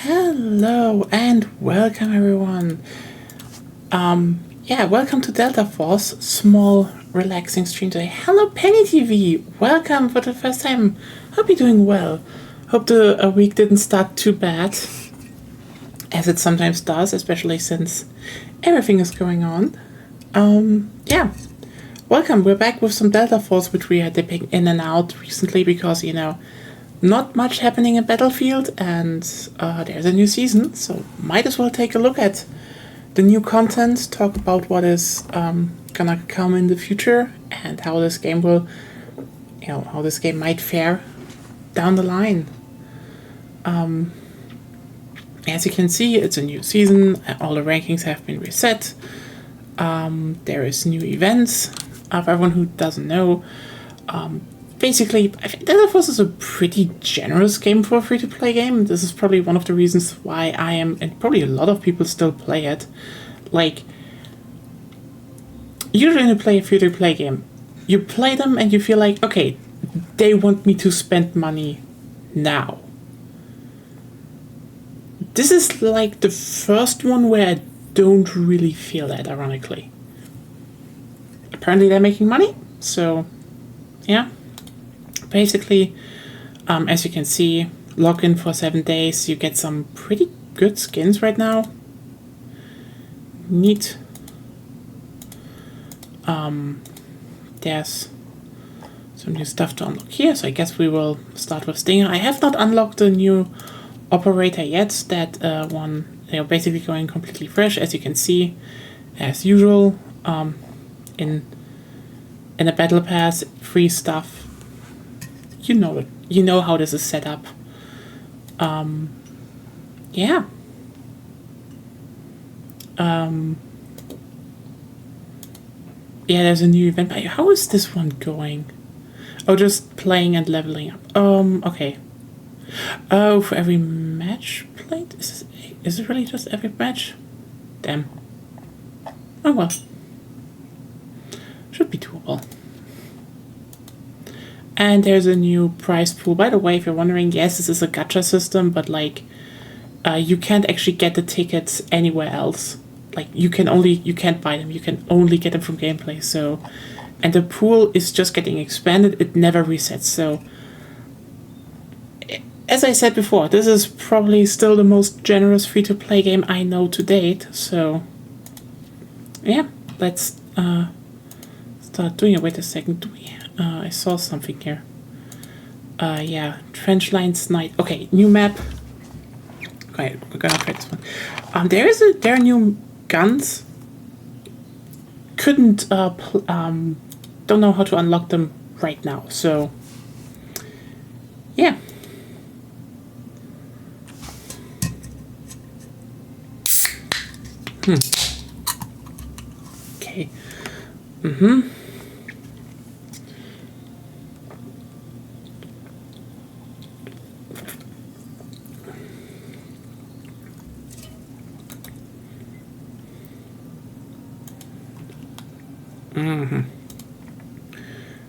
Hello and welcome everyone. Welcome to Delta Force, small relaxing stream today. Hello Penny TV, welcome for the first time. Hope you're doing well. Hope the week didn't start too bad, as it sometimes does, especially since everything is going on. Welcome. We're back with some Delta Force, which we are dipping in and out recently because not much happening in Battlefield, and there's a new season, so might as well take a look at the new content, talk about what is gonna come in the future, and how this game will, how this game might fare down the line. As you can see, it's a new season, all the rankings have been reset, there is new events. For everyone who doesn't know, basically, I think Delta Force is a pretty generous game for a free-to-play game. This is probably one of the reasons why I am, and probably a lot of people still play it. Like, usually when you play a free-to-play game, you play them and you feel like, okay, they want me to spend money now. This is like the first one where I don't really feel that, ironically. Apparently they're making money, so yeah. Basically, as you can see, log in for 7 days, you get some pretty good skins right now. Neat. There's some new stuff to unlock here, so I guess we will start with Stinger. I have not unlocked the new operator yet. That one, they're basically going completely fresh, as you can see, as usual. In a battle pass, free stuff. You know it. You know how this is set up. Yeah. Yeah, there's a new event. How is this one going? Oh, just playing and leveling up. Okay. Oh, for every match played? Is it really just every match? Damn. Oh well. Should be doable. And there's a new prize pool. By the way, if you're wondering, yes, this is a gacha system, but you can't actually get the tickets anywhere else. Like, you can't buy them. You can only get them from gameplay. So, and the pool is just getting expanded. It never resets. So, as I said before, this is probably still the most generous free-to-play game I know to date. So, yeah, let's start doing it. Wait a second. I saw something here. Yeah, Trenchline's Night. Okay, new map. Okay, we're gonna try this one. There are new guns. Couldn't don't know how to unlock them right now. So yeah. Okay.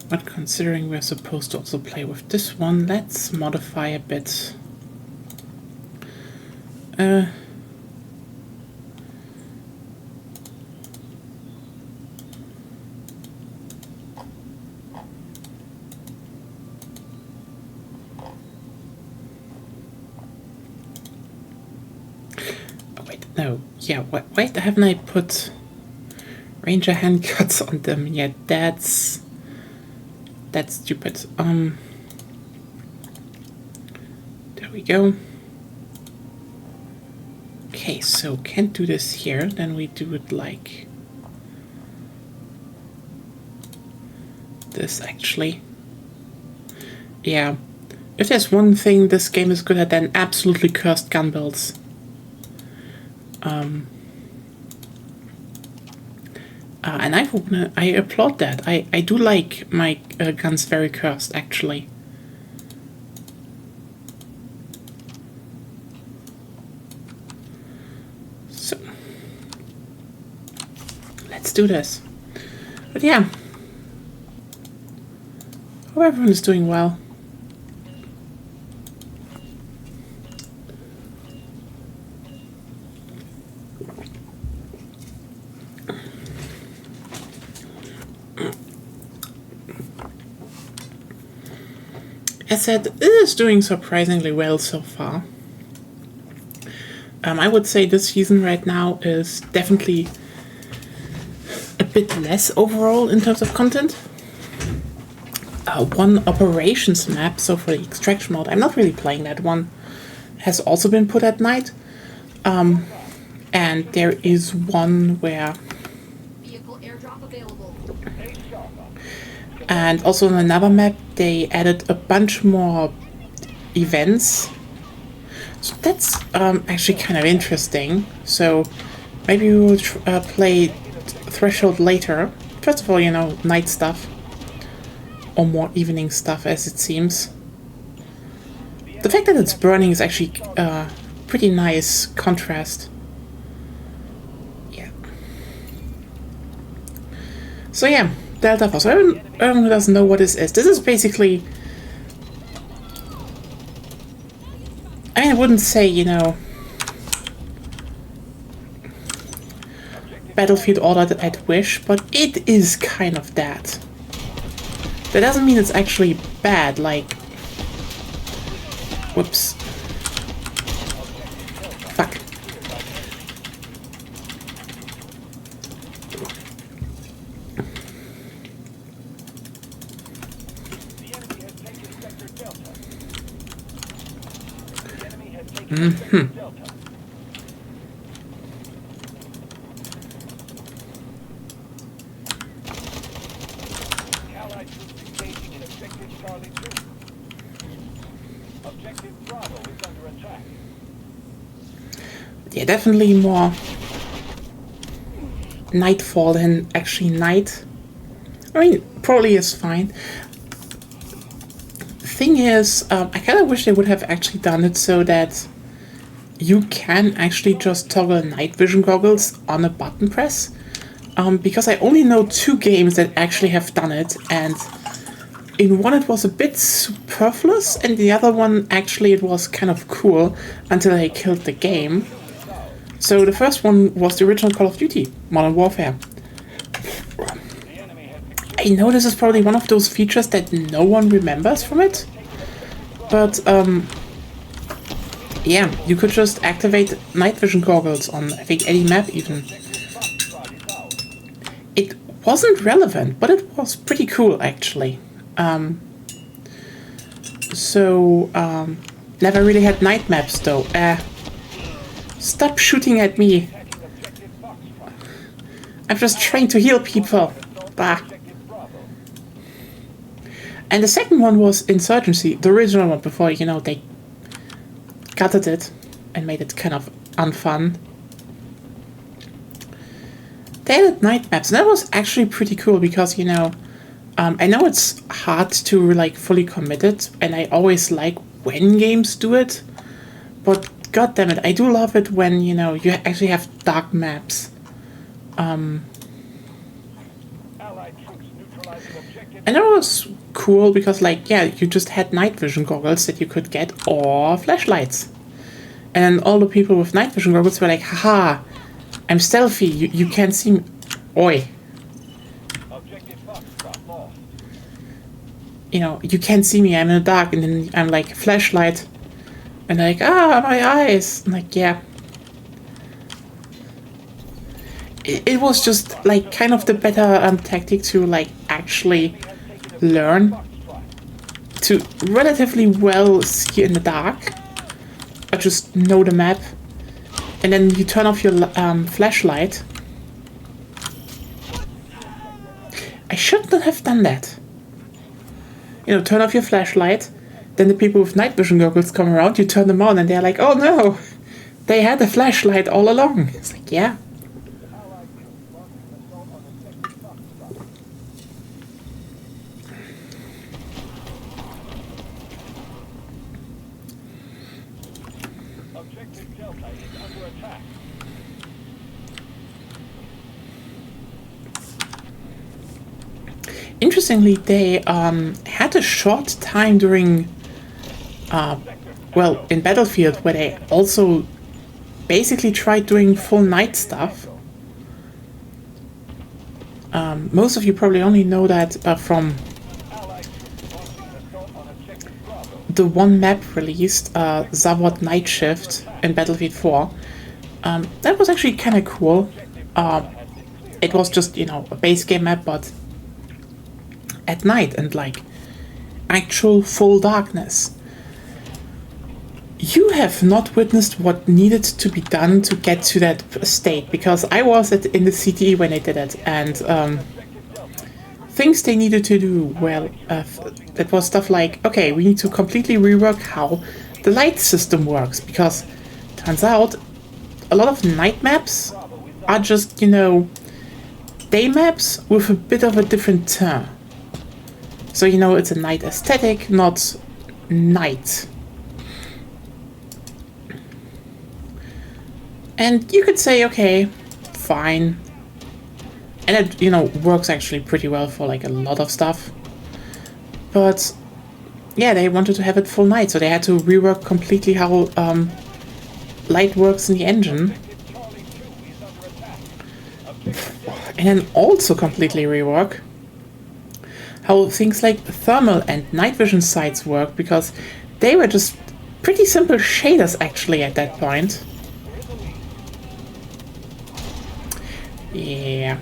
But considering we're supposed to also play with this one, let's modify a bit. Wait, no. Yeah, wait, haven't I put Ranger handcuffs on them yet? That's stupid. There we go. Okay, so can't do this here. Then we do it like this, actually. Yeah. If there's one thing this game is good at, then absolutely cursed gun builds. And I applaud that. I do like my guns very cursed, actually. So, let's do this. But yeah, hope everyone is doing well. As said, it is doing surprisingly well so far. I would say this season right now is definitely a bit less overall in terms of content. One operations map, so for the extraction mode, I'm not really playing that one, has also been put at night. And there is one where... And also on another map, they added a bunch more events. So that's actually kind of interesting. So maybe we will play Threshold later. First of all, you know, night stuff. Or more evening stuff, as it seems. The fact that it's burning is actually pretty nice contrast. Yeah. So yeah, Delta Force. Everyone who doesn't know what this is basically... I wouldn't say, you know, Battlefield Order that I'd wish, but it is kind of that. That doesn't mean it's actually bad, like... Whoops. Fuck. Mm-hmm. Yeah, definitely more nightfall than actually night. I mean, probably is fine. The thing is, I kind of wish they would have actually done it so that you can actually just toggle night vision goggles on a button press. Because I only know 2 games that actually have done it, and in one it was a bit superfluous, and the other one actually it was kind of cool until I killed the game. So the first one was the original Call of Duty, Modern Warfare. I know this is probably one of those features that no one remembers from it, but yeah, you could just activate night vision goggles on, I think, any map even. It wasn't relevant, but it was pretty cool actually. Never really had night maps though. Stop shooting at me. I'm just trying to heal people. Bah. And the second one was Insurgency, the original one before, you know, they gutted it and made it kind of unfun. They added night maps, and that was actually pretty cool because, you know, I know it's hard to like fully commit it, and I always like when games do it, but god damn it, I do love it when, you know, you actually have dark maps. And that was cool because, like, yeah, you just had night vision goggles that you could get, or flashlights. And all the people with night vision goggles were like, haha, I'm stealthy, you can't see me. Oi. You know, you can't see me, I'm in the dark, and then I'm like, flashlight. And they're like, ah, my eyes. I'm like, yeah. It was just, like, kind of the better tactic to, like, actually learn to relatively well see in the dark, or just know the map, and then you turn off your flashlight. I should not have done that. You know, turn off your flashlight, then the people with night vision goggles come around, you turn them on, and they're like, oh no, they had a flashlight all along. It's like, yeah. Interestingly, they had a short time during, well, in Battlefield, where they also basically tried doing full night stuff. Most of you probably only know that from the one map released, Zavod Night Shift in Battlefield 4. That was actually kind of cool. It was just, you know, a base game map, but at night and like actual full darkness. You have not witnessed what needed to be done to get to that state, because I was in the CTE when they did it, and things they needed to do, well, that was stuff like, okay, we need to completely rework how the light system works, because turns out a lot of night maps are just, you know, day maps with a bit of a different turn. So, you know, it's a night aesthetic, not night. And you could say, okay, fine. And it, you know, works actually pretty well for like a lot of stuff. But yeah, they wanted to have it full night, so they had to rework completely how light works in the engine. And then also completely rework how things like thermal and night vision sights work, because they were just pretty simple shaders actually at that point. Yeah.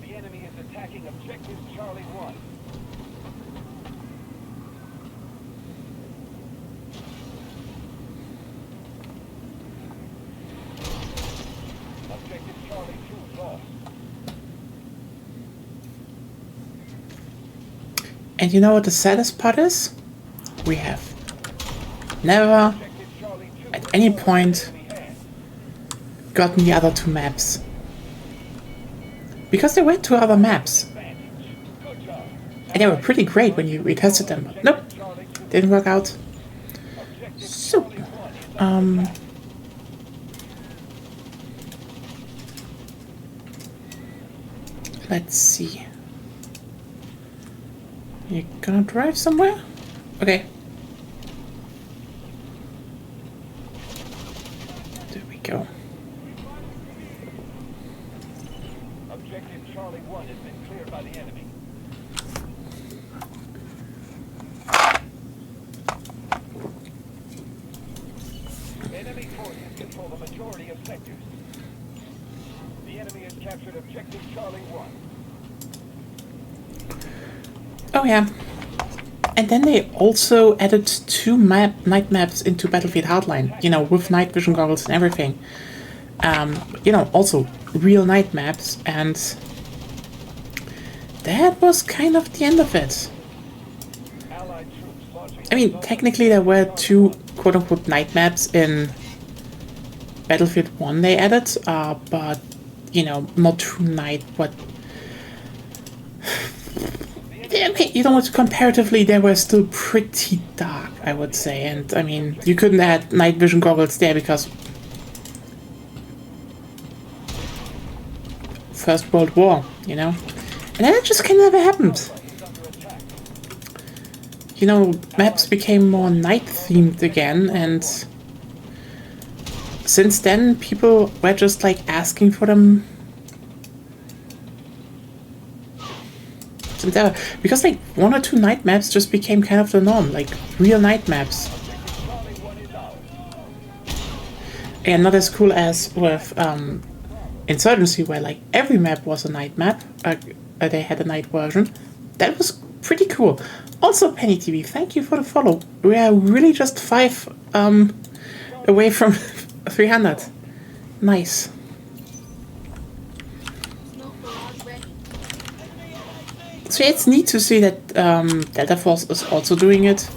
The enemy is attacking objective Charlie 1. Objective Charlie 2 lost. And you know what the saddest part is? We have never at any point gotten the other two maps. Because there were two other maps. And they were pretty great when we tested them. But nope, didn't work out. So, let's see. You gonna drive somewhere? Okay. There we go. Objective Charlie 1 has been cleared by the enemy. Enemy forces control the majority of sectors. The enemy has captured objective Charlie 1. Oh yeah. And then they also added two night maps into Battlefield Hardline, you know, with night vision goggles and everything. You know, also real night maps, and that was kind of the end of it. I mean, technically there were two quote-unquote night maps in Battlefield 1 they added, but, you know, not true night, but... You know what, comparatively they were still pretty dark, I would say, and I mean, you couldn't add night vision goggles there because First World War, you know? And then it just kind of never happened. You know, maps became more night-themed again, and since then people were just like asking for them. Because like one or two night maps just became kind of the norm, like real night maps. And not as cool as with Insurgency, where like every map was a night map. They had a night version. That was pretty cool. Also, Penny TV, thank you for the follow. We are really just 5 away from 300. Nice. So yeah, it's neat to see that Delta Force is also doing it,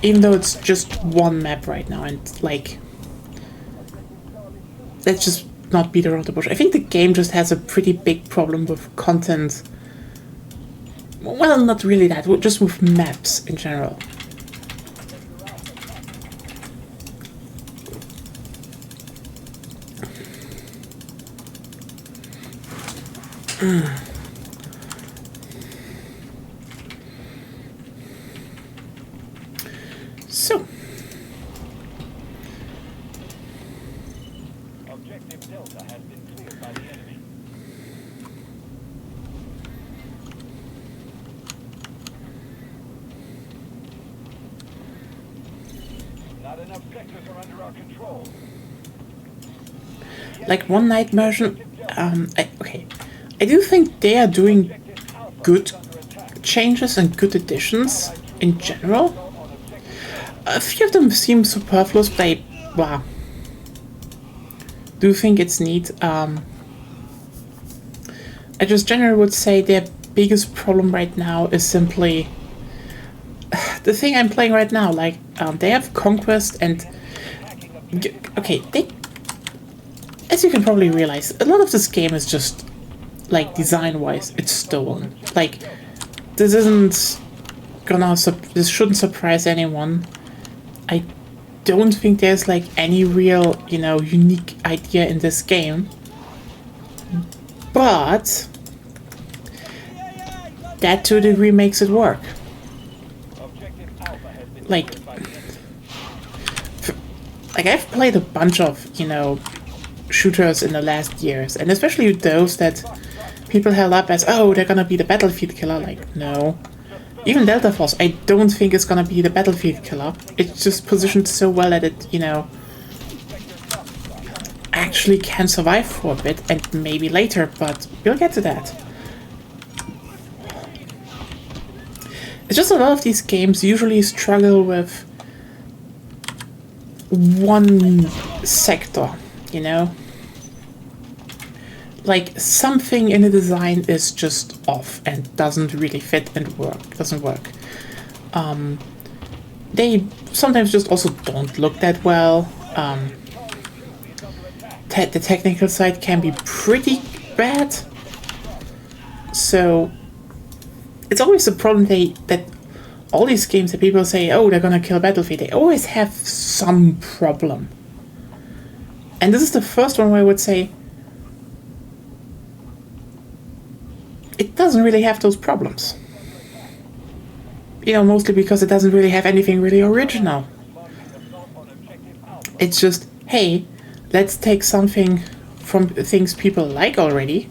even though it's just one map right now, and like, let's just not beat around the bush. I think the game just has a pretty big problem with content. Well, not really that, just with maps in general. So, Objective Delta has been cleared by the enemy. Not enough sectors are under our control. like One Night version, I do think they are doing Objective Alpha good is under attack. changes and good additions in general. A few of them seem superfluous, but I do think it's neat. I just generally would say their biggest problem right now is simply the thing I'm playing right now. Like, they have Conquest and as you can probably realize, a lot of this game is just like design-wise, it's stolen. Like, this isn't gonna this shouldn't surprise anyone. I don't think there's like any real, unique idea in this game. But that to a degree makes it work. Objective Alpha has been Like, cleared by the enemy. I've played a bunch of, shooters in the last years, and especially those that people held up as, oh, they're gonna be the Battlefield killer. Like, no. Even Delta Force, I don't think it's gonna be the Battlefield killer. It's just positioned so well that it, actually can survive for a bit, and maybe later, but we'll get to that. It's just a lot of these games usually struggle with one sector, Like, something in the design is just off and doesn't really fit and doesn't work. They sometimes just also don't look that well. The technical side can be pretty bad. So, it's always a problem that all these games that people say, oh, they're gonna kill Battlefield, they always have some problem. And this is the first one where I would say, it doesn't really have those problems. Mostly because it doesn't really have anything really original. It's just, hey, let's take something from things people like already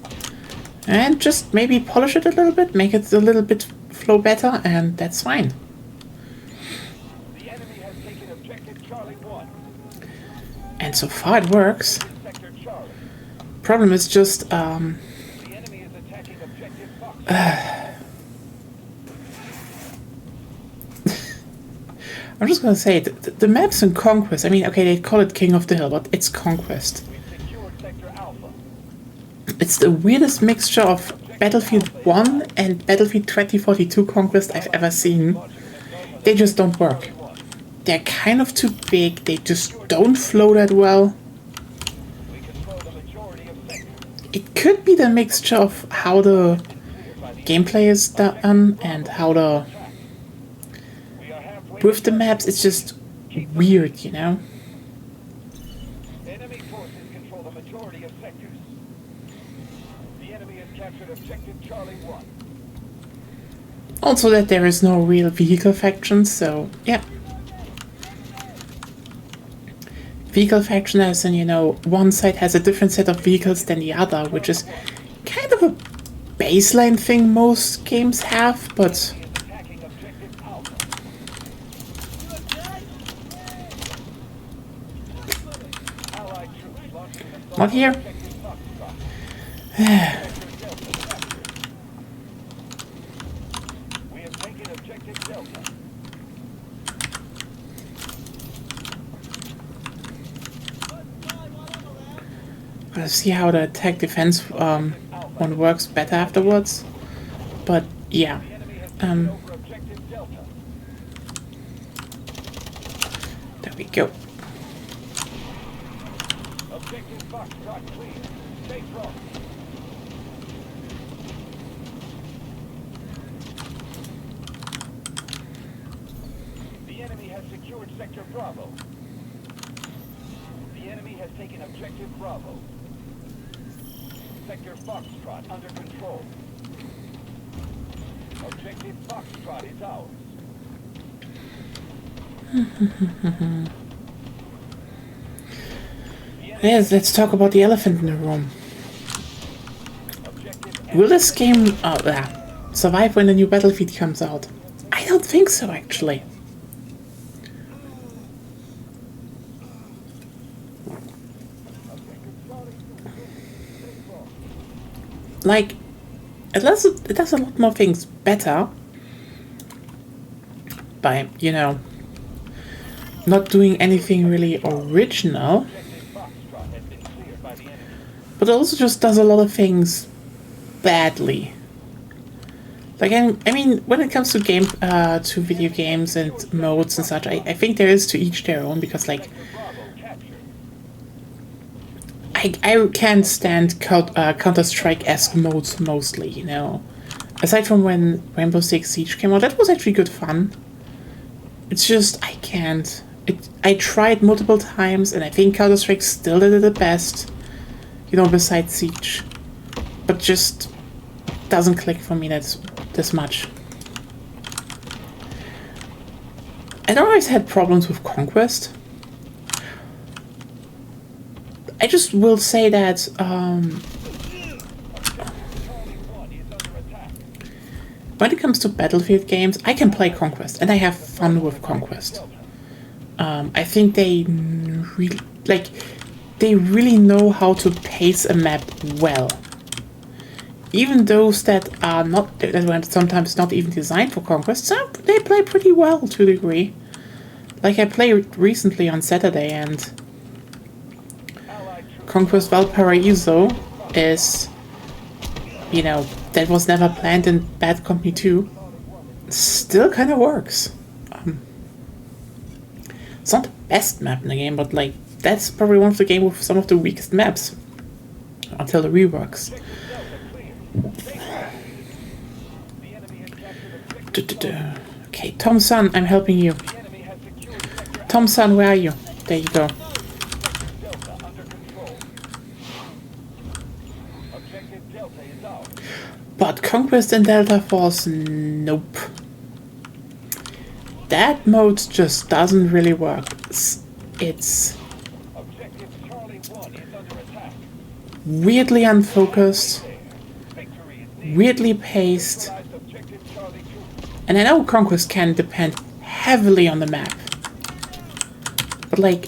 and just maybe polish it a little bit, make it a little bit flow better, and that's fine. The enemy has taken Objective Charlie 1. And so far it works. Sector Charlie. Problem is just, The enemy is attacking Objective Fox. I'm just gonna say, the maps in Conquest, I mean, okay, they call it King of the Hill, but it's Conquest. We've secured Sector Alpha. It's the weirdest mixture of Battlefield 1 and Battlefield 2042 Conquest I've ever seen. They just don't work. They're kind of too big, they just don't flow that well. We control the majority of sectors. It could be the mixture of how the gameplay is done and how the... We are halfway. With the maps, it's just weird, Enemy forces control the majority of sectors. The enemy has captured Objective Charlie 1. Also that there is no real vehicle faction, so yeah. Vehicle faction as in, one side has a different set of vehicles than the other, which is kind of a baseline thing most games have, but Is attacking Objective Alpha. Allied troops launching an assault not here. on Objective Foxtrot. Sector Delta captured. We have taken Objective Delta. We'll see how the attack defense one works better afterwards. But yeah, The enemy has taken over Objective Delta. there we go. Objective Foxtrot clear. Stay strong. The enemy has secured Sector Bravo. The enemy has taken Objective Bravo. Sector Foxtrot under control. Objective Foxtrot is ours. Yes, let's talk about the elephant in the room. Will this game survive when the new Battlefield comes out? I don't think so, actually. Like, it does a lot more things better by, you know, not doing anything really original, but it also just does a lot of things badly. Like, I mean, when it comes to video games and modes and such, I think there is to each their own, because, like, I can't stand Counter-Strike-esque modes mostly, you know. Aside from when Rainbow Six Siege came out, that was actually good fun. It's just, I can't. I tried multiple times, and I think Counter-Strike still did it the best, you know, besides Siege. But just doesn't click for me this much. I don't always had problems with Conquest. I just will say that when it comes to Battlefield games, I can play Conquest, and I have fun with Conquest. I think they really know how to pace a map well. Even those that were sometimes not even designed for Conquest, they play pretty well to a degree. Like, I played recently on Saturday, and Conquest Valparaiso is, you know, that was never planned in Bad Company 2. Still kind of works. It's not the best map in the game, but, like, that's probably one of the game with some of the weakest maps until the reworks. Okay, Tom Sun, I'm helping you. Tom Sun, where are you? There you go. But Conquest in Delta Force, nope. That mode just doesn't really work. It's weirdly unfocused, weirdly paced, and I know Conquest can depend heavily on the map, but, like,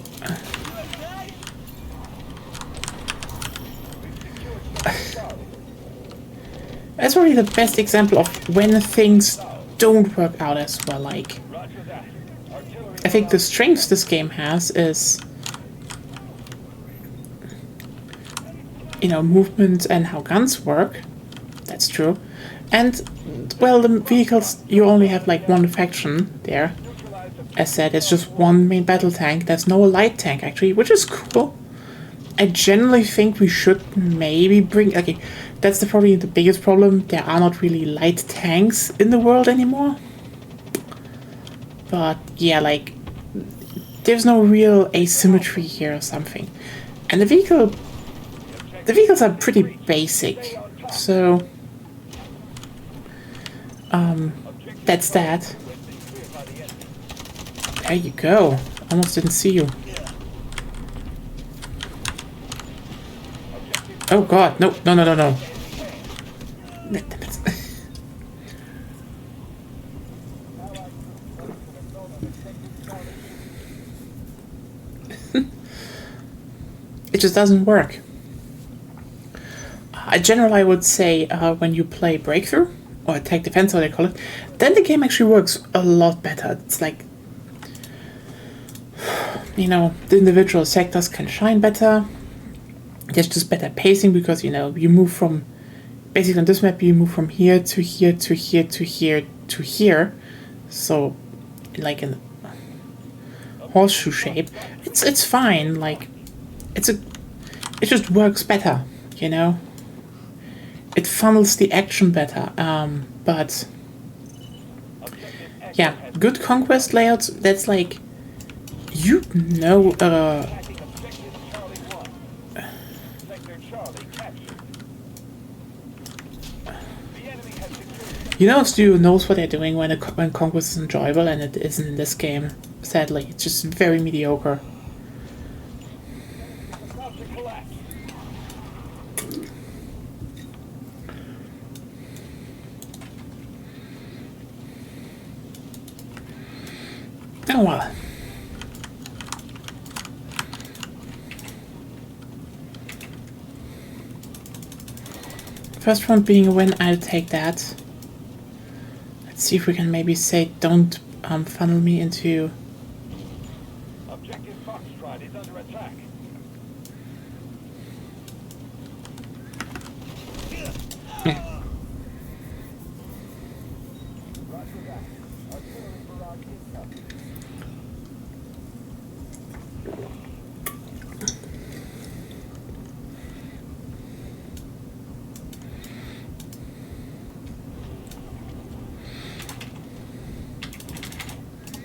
that's probably the best example of when things don't work out as well. Like, I think the strengths this game has is, you know, movement and how guns work. That's true. And, well, the vehicles, you only have, like, one faction there. As said, it's just one main battle tank. There's no light tank, actually, which is cool. I generally think we should maybe bring... Okay, that's probably the biggest problem. There are not really light tanks in the world anymore. But, yeah, like, there's no real asymmetry here or something. And the vehicles are pretty basic. So, that's that. There you go. Almost didn't see you. Oh god, no. It just doesn't work. Generally, I would say when you play Breakthrough, or Attack Defense, how they call it, then the game actually works a lot better. It's like, you know, the individual sectors can shine better. There's just better pacing because, you know, you move from, basically on this map, you move from here to here to here to here to here. So, like in horseshoe shape. It's fine, like, it just works better, you know? It funnels the action better, but yeah, good Conquest layouts, that's like, you know, Studio knows what they're doing when Conquest is enjoyable, and it isn't in this game. sadly. It's just very mediocre. About to collapse. Oh well. First round being a win, I'll take that. Let's see if we can maybe say don't funnel me into... Objective Foxtrot is under attack. Yeah. Roger that. Artillery barrage incoming.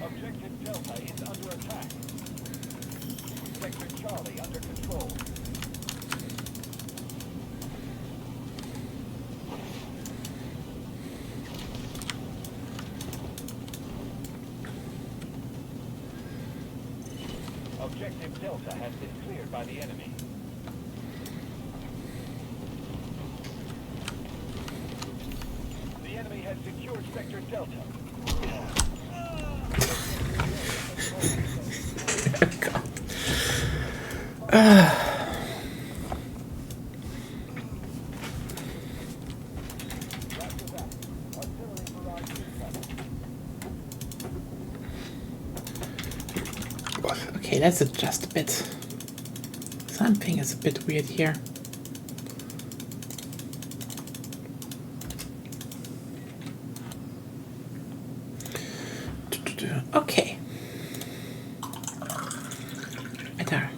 Objective Delta is under attack. Sector Charlie under control. Objective Delta has been cleared by the enemy. The enemy has secured Sector Delta. Okay, let's adjust a bit. Something is a bit weird here. Okay. Better.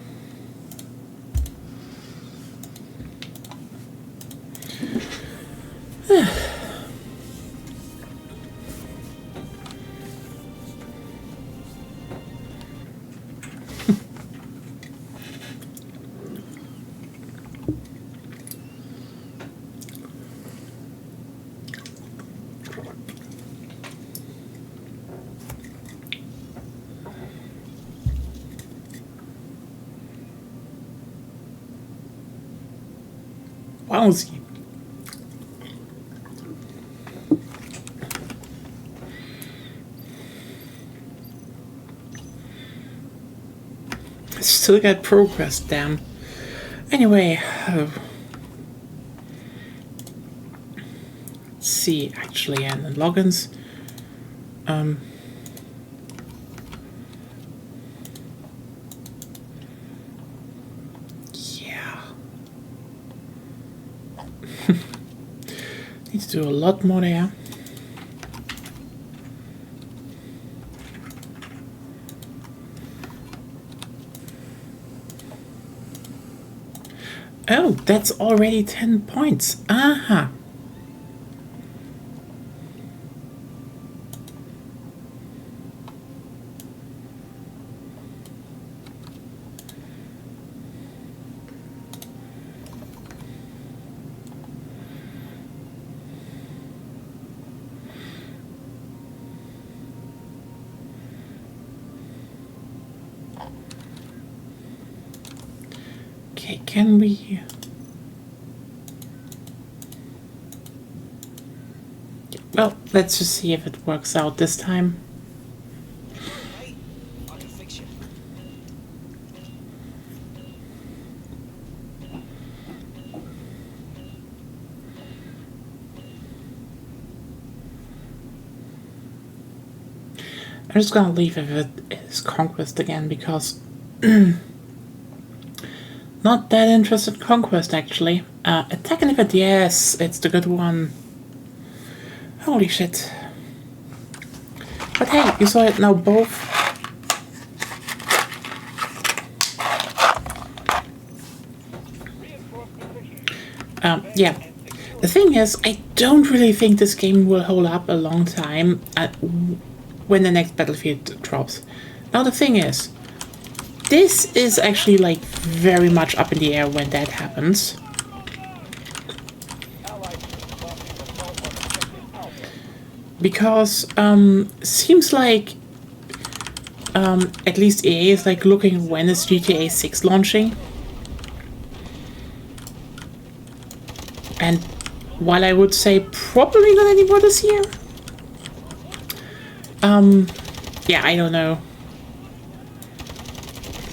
Wowsy. Still got progress, damn. Anyway, let's see, actually, and the logins. Yeah. Need to do a lot more there. Oh, that's already 10 points. Aha. Okay, can we... Well, let's just see if it works out this time. Hey, I can fix you. I'm just gonna leave if it is Conquest again, because not that interested in Conquest, actually. Attack and Event, yes, it's the good one. Holy shit. But hey, you saw it now both. Yeah. The thing is, I don't really think this game will hold up a long time when the next Battlefield drops. Now the thing is, this is actually like very much up in the air when that happens. Because seems like at least EA is like looking when is GTA 6 launching. And while I would say probably not anymore this year, yeah, I don't know.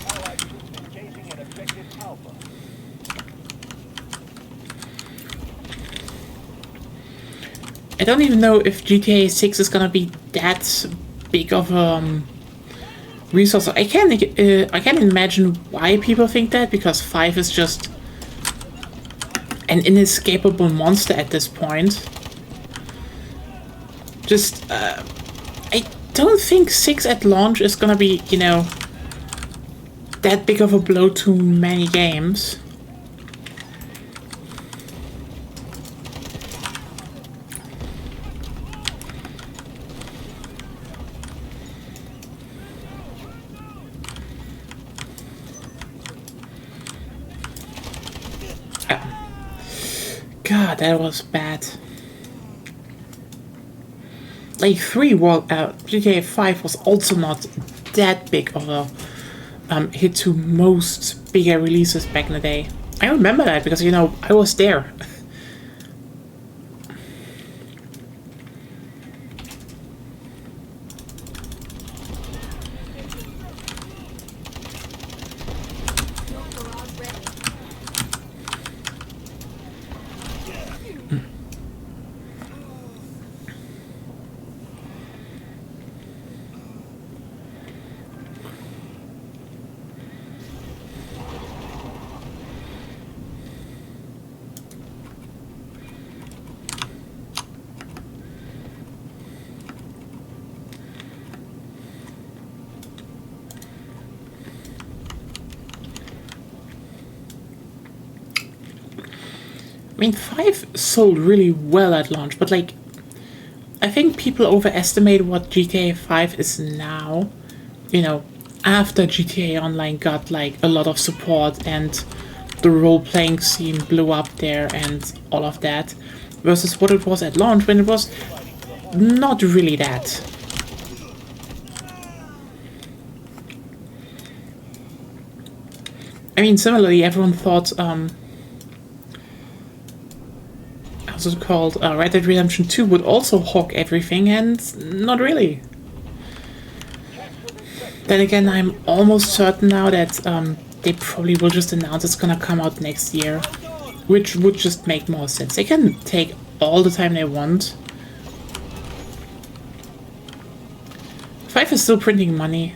Allied troops engaging in objective Alpha. I don't even know if GTA 6 is gonna be that big of a resource. I can imagine why people think that, because 5 is just an inescapable monster at this point. Just, I don't think 6 at launch is gonna be, you know, that big of a blow to many games. God, that was bad. Like GTA 5 was also not that big of a hit to most bigger releases back in the day. I remember that because, you know, I was there. I mean, 5 sold really well at launch, but like, I think people overestimate what GTA 5 is now. You know, after GTA Online got like a lot of support and the role-playing scene blew up there and all of that, versus what it was at launch when it was not really that. I mean, similarly, everyone thought, how's it called, Red Dead Redemption 2 would also hawk everything, and not really. Then again, I'm almost certain now that they probably will just announce it's gonna come out next year, which would just make more sense. They can take all the time they want. 5 is still printing money.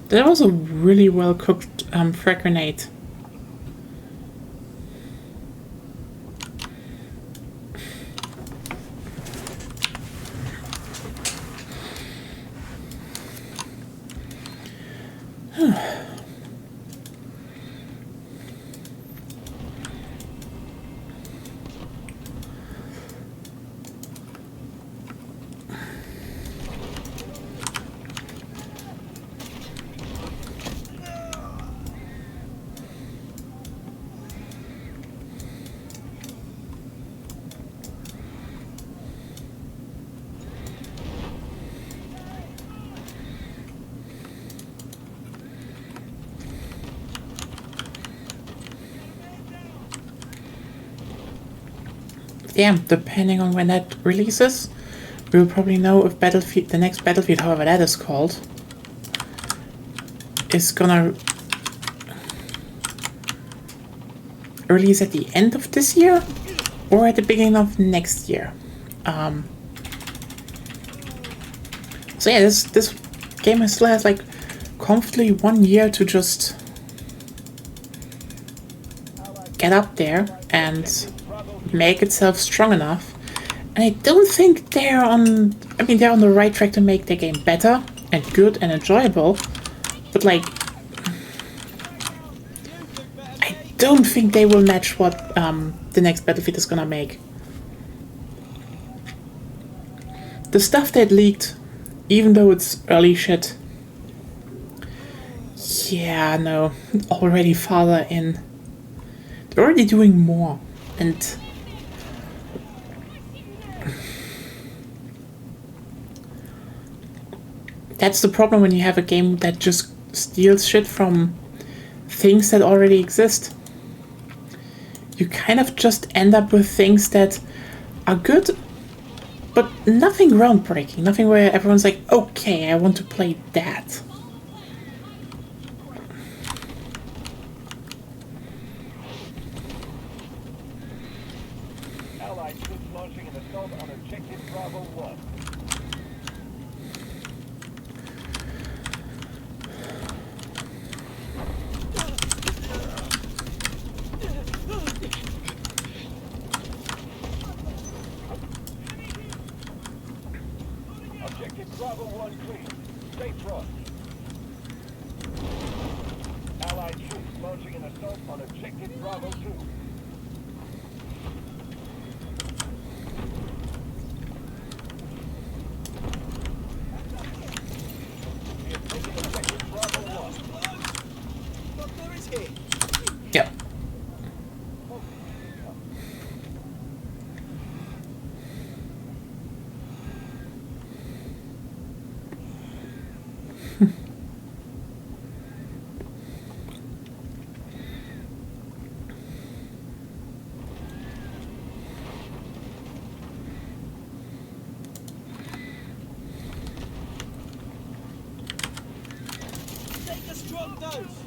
That was a really well cooked frag grenade. Yeah, depending on when that releases, we'll probably know if Battlefield, the next Battlefield, however that is called, is gonna release at the end of this year or at the beginning of next year. So yeah, this game still has like comfortably 1 year to just get up there and make itself strong enough. And I don't think they're on the right track to make their game better. and good and enjoyable, but like, I don't think they will match what the next Battlefield is gonna make. The stuff that leaked, even though it's early shit, yeah, no, already farther in. They're already doing more, and that's the problem when you have a game that just steals shit from things that already exist. You kind of just end up with things that are good, but nothing groundbreaking, nothing where everyone's like, okay, I want to play that. Allied troops launching an assault on objective Bravo 1. Objective Bravo 1 clear. Stay front. Allied troops launching an assault on objective Bravo 2. We have taken objective Bravo 1. What there is here? Yep. Take a strong dose.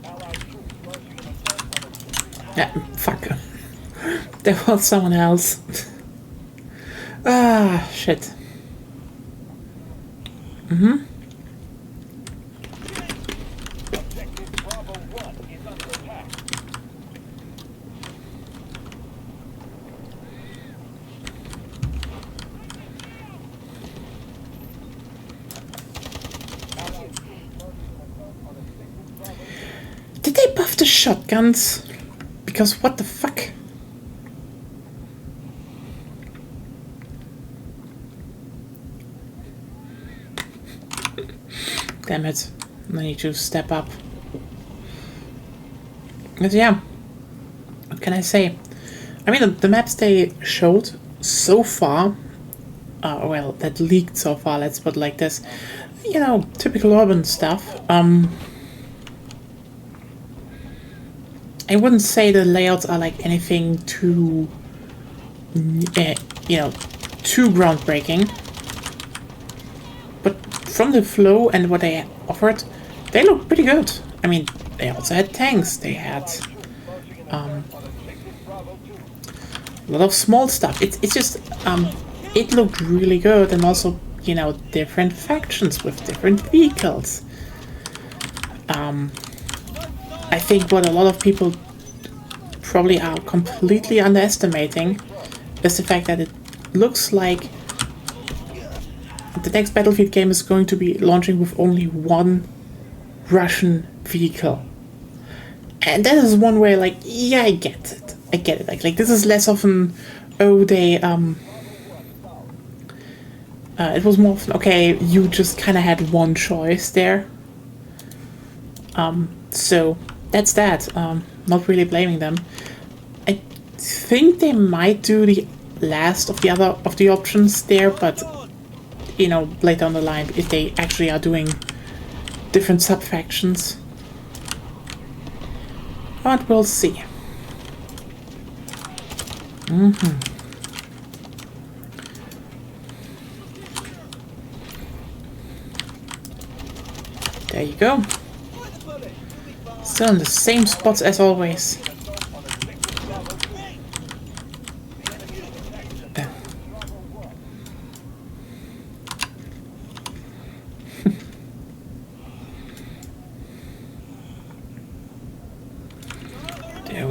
Allied troops launching an assault on objective Yeah, fuck. There was someone else. Ah, shit. Objective Bravo 1 is under attack. Allied troops launching an assault on objective Bravo 2. Did they buff the shotguns? Because what the fuck? Damn it. I need to step up. But yeah. What can I say? I mean, the maps they showed so far, well, that leaked so far, let's put it like this. You know, typical urban stuff. I wouldn't say the layouts are like anything too, you know, too groundbreaking. But from the flow and what they offered, they look pretty good. I mean, they also had tanks. They had a lot of small stuff. It's just it looked really good, and also, you know, different factions with different vehicles. I think what a lot of people probably are completely underestimating is the fact that it looks like the next Battlefield game is going to be launching with only one Russian vehicle. And that is one way, like, yeah, I get it. I get it. Like this is less of an, oh, they, it was more of, okay, you just kind of had one choice there. So that's that. Not really blaming them. I think they might do the last of the options there, but you know, later on the line, if they actually are doing different sub-factions. But we'll see. There you go. Still in the same spots as always.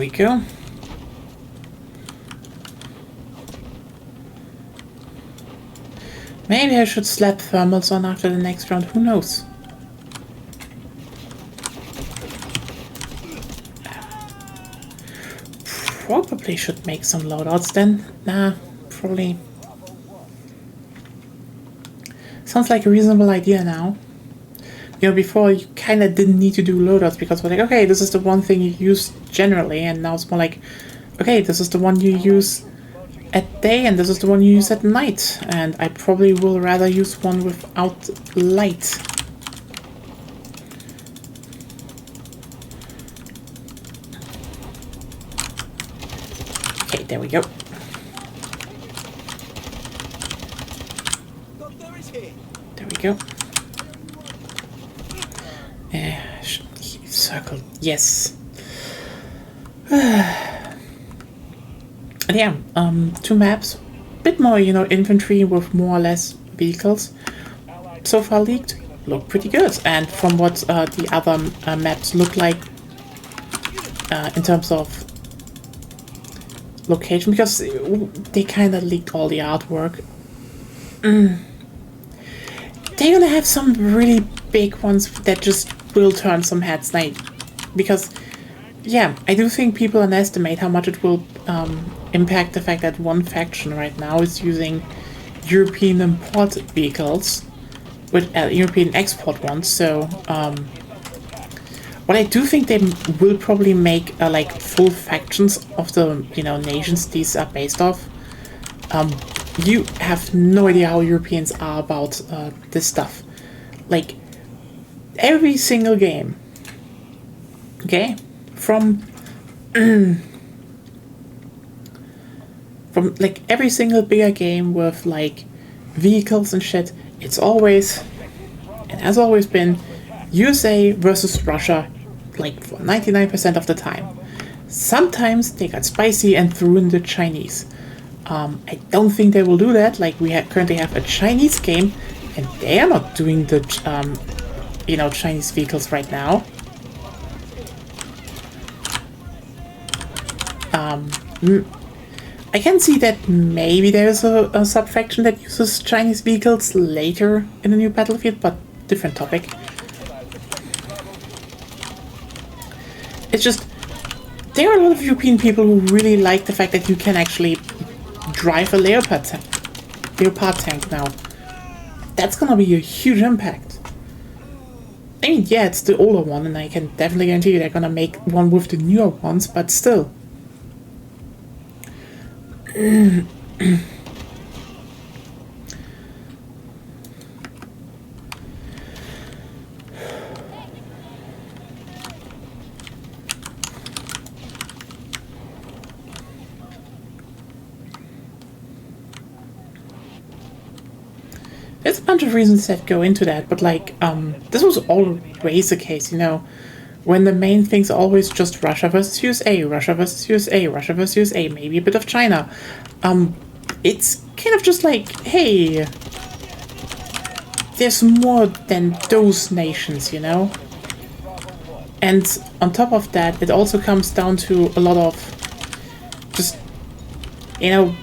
we go. Maybe I should slap thermals on after the next round, who knows? Probably should make some loadouts then. Nah, probably. Sounds like a reasonable idea now. You know, before you kind of didn't need to do loadouts because we're like, okay, this is the one thing you use generally, and now it's more like, okay, this is the one you use at day and this is the one you use at night, and I probably will rather use one without light. Okay, there we go. Doctor is here. There we go. Circle, yes. And yeah, 2 maps, bit more, you know, infantry with more or less vehicles. So far leaked, look pretty good. And from what the other maps look like in terms of location, because they kind of leaked all the artwork. They're gonna have some really big ones that just will turn some heads, like, because yeah, I do think people underestimate how much it will impact the fact that one faction right now is using European import vehicles with European export ones. So what I do think they will probably make like full factions of the, you know, nations these are based off. You have no idea how Europeans are about this stuff. Like every single game, okay, from like every single bigger game with like vehicles and shit, it's always, and has always been, USA versus Russia, like for 99% of the time. Sometimes they got spicy and threw in the Chinese. I don't think they will do that. Like we currently have a Chinese game, and they are not doing the you know, Chinese vehicles right now. I can see that maybe there's a sub-faction that uses Chinese vehicles later in the new Battlefield, but different topic. It's just, there are a lot of European people who really like the fact that you can actually drive a Leopard tank now. That's gonna be a huge impact. I mean, yeah, it's the older one, and I can definitely guarantee you they're gonna make one with the newer ones, but still. There's a bunch of reasons that go into that, but like, this was always the case, you know, when the main thing's always just Russia versus USA, Russia versus USA, Russia versus USA, maybe a bit of China. It's kind of just like, hey, there's more than those nations, you know? And on top of that, it also comes down to a lot of just, you know,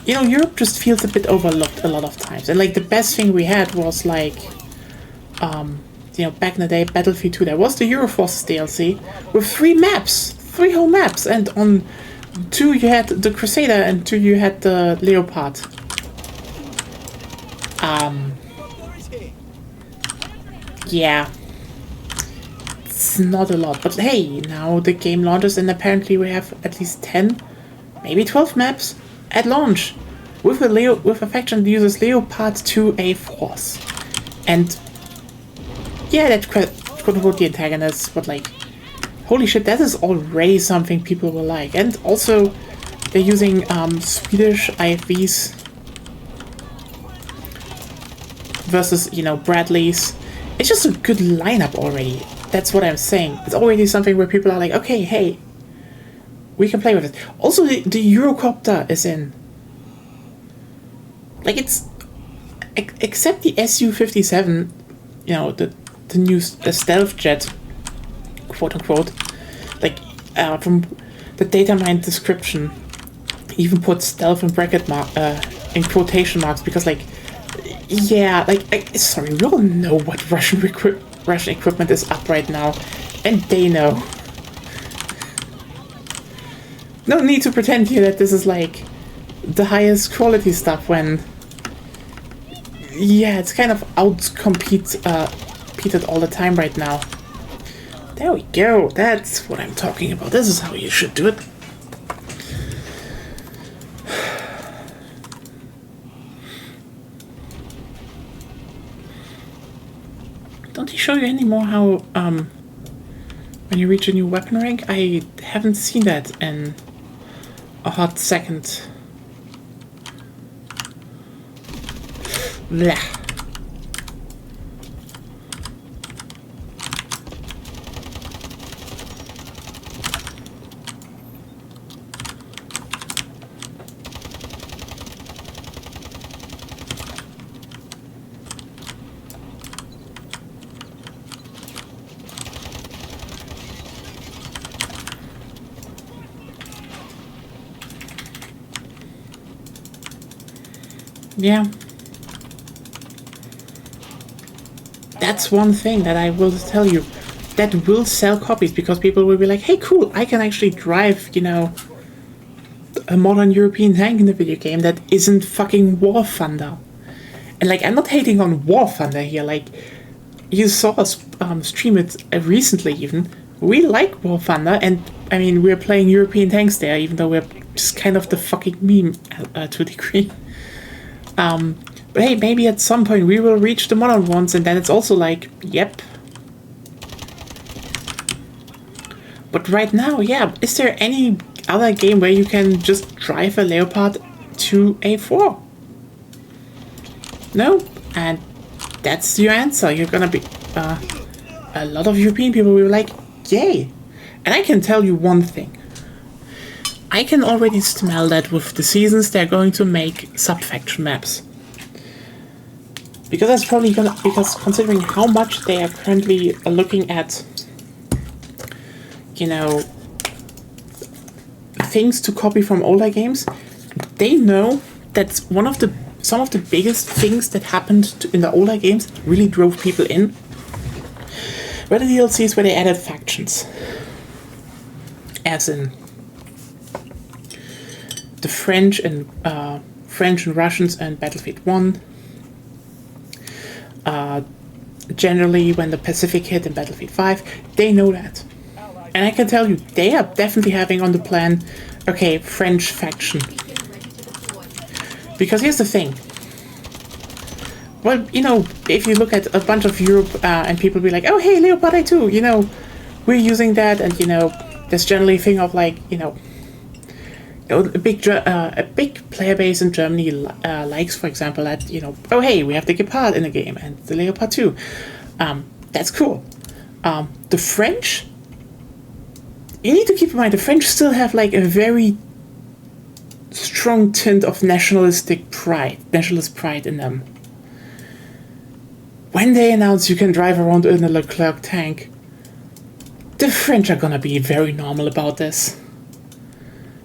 Europe just feels a bit overlooked a lot of times. And like the best thing we had was like, you know, back in the day, Battlefield 2, there was the Euroforces DLC with 3 maps, 3 whole maps, and on 2 you had the Crusader and 2 you had the Leopard. Yeah. It's not a lot, but hey, now the game launches and apparently we have at least 10, maybe 12 maps at launch with a faction that uses Leopard 2A Force. And yeah, that could hold the antagonists, but like, holy shit, that is already something people will like. And also, they're using Swedish IFVs versus, you know, Bradleys. It's just a good lineup already. That's what I'm saying. It's already something where people are like, okay, hey, we can play with it. Also, the Eurocopter is in. Like, it's, except the Su-57, you know, the new stealth jet, quote unquote. Like, from the data mine description, even put stealth in quotation marks because, like, yeah, like, sorry, we all know what Russian equipment is up right now, and they know. No need to pretend here that this is like the highest quality stuff when, yeah, it's kind of competed all the time right now. There we go. That's what I'm talking about. This is how you should do it. Don't he show you anymore how, when you reach a new weapon rank? I haven't seen that in a hot second. Blah. Yeah. That's one thing that I will tell you that will sell copies because people will be like, hey, cool, I can actually drive, you know, a modern European tank in the video game that isn't fucking War Thunder. And, like, I'm not hating on War Thunder here. Like, you saw us stream it recently even. We like War Thunder, and, I mean, we're playing European tanks there, even though we're just kind of the fucking meme to a degree. But hey, maybe at some point we will reach the modern ones, and then it's also like, yep. But right now, yeah, is there any other game where you can just drive a Leopard to A4? No? And that's your answer. You're gonna be, a lot of European people will be like, yay. And I can tell you one thing. I can already smell that with the seasons they're going to make sub-faction maps. Because that's probably gonna, because considering how much they are currently looking at, you know, things to copy from older games, they know that some of the biggest things that happened in the older games really drove people in were the DLCs where they added factions. As in the French and Russians and Battlefield 1. Generally, when the Pacific hit in Battlefield 5, they know that. And I can tell you, they are definitely having on the plan, okay, French faction. Because here's the thing. Well, you know, if you look at a bunch of Europe and people be like, oh, hey, Leopard I2, you know, we're using that, and, you know, there's generally a thing of like, you know, a big player base in Germany likes, for example, that, you know, oh hey, we have the Gepard in the game and the Leopard 2. That's cool. The French, you need to keep in mind, the French still have like a very strong tint of nationalist pride in them. When they announce you can drive around in a Leclerc tank, the French are gonna be very normal about this.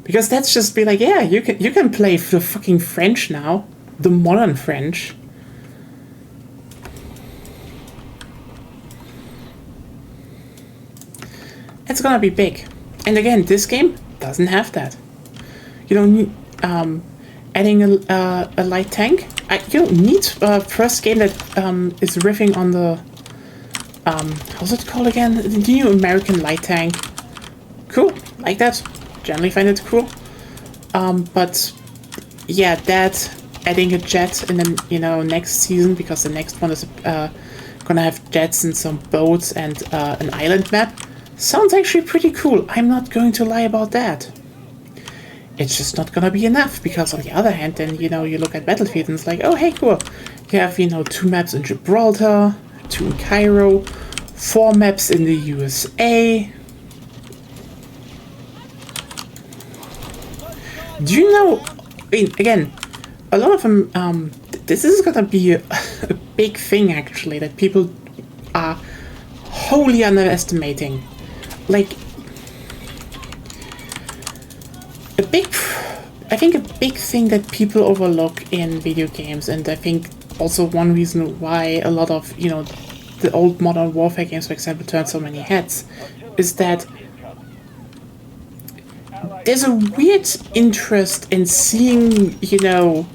Because that's just be like, yeah, you can play the fucking French now. The modern French. It's gonna be big. And again, this game doesn't have that. You don't need, adding a light tank. You don't need a first game that is riffing on the, how's it called again? The new American light tank. Cool, like that. Generally find it cool, but yeah, that adding a jet in the, you know, next season, because the next one is gonna have jets and some boats and an island map, sounds actually pretty cool. I'm not going to lie about that. It's just not gonna be enough, because on the other hand, then, you know, you look at Battlefield and it's like, oh hey, cool, you have, you know, 2 maps in Gibraltar, 2 in Cairo, 4 maps in the USA. Do you know, I mean, again, a lot of them, this is gonna be a big thing, actually, that people are wholly underestimating. like I think a big thing that people overlook in video games, and I think also one reason why a lot of, you know, the old Modern Warfare games, for example, turned so many heads, is that there's a weird interest in seeing, you know,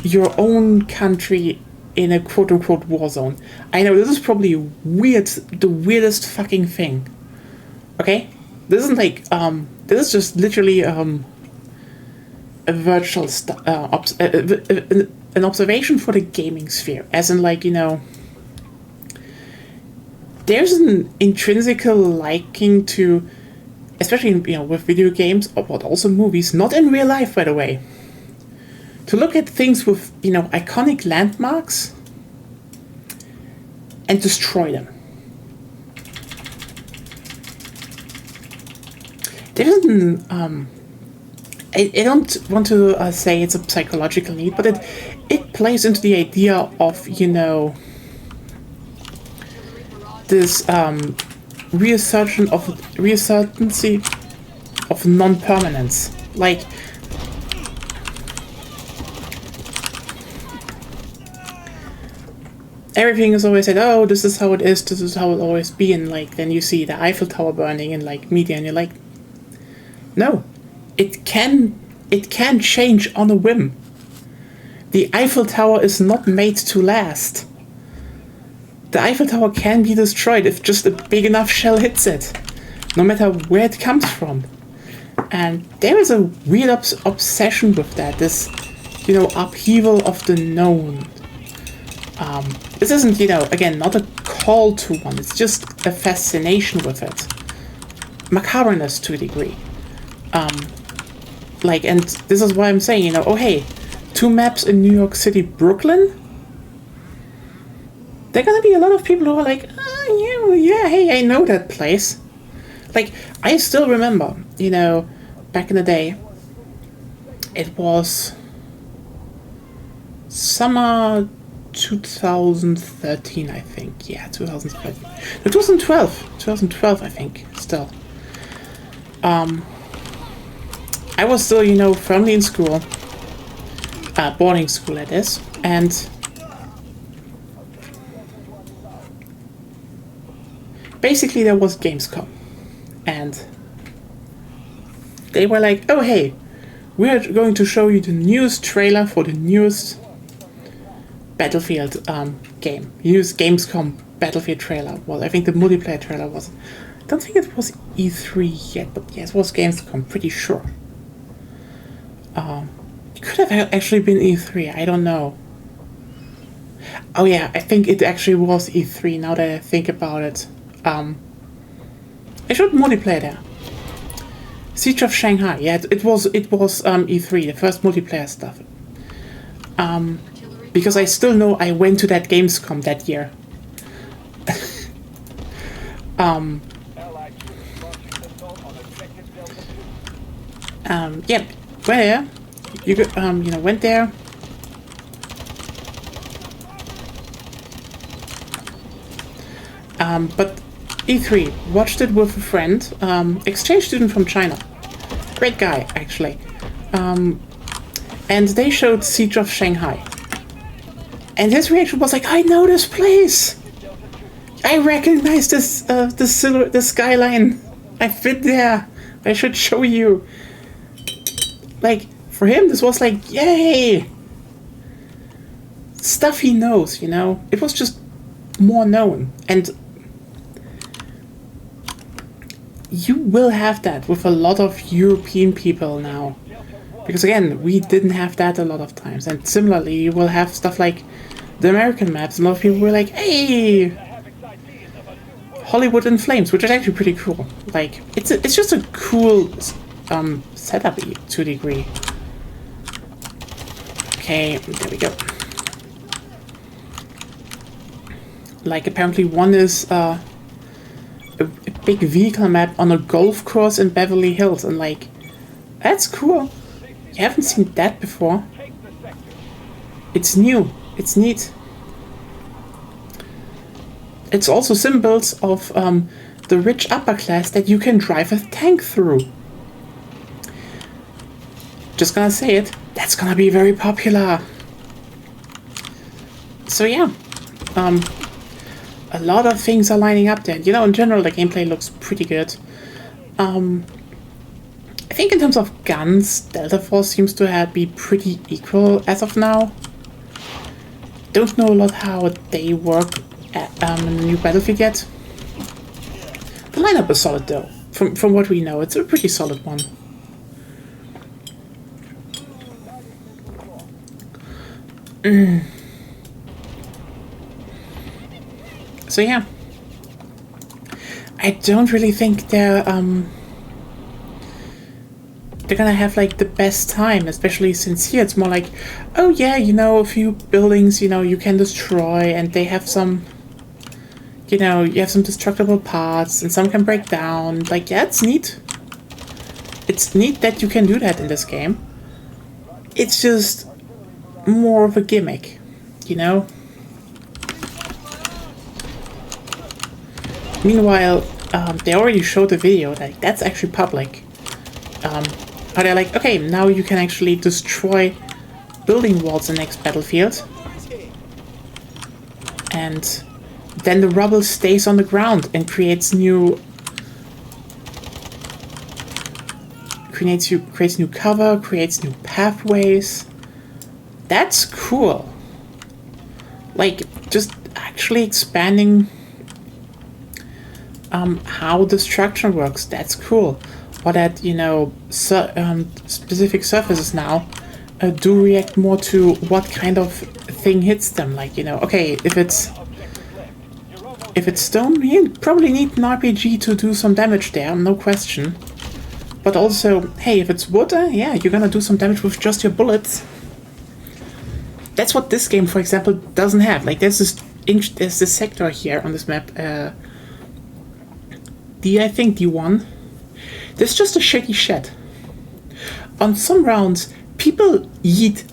your own country in a quote-unquote war zone. I know this is probably weird, the weirdest fucking thing. Okay? This isn't like, this is just literally, a virtual an observation for the gaming sphere, as in, like, you know, there's an intrinsic liking to, especially, you know, with video games, but also movies, not in real life, by the way, to look at things with, you know, iconic landmarks and destroy them. There isn't, I don't want to say it's a psychological need, but it plays into the idea of, you know, this reassertancy of non-permanence. Like, everything is always said, oh, this is how it is, this is how it'll always be, and like then you see the Eiffel Tower burning in like media, and you're like, no, it can change on a whim. The Eiffel Tower is not made to last. The Eiffel Tower can be destroyed if just a big enough shell hits it, no matter where it comes from. And there is a weird obsession with that, this, you know, upheaval of the known. This isn't, you know, again, not a call to one, it's just a fascination with it. Macabreness to a degree. Like, and this is why I'm saying, you know, oh hey, 2 maps in New York City, Brooklyn? There are gonna be a lot of people who are like, oh, yeah, hey, I know that place. Like, I still remember, you know, back in the day, it was summer 2013, I think. Yeah, 2013. No, 2012, I think, still. I was still, you know, firmly in school, boarding school that is, and basically there was Gamescom, and they were like, oh hey, we're going to show you the newest trailer for the newest Battlefield game. Newest Gamescom Battlefield trailer. Well, I think the multiplayer trailer was, I don't think it was E3 yet, but yes, it was Gamescom, pretty sure. It could have actually been E3, I don't know. Oh yeah, I think it actually was E3 now that I think about it. I showed multiplayer there. Siege of Shanghai, yeah, it was E3, the first multiplayer stuff. Because I still know I went to that Gamescom that year. Yep, where you go, you know, went there. But E3, watched it with a friend, exchange student from China. Great guy, actually. And they showed Siege of Shanghai. And his reaction was like, I know this place! I recognize this, the skyline. I've been there. I should show you. Like, for him, this was like, yay! Stuff he knows, you know? It was just more known. And you will have that with a lot of European people now. Because again, we didn't have that a lot of times. And similarly, you will have stuff like the American maps. A lot of people were like, hey! Hollywood in Flames, which is actually pretty cool. Like, it's just a cool setup to a degree. Okay, there we go. Like, apparently one is a big vehicle map on a golf course in Beverly Hills, and like, that's cool. You haven't seen that before. It's new. It's neat. It's also symbols of the rich upper class that you can drive a tank through. Just gonna say it, that's gonna be very popular. So yeah, a lot of things are lining up there. You know, in general, the gameplay looks pretty good. I think in terms of guns, Delta Force seems to be pretty equal as of now. Don't know a lot how they work in the new Battlefield yet. The lineup is solid though. From what we know, it's a pretty solid one. So yeah, I don't really think they're gonna have like the best time, especially since here it's more like, oh yeah, you know, a few buildings, you know, you can destroy, and they have some, you know, you have some destructible parts, and some can break down. Like, yeah, it's neat. It's neat that you can do that in this game. It's just more of a gimmick, you know? Meanwhile, they already showed the video, like, that's actually public. How they're like, okay, now you can actually destroy building walls in the next Battlefield. And then the rubble stays on the ground and creates new cover, creates new pathways. That's cool. Like, just actually expanding how destruction works. That's cool. Or that, you know, specific surfaces now do react more to what kind of thing hits them. Like, you know, okay, if it's stone, you probably need an RPG to do some damage there, no question. But also, hey, if it's wood, yeah, you're gonna do some damage with just your bullets. That's what this game, for example, doesn't have. Like, there's this sector here on this map, I think D1. There's just a shitty shed. On some rounds, people yeet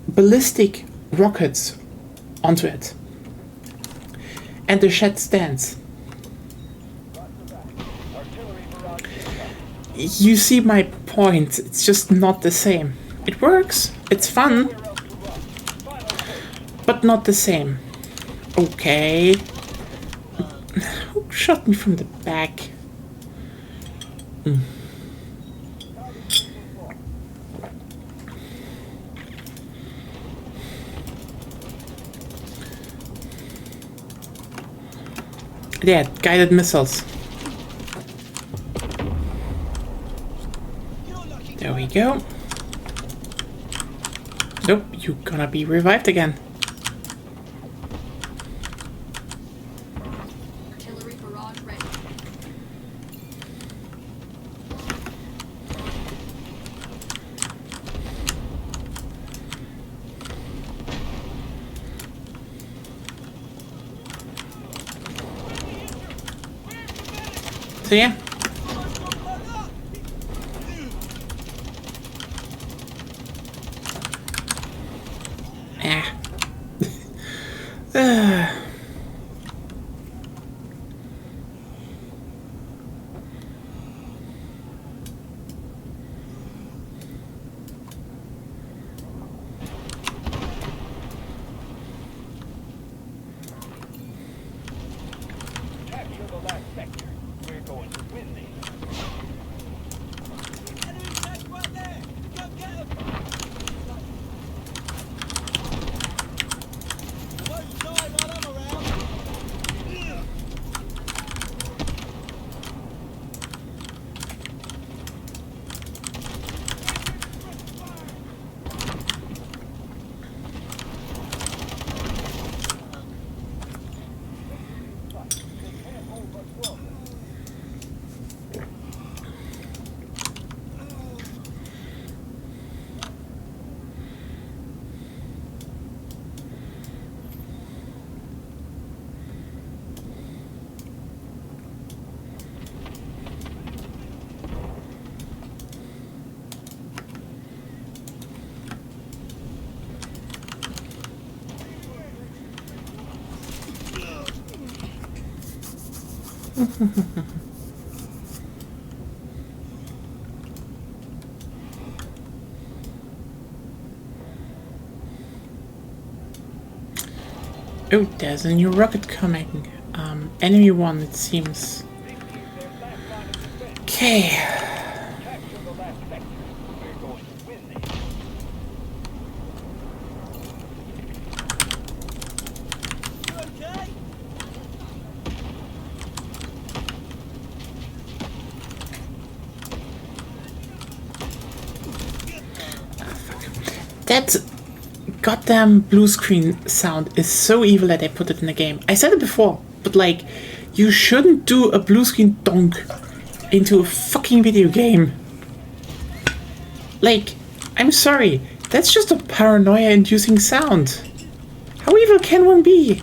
ballistic rockets onto it. And the shed stands. You see my point, it's just not the same. It works, it's fun, but not the same. Okay. Who shot me from the back? Yeah, guided missiles. There we go. Nope, you're gonna be revived again. Artillery barrage ready. So yeah. Capture the last sector. We're going to win these. Oh, there's a new rocket coming. Enemy one, it seems. Okay. Capture the last sector. We're going to win this. You okay? That goddamn blue screen sound is so evil that they put it in the game. I said it before, but like, you shouldn't do a blue screen donk into a fucking video game. Like, I'm sorry, that's just a paranoia-inducing sound. How evil can one be?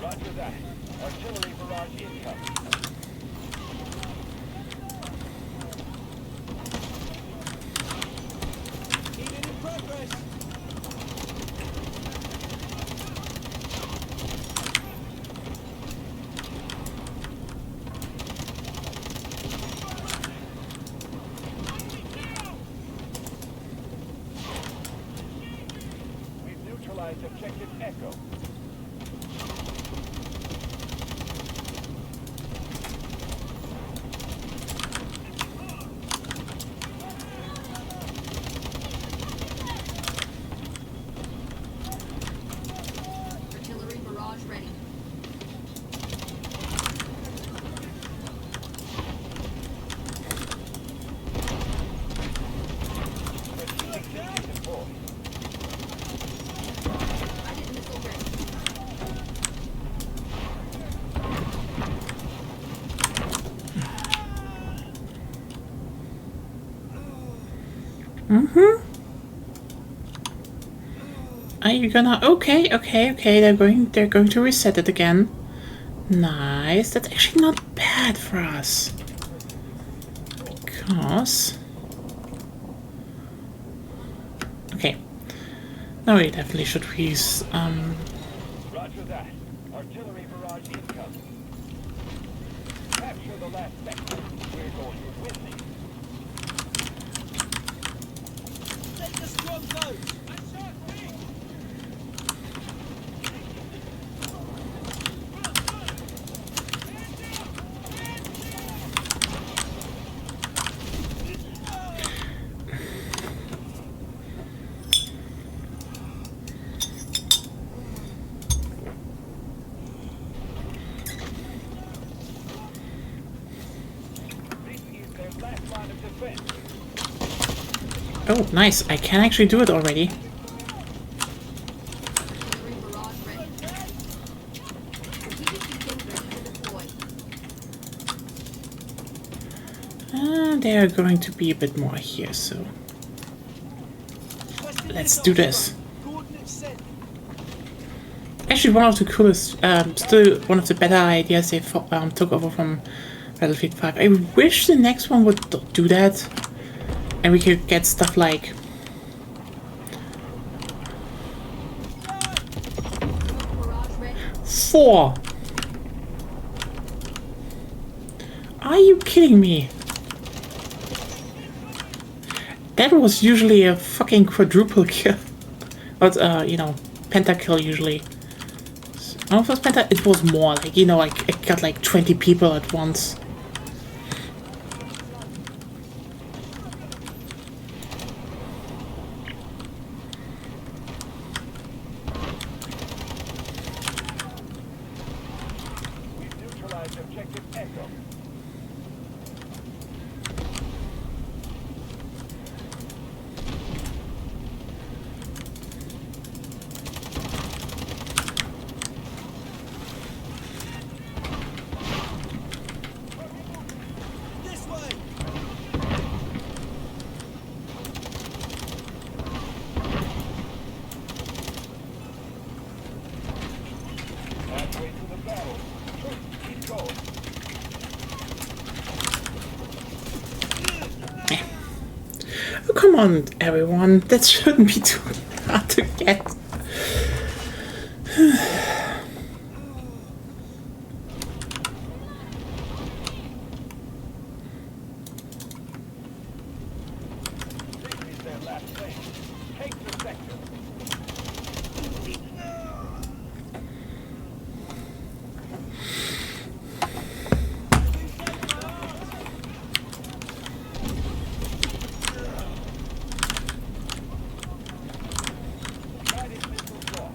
Roger that. Artillery barrage incoming. Healing in progress. We've neutralized objective Echo. Artillery barrage ready. Deployed. Guided missile ready. Are you gonna... Okay, they're going to reset it again. Nice, that's actually not bad for us. Because... Okay. Now we definitely should use, Roger that. Artillery barrage incoming. Capture the last sector. We're going to win this. Take the strong zone. This is their last line of defense. oh, nice, I can actually do it already. Artillery barrage ready. Strategic beacon ready to deploy. They are going to be a bit more here, so... Requesting Let's missile do this. strike. Coordinates sent. Actually, one of the coolest, still one of the better ideas they took over from Battlefield 5. I wish the next one would do that, and we could get stuff like Barrage ready. 4. Are you kidding me? That was usually a fucking quadruple kill. But, you know, pentakill usually. Oh, it was penta, it was more, like, you know, like, it got like 20 people at once. We've neutralized objective Echo. on, everyone. That shouldn't be too hard to get. Victory's their last thing. Take the sector. Guided missiles lost. Hold on.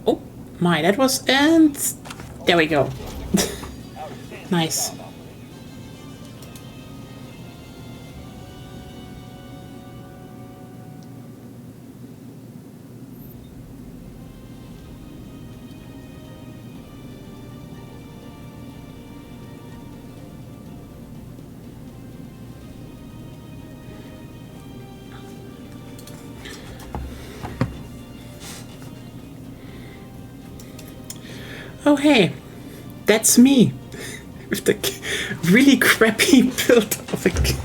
Oh my, that was, and there we go. Nice. Oh hey, that's me with the really crappy build of a gun.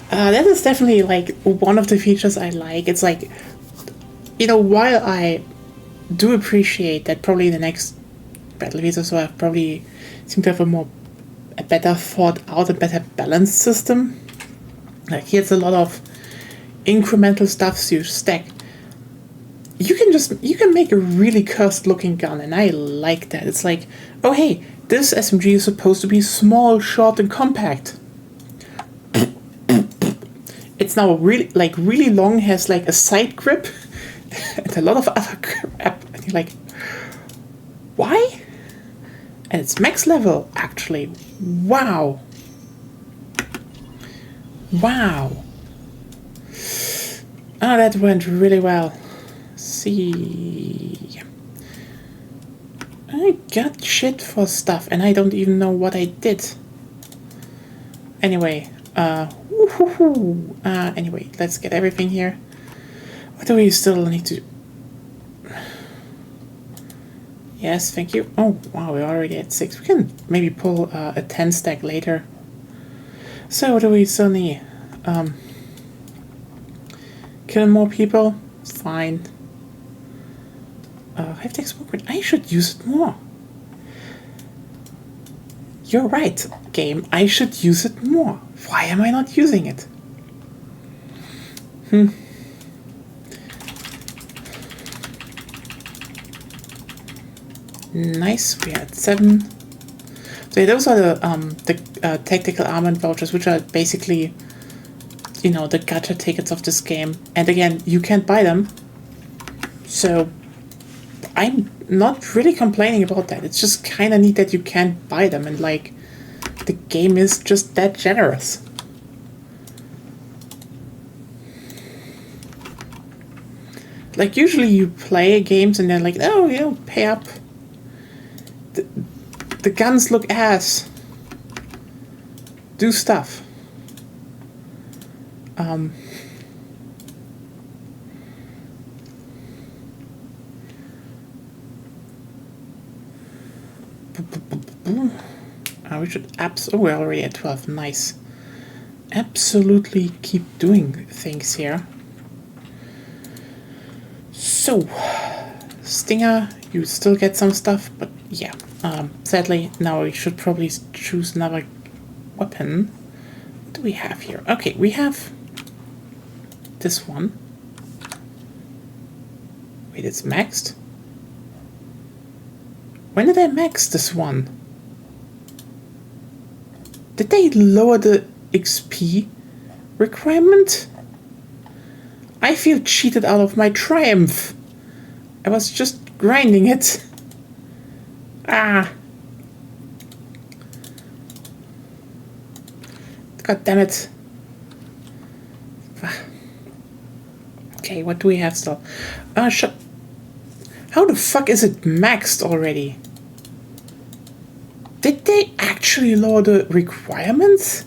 That is definitely like one of the features I like. It's like, you know, while I do appreciate that probably the next Battlefield or so I probably seem to have a better thought out and better balanced system. Like here's a lot of incremental stuff you stack. You can make a really cursed looking gun, and I like that. It's like, oh hey, this SMG is supposed to be small, short, and compact. It's now really long, has like a side grip, and a lot of other crap. And you're like, why? And it's max level, actually. Wow. Wow. Oh, that went really well. See, I got shit for stuff and I don't even know what I did. Anyway, anyway, let's get everything here. What do we still need to... Yes, thank you. Oh, wow, we're already at 6. We can maybe pull a 10 stack later. So, what do we still need? Killing more people? Fine. High-tech smoke grenade. I should use it more. You're right, game. I should use it more. Why am I not using it? Nice. We had 7. So yeah, those are the tactical armament vouchers, which are basically, you know, the gacha tickets of this game. And again, you can't buy them. So I'm not really complaining about that. It's just kind of neat that you can't buy them, and like the game is just that generous. Like usually you play games and they're like, oh, you know, pay up. The guns look ass. Do stuff. We should oh, we're already at 12. Nice. Absolutely keep doing things here. So, Stinger, you still get some stuff, but yeah. Sadly, now we should probably choose another weapon. What do we have here? Okay, we have this one. Wait, it's maxed? When did I max this one? Did they lower the XP requirement? I feel cheated out of my triumph. I was just grinding it. Ah. God damn it. Okay, what do we have still? How the fuck is it maxed already? Did they actually lower the requirements?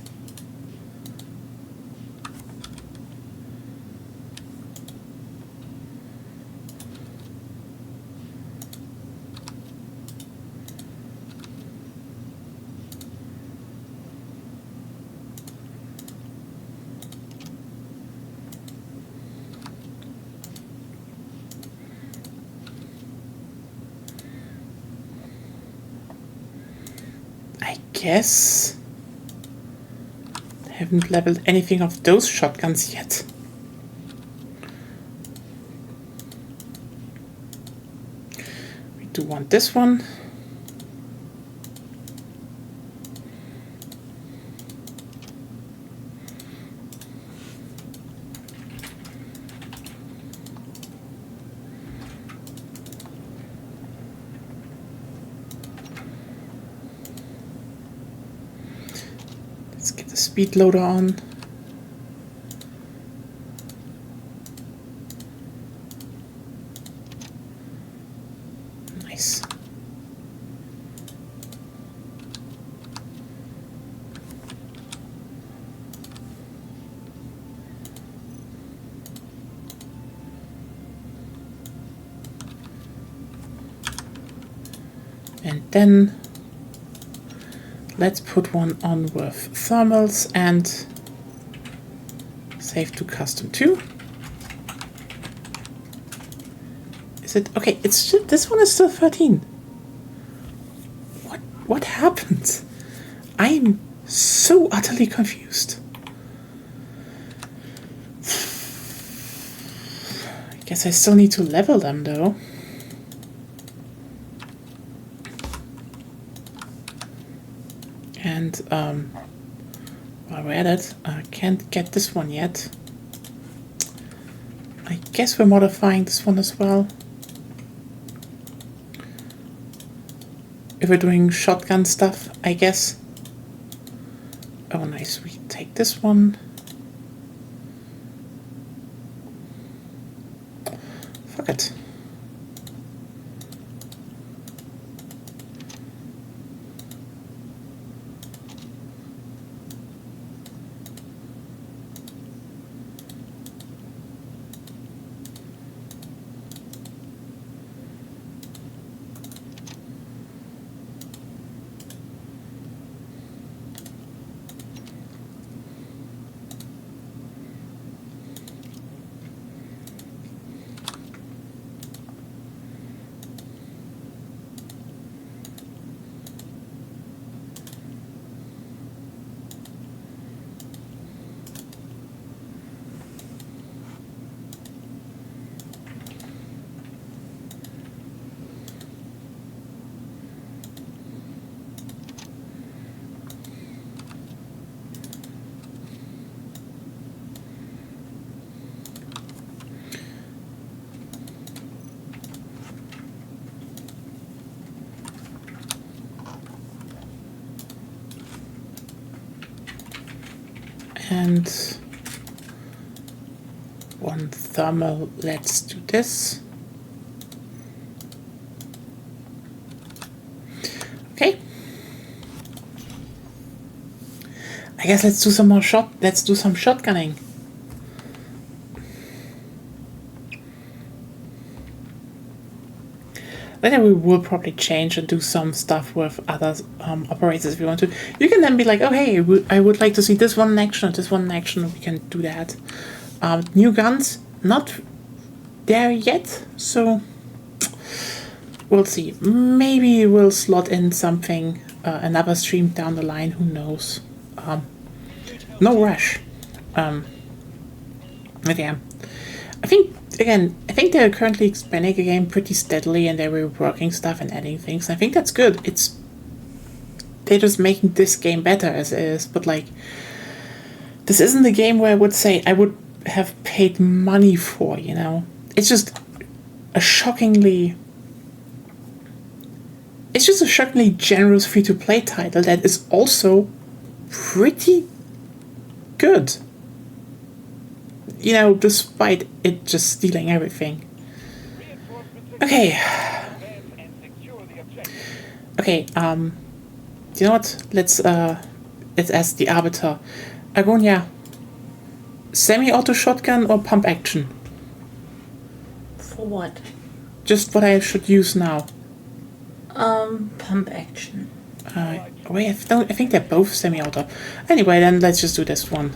I guess I haven't leveled anything of those shotguns yet. We do want this one. Let's get the speed loader on. Nice. And then let's put one on with thermals and save to custom 2. Is it okay? It's still, this one is still 13. What happened? I'm so utterly confused. I guess I still need to level them though. And while we're at it, I can't get this one yet. I guess we're modifying this one as well. If we're doing shotgun stuff, I guess. Oh nice, we take this one. Fuck it. And one thermal, let's do this. Okay. I guess let's do some more shotgunning. Later we will probably change and do some stuff with other operators if we want to. You can then be like, oh hey, I would like to see this one in action or this one in action. We can do that. New guns, not there yet. So we'll see. Maybe we'll slot in something, another stream down the line. Who knows? No rush. But yeah, I think they're currently expanding the game pretty steadily, and they're reworking stuff and adding things. I think that's good. They're just making this game better as it is. But like, this isn't the game where I would say I would have paid money for. You know, it's just a shockingly generous free-to-play title that is also pretty good. You know, despite it just stealing everything. Okay. And secure the objective. Okay, you know what? Let's ask the Arbiter. Agonia, semi-auto shotgun or pump action? For what? Just what I should use now. Pump action. Wait, I think they're both semi-auto. Anyway, then let's just do this one.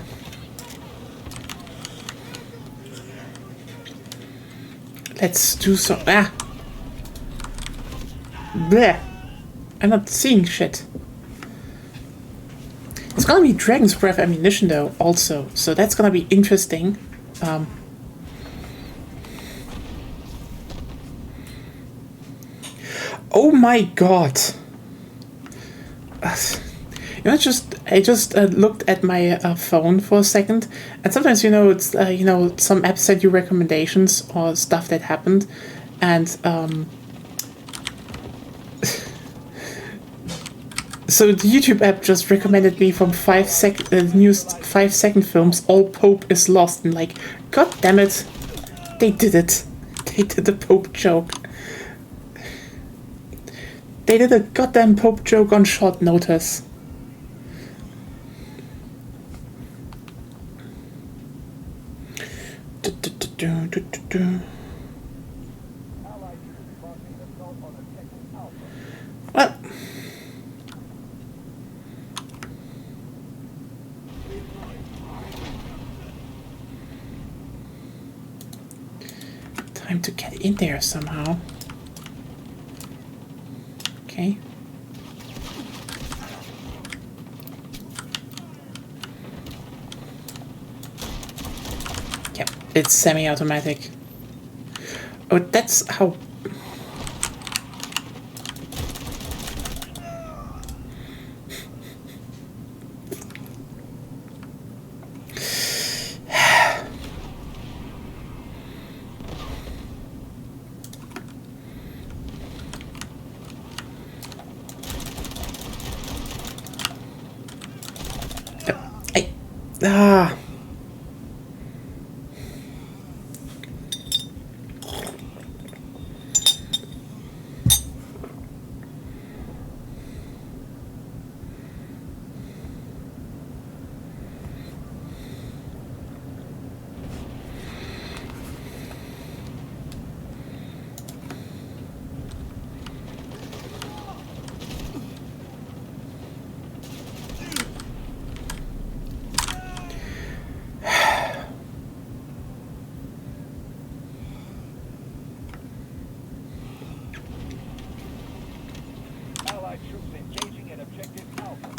Let's do so. Ah! Bleh! I'm not seeing shit. It's gonna be Dragon's Breath ammunition though, also, so that's gonna be interesting. Oh my god! You know, I just looked at my phone for a second, and sometimes, you know, it's some apps send you recommendations or stuff that happened, and so the YouTube app just recommended me from 5-second films. All Pope is Lost, and like, god damn it, they did it. They did the Pope joke. They did a goddamn Pope joke on short notice. Well, time to get in there somehow. Okay. Yep, it's semi-automatic. Oh, that's how... Ah. Allied troops engaging at objective Alpha.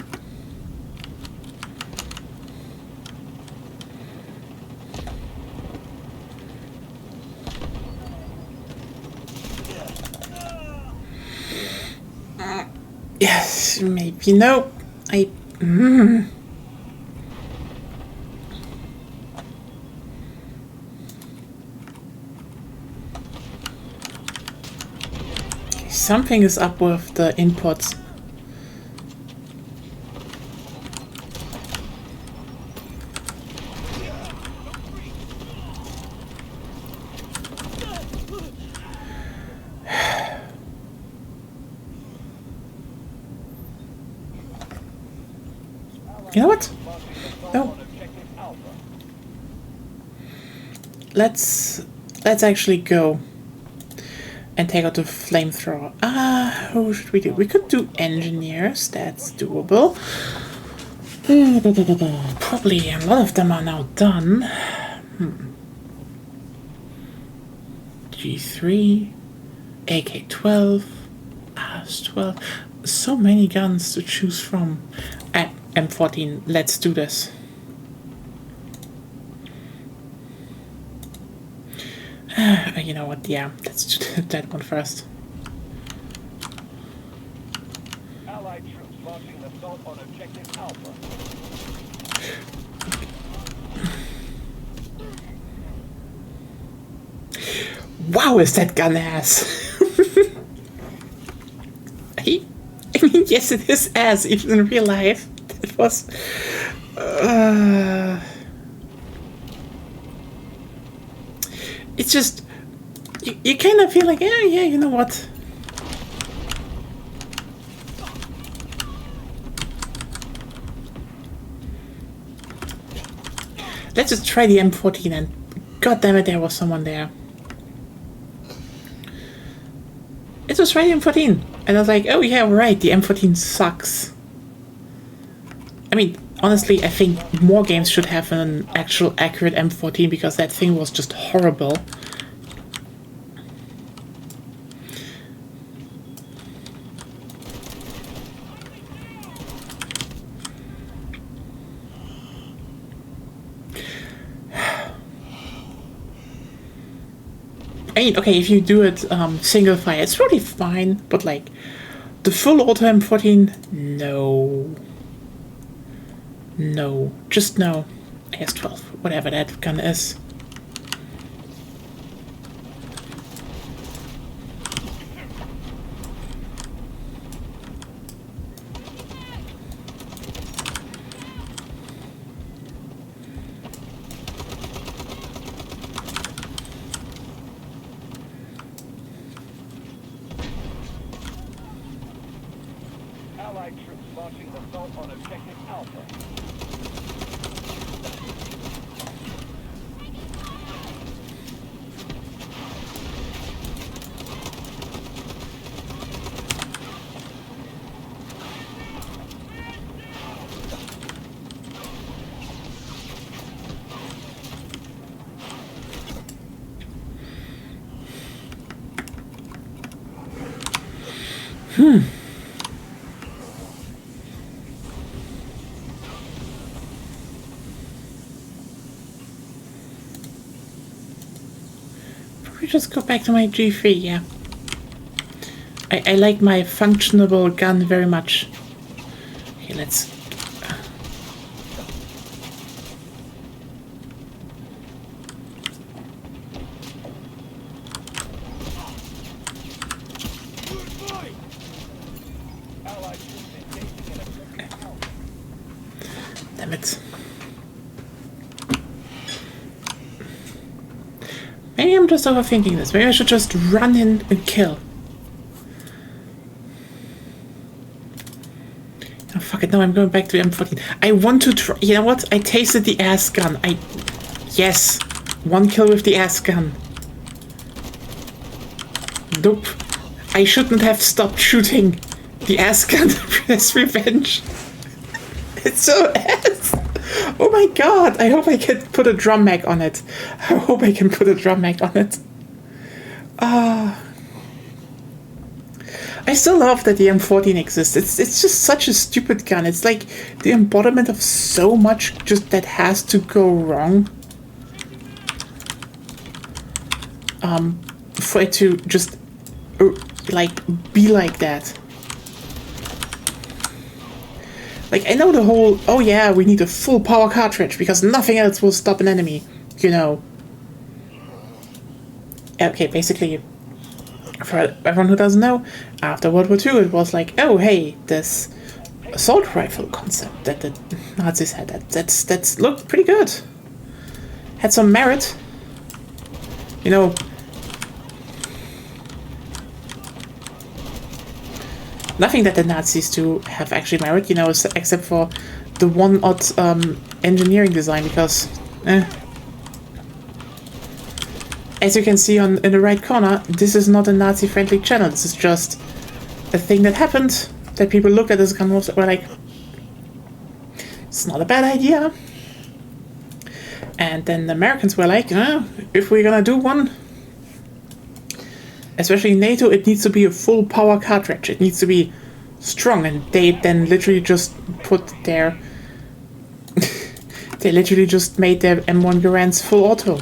Yes, maybe no. Something is up with the inputs. You know what? No. Let's actually go and take out the flamethrower. Who should we do? We could do engineers. That's doable. Probably a lot of them are now done. G3. AK-12, AS-12. So many guns to choose from. M14, let's do this. You know what, yeah, let's do that one first. Allied troops launching an assault on objective Alpha. Wow, is that gun ass? I mean, yes, it is ass, even in real life. It was... it's just... You kind of feel like, yeah, you know what? Let's just try the M14 and... God damn it, there was someone there. It was right, M14. And I was like, oh yeah, right, the M14 sucks. I mean, honestly, I think more games should have an actual accurate M14 because that thing was just horrible. I mean, okay, if you do it single fire, it's really fine, but like, the full auto M14, no. No, just no. AS-12, whatever that gun is. Allied troops launching an assault on objective Alpha. Probably just go back to my G3, yeah. I like my functionable gun very much. Okay, let's... Allied troops engaging in objective Alpha. Damn it. Maybe I'm just overthinking this. Maybe I should just run in and kill. Oh, fuck it. No, I'm going back to the M14. I want to try. You know what? I tasted the ass gun. Yes. One kill with the ass gun. Nope. I shouldn't have stopped shooting the ass gun as revenge. It's so ass. Oh my god, I hope I can put a drum mag on it. I hope I can put a drum mag on it. I still love that the M14 exists. It's just such a stupid gun. It's like the embodiment of so much just that has to go wrong. For it to just like be like that. Like, I know the whole, oh yeah, we need a full power cartridge because nothing else will stop an enemy, you know. Okay, basically, for everyone who doesn't know, after World War II it was like, oh hey, this assault rifle concept that the Nazis had, that's looked pretty good. Had some merit. You know, nothing that the Nazis do have actually merit, you know, except for the one odd engineering design, because, as you can see in the right corner, this is not a Nazi-friendly channel. This is just a thing that happened, that people looked at as a gun and were like, it's not a bad idea. And then the Americans were like, if we're gonna do one, especially in NATO, it needs to be a full power cartridge. It needs to be strong, and they then literally just put their they literally just made their M1 Garands full auto,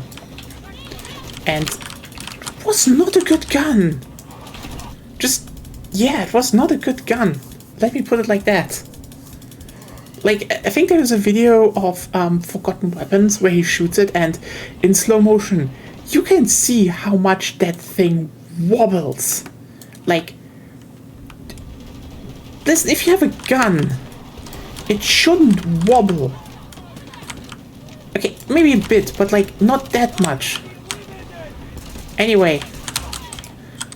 and it was not a good gun. Just, yeah, it was not a good gun. Let me put it like that. Like, I think there was a video of Forgotten Weapons where he shoots it, and in slow motion you can see how much that thing wobbles. Like, listen, if you have a gun, it shouldn't wobble. Okay, maybe a bit, but like not that much. Anyway,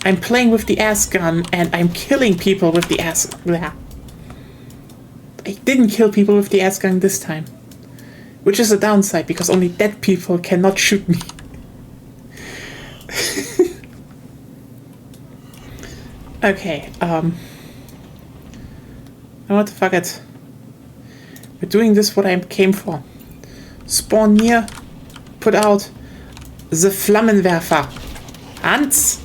I'm playing with the ass gun and I'm killing people with the ass. Blah. I didn't kill people with the ass gun this time, which is a downside because only dead people cannot shoot me. Okay, what the fuck it? We're doing this what I came for. Spawn near, put out the Flammenwerfer. Hans!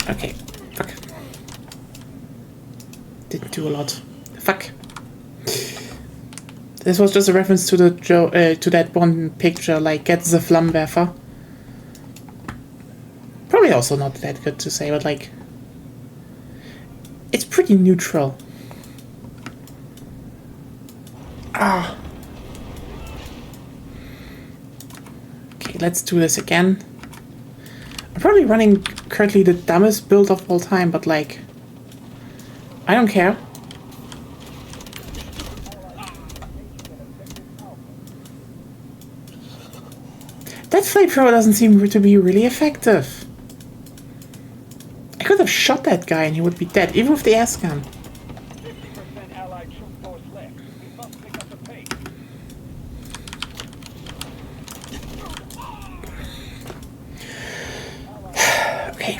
Okay, fuck. Didn't do a lot. Fuck. This was just a reference to the to that one picture, like, get the Flammenwerfer. Probably also not that good to say, but like, it's pretty neutral. Ah. Okay, let's do this again. I'm probably running currently the dumbest build of all time, but like, I don't care. That flamethrower doesn't seem to be really effective. I could have shot that guy and he would be dead, even with the ass gun. 50% Allied troop force left. We must pick up the pace. Okay.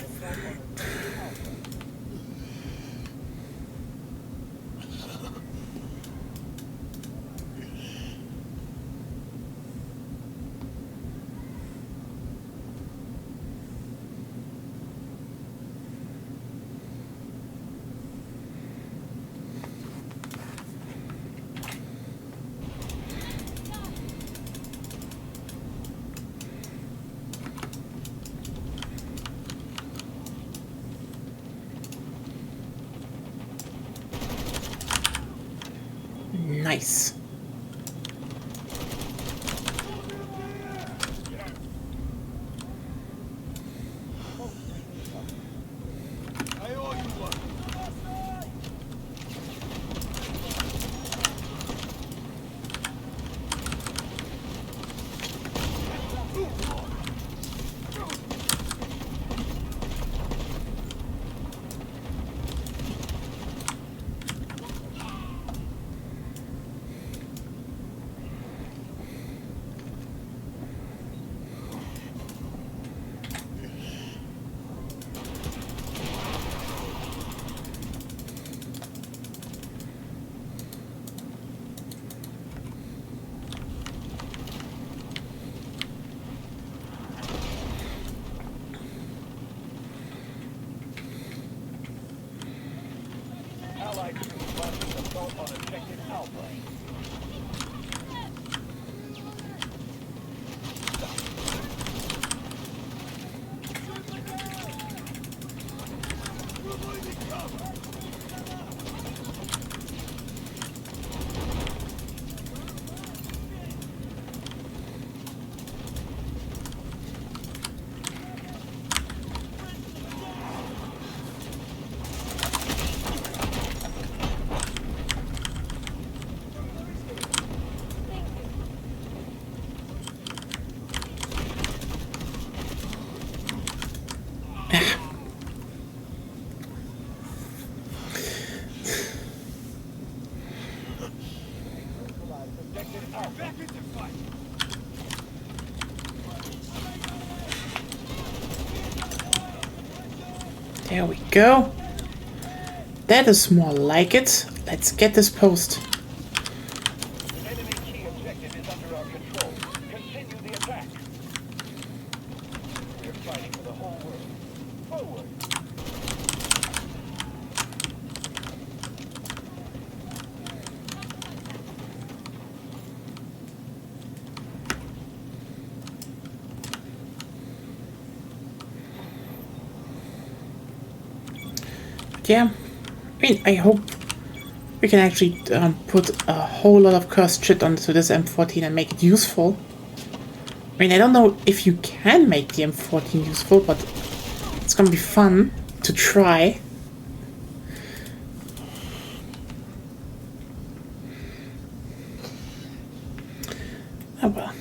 Nice. Allied troops launching assault on objective Alpha. There we go. That is more like it. Let's get this post. Enemy key objective is under our control. Continue the attack. yeah, I mean, I hope we can actually put a whole lot of cursed shit onto this M14 and make it useful. I mean, I don't know if you can make the M14 useful, but it's gonna be fun to try. Oh well.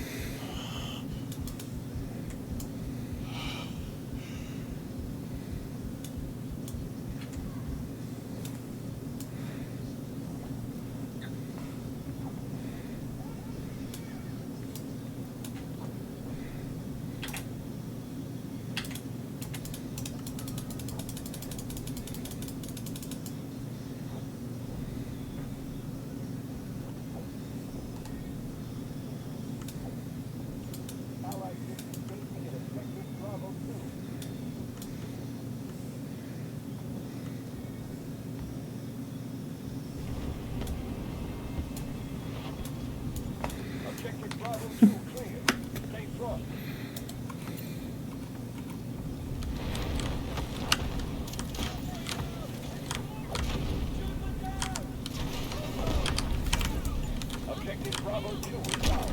Allied forces facing an objective Bravo 2. Objective Bravo 2 clear. Stay front. Objective Bravo 2 is down.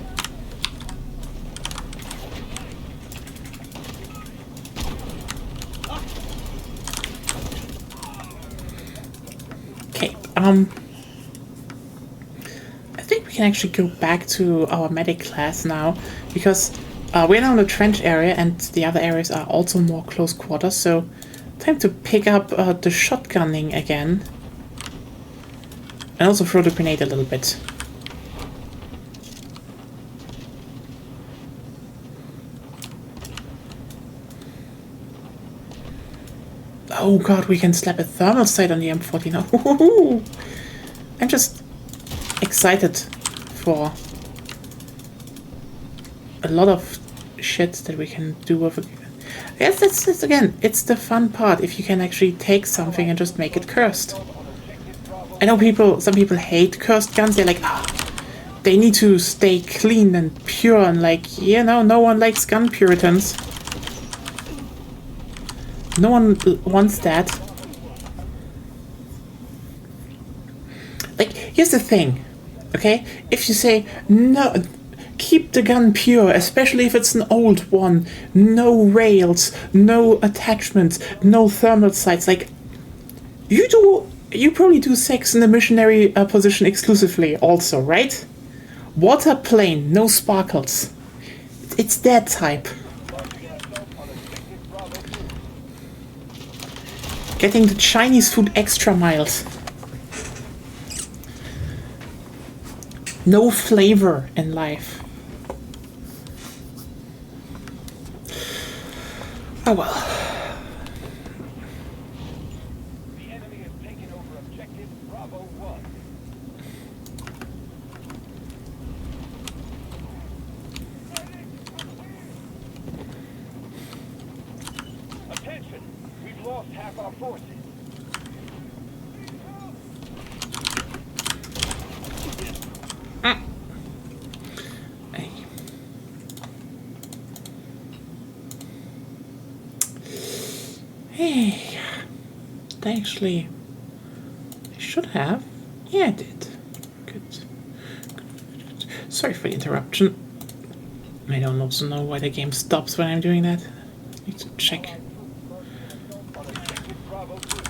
Okay, I think we can actually go back to our medic class now, because we're now in the trench area and the other areas are also more close quarters, so time to pick up the shotgunning again. And also throw the grenade a little bit. Oh god, we can slap a thermal sight on the M14 now. I'm just excited for a lot of shit that we can do with it. Yes, that's again, it's the fun part, if you can actually take something and just make it cursed. I know some people hate cursed guns, they're like, they need to stay clean and pure, and like, you know, no one likes gun puritans. No one wants that. Like, here's the thing, okay? If you say, no, keep the gun pure, especially if it's an old one, no rails, no attachments, no thermal sights, like, you probably do sex in the missionary position exclusively also, right? Water plain, no sparkles. It's that type. Getting the Chinese food extra mild. No flavor in life. Oh well. The enemy has taken over objective Bravo 1. Attention! We've lost half our forces. Hey, actually, I should have. Yeah, I did. Good. Sorry for the interruption. I don't also know why the game stops when I'm doing that. Need to check. On objective Bravo 2.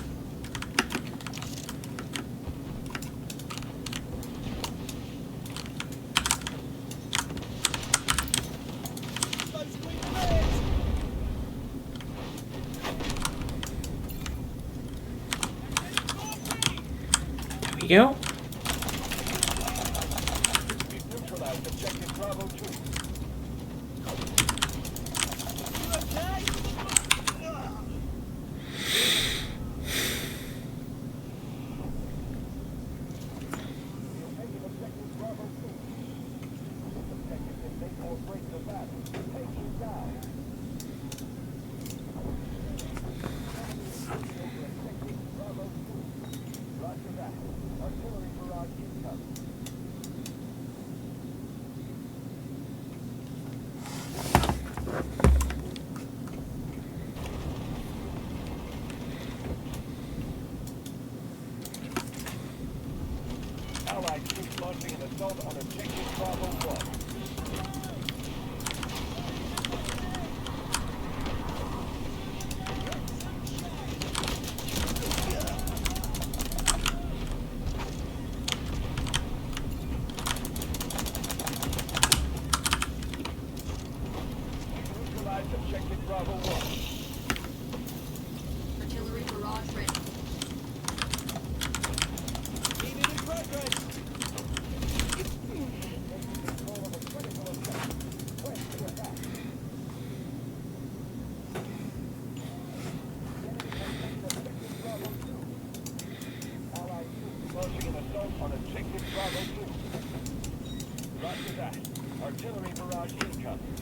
There we go. We've neutralized objective Bravo 2. Taking objective Bravo 2. Objective can make or break the battle. Take you down. Bravo 2. Roger that. Artillery barrage incoming. Objective Bravo 1. Neutralized Objective Bravo 1. Artillery barrage ready. Unit in progress. Launching an assault on Objective Bravo 2. Roger that. Artillery barrage incoming.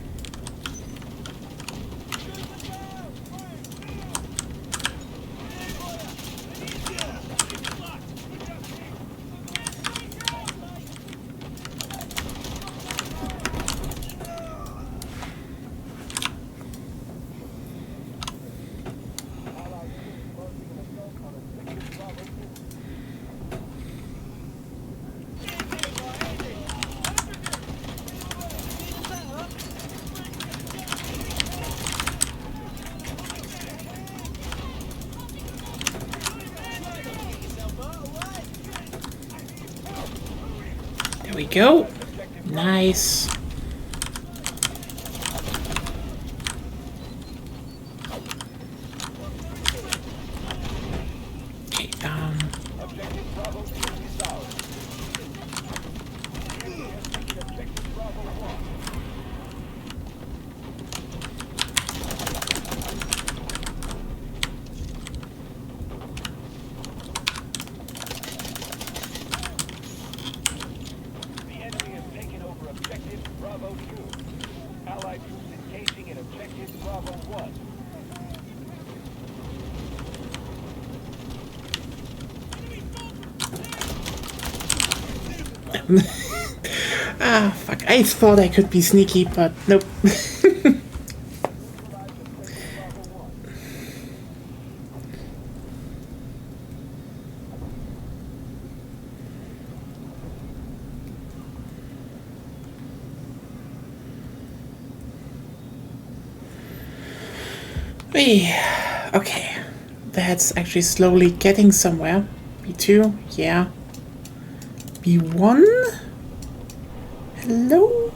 There we go. Nice. Okay, Objective Bravo 2 is ours. The enemy has taken Objective Bravo 1. The enemy has taken over Objective Bravo 2. Allied troops engaging in Objective Bravo 1. ah, fuck. I thought I could be sneaky, but nope. Okay, that's actually slowly getting somewhere. B2, yeah. B1? Hello?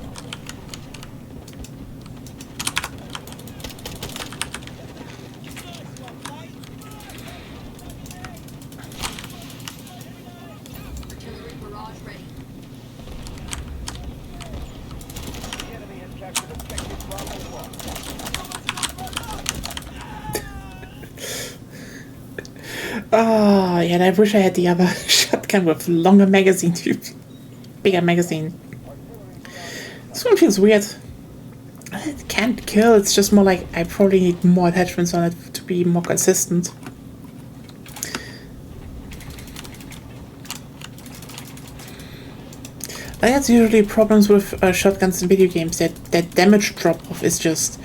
Artillery barrage ready. The enemy has captured Objective Bravo 1. Oh, yeah, and I wish I had the other shotgun with longer magazine tube. Bigger magazine. This one feels weird. It can't kill, it's just more like I probably need more attachments on it to be more consistent. That's usually problems with shotguns in video games, that damage drop-off is just...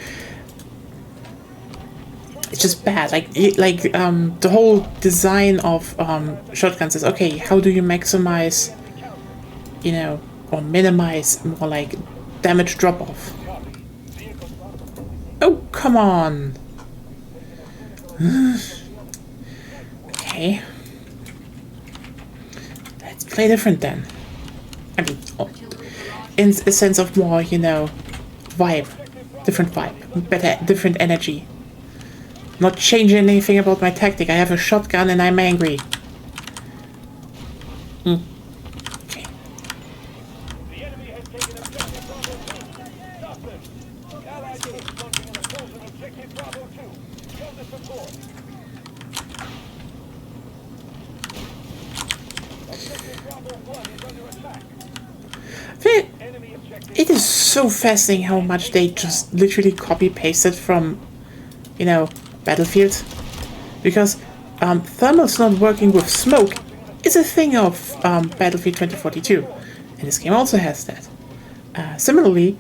It's just bad. The whole design of shotguns is, okay, how do you maximize, you know, or minimize more like damage drop-off? Oh, come on! Okay. Let's play different then. I mean, in a sense of more, you know, vibe. Different vibe. Better, different energy. Not changing anything about my tactic. I have a shotgun and I'm angry. Okay. The enemy has taken Objective Bravo 2. Stop them. Allied troops launching an assault on Objective Bravo 2. Show the support. Objective Bravo 1 is under attack. Enemy objective. It is so fascinating how much they just literally copy-pasted from, you know, Battlefield. Because thermal's not working with smoke is a thing of Battlefield 2042. And this game also has that. Similarly,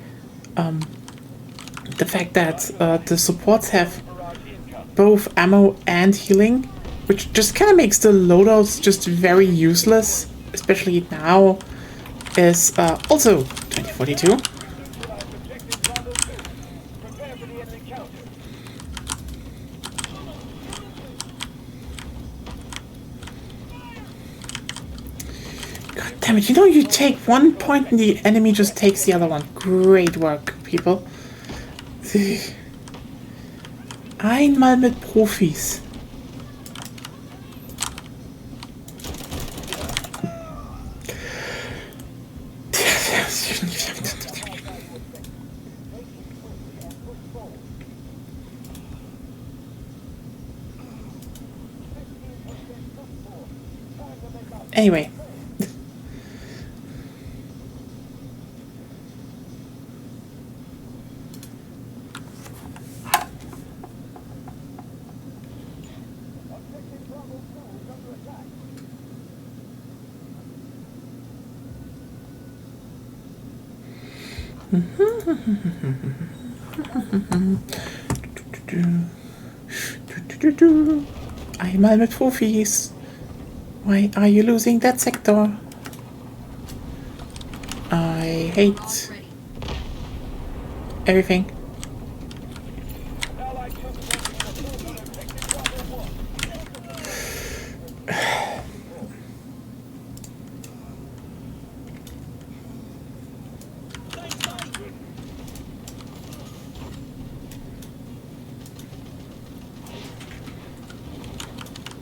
the fact that the supports have both ammo and healing, which just kind of makes the loadouts just very useless, especially now. is also 2042. Neutralize objective Bravo 2. Prepare for the enemy counter. God damn it, you know you take 1 point and the enemy just takes the other one. Great work, people. Einmal mit Profis. Anyway. Einmal mit Profis. Why are you losing that sector? I hate Barrage ready. everything. Allied troops launching an assault on objective Bravo 1.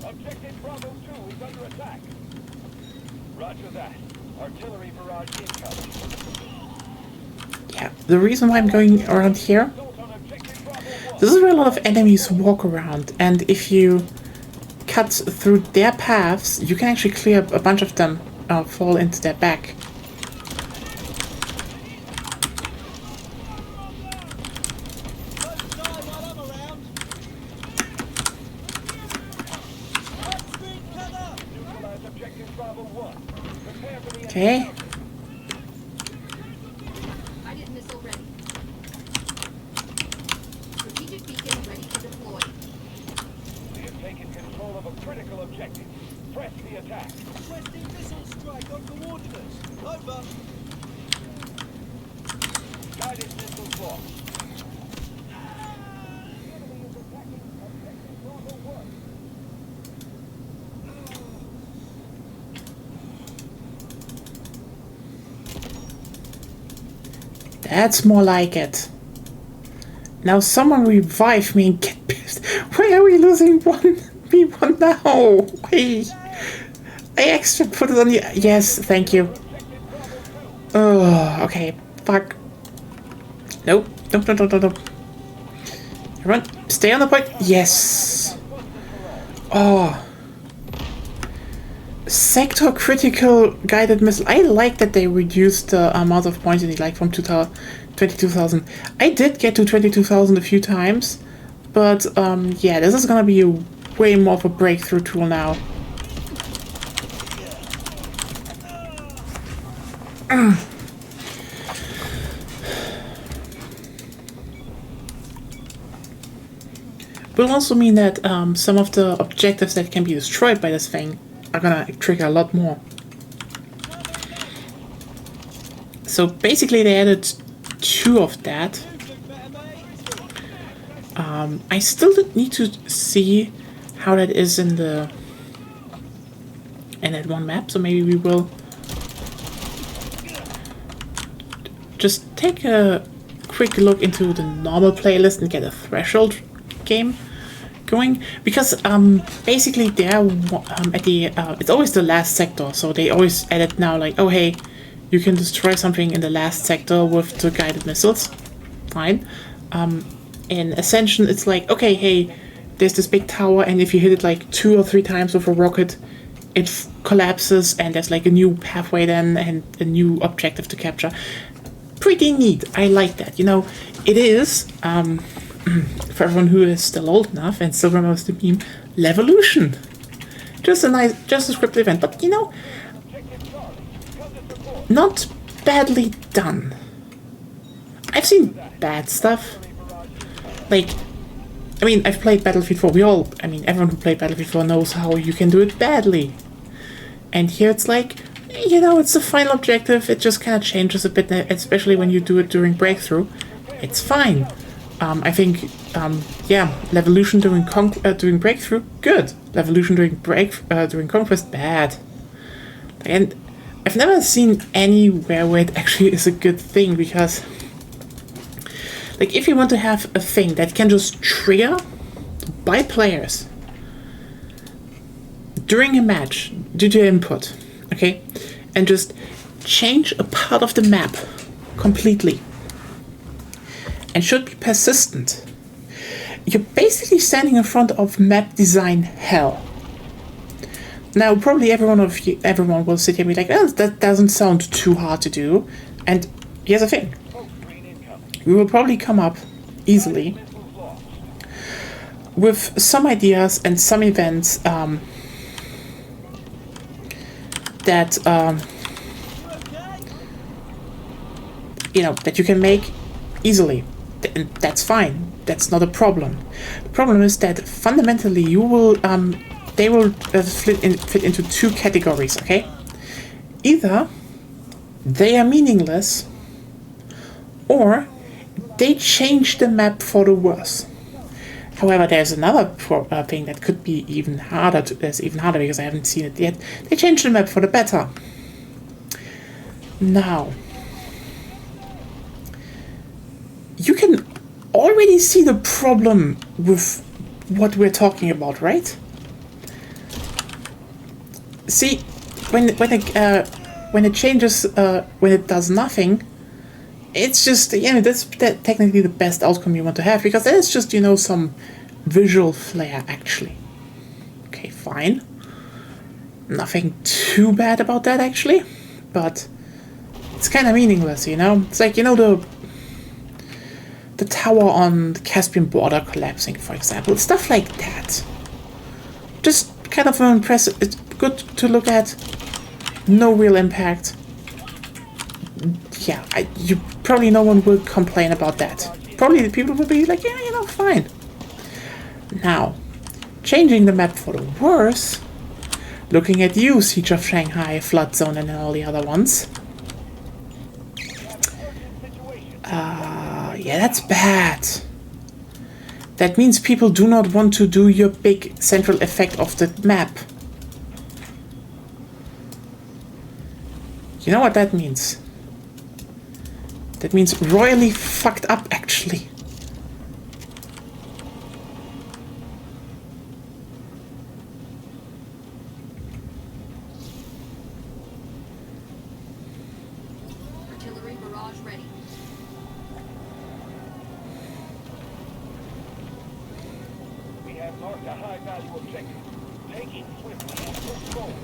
Objective Bravo 2 is under attack. Roger that. Artillery barrage incoming. Yeah, the reason why I'm going around here, Assault on objective Bravo 1. this is where a lot of enemies walk around, and if you cut through their paths, you can actually clear a bunch of them, fall into their back. Neutralize objective Bravo 1. Prepare for the enemy. Okay, Guided missile ready. Strategic beacon ready to deploy. We have taken control of a critical objective. Press the attack. Requesting missile strike on coordinates. Over. Guided missiles launched. The enemy is attacking objective Bravo 1. that's more like it. Now someone revive me and get pissed. Why are we losing 1v1 now? Why? I extra put it on the... Yes, thank you. Oh, okay. Fuck. Nope. Nope, nope, nope, nope, nope. Everyone, stay on the point. Yes. Oh. Sector critical guided missile. I like that they reduced the amount of points you need, like from 22,000. I did get to 22,000 a few times, but yeah, this is gonna be a way more of a breakthrough tool now. Will also mean that some of the objectives that can be destroyed by this thing are gonna trigger a lot more. So basically they added 2 of that. I still need to see how that is in that one map, so maybe we will just take a quick look into the normal playlist and get a threshold game going, because basically they're at the it's always the last sector, so they always edit now like, oh hey, you can destroy something in the last sector with the guided missiles. Fine. In Ascension it's like, okay, hey, there's this big tower and if you hit it like 2 or 3 times with a rocket, it collapses and there's like a new pathway then and a new objective to capture. Pretty neat. I like that. You know, it is for everyone who is still old enough and still remembers the meme, Levolution. Just a nice, just a scripted event, but you know, not badly done. I've seen bad stuff. Like, I mean, I've played Battlefield 4. Everyone who played Battlefield 4 knows how you can do it badly. And here it's like, you know, it's the final objective. It just kind of changes a bit, especially when you do it during breakthrough. It's fine. I think, yeah, Levolution during breakthrough, good. Levolution during conquest, bad. And I've never seen anywhere where it actually is a good thing, because, like, if you want to have a thing that can just trigger by players during a match due to input, okay, and just change a part of the map completely, and should be persistent, you're basically standing in front of map design hell. Now, probably everyone will sit here and be like, oh, that doesn't sound too hard to do. And here's the thing. We will probably come up easily with some ideas and some events that, you know, that you can make easily. And that's fine. That's not a problem. The problem is that fundamentally you will, they will fit into two categories, okay? Either they are meaningless, or they change the map for the worse. However, there's another thing that could be even harder. That's even harder because I haven't seen it yet. They change the map for the better. Now, you can already see the problem with what we're talking about, right? See, when it changes, when it does nothing, it's just, you know, that's technically the best outcome you want to have, because that is just, you know, some visual flair, actually. Okay, fine. Nothing too bad about that, actually, but it's kind of meaningless, you know? It's like, you know, the tower on the Caspian border collapsing, for example. Stuff like that. Just kind of impressive. It's good to look at. No real impact. Yeah, probably no one will complain about that. Probably the people will be like, yeah, you know, fine. Now, changing the map for the worse. Looking at you, Siege of Shanghai, Flood Zone, and all the other ones. Yeah, that's bad. That means people do not want to do your big central effect of the map. You know what that means? That means royally fucked up, actually. Artillery barrage ready. We have marked a high-value objective. Take it swiftly and push forward.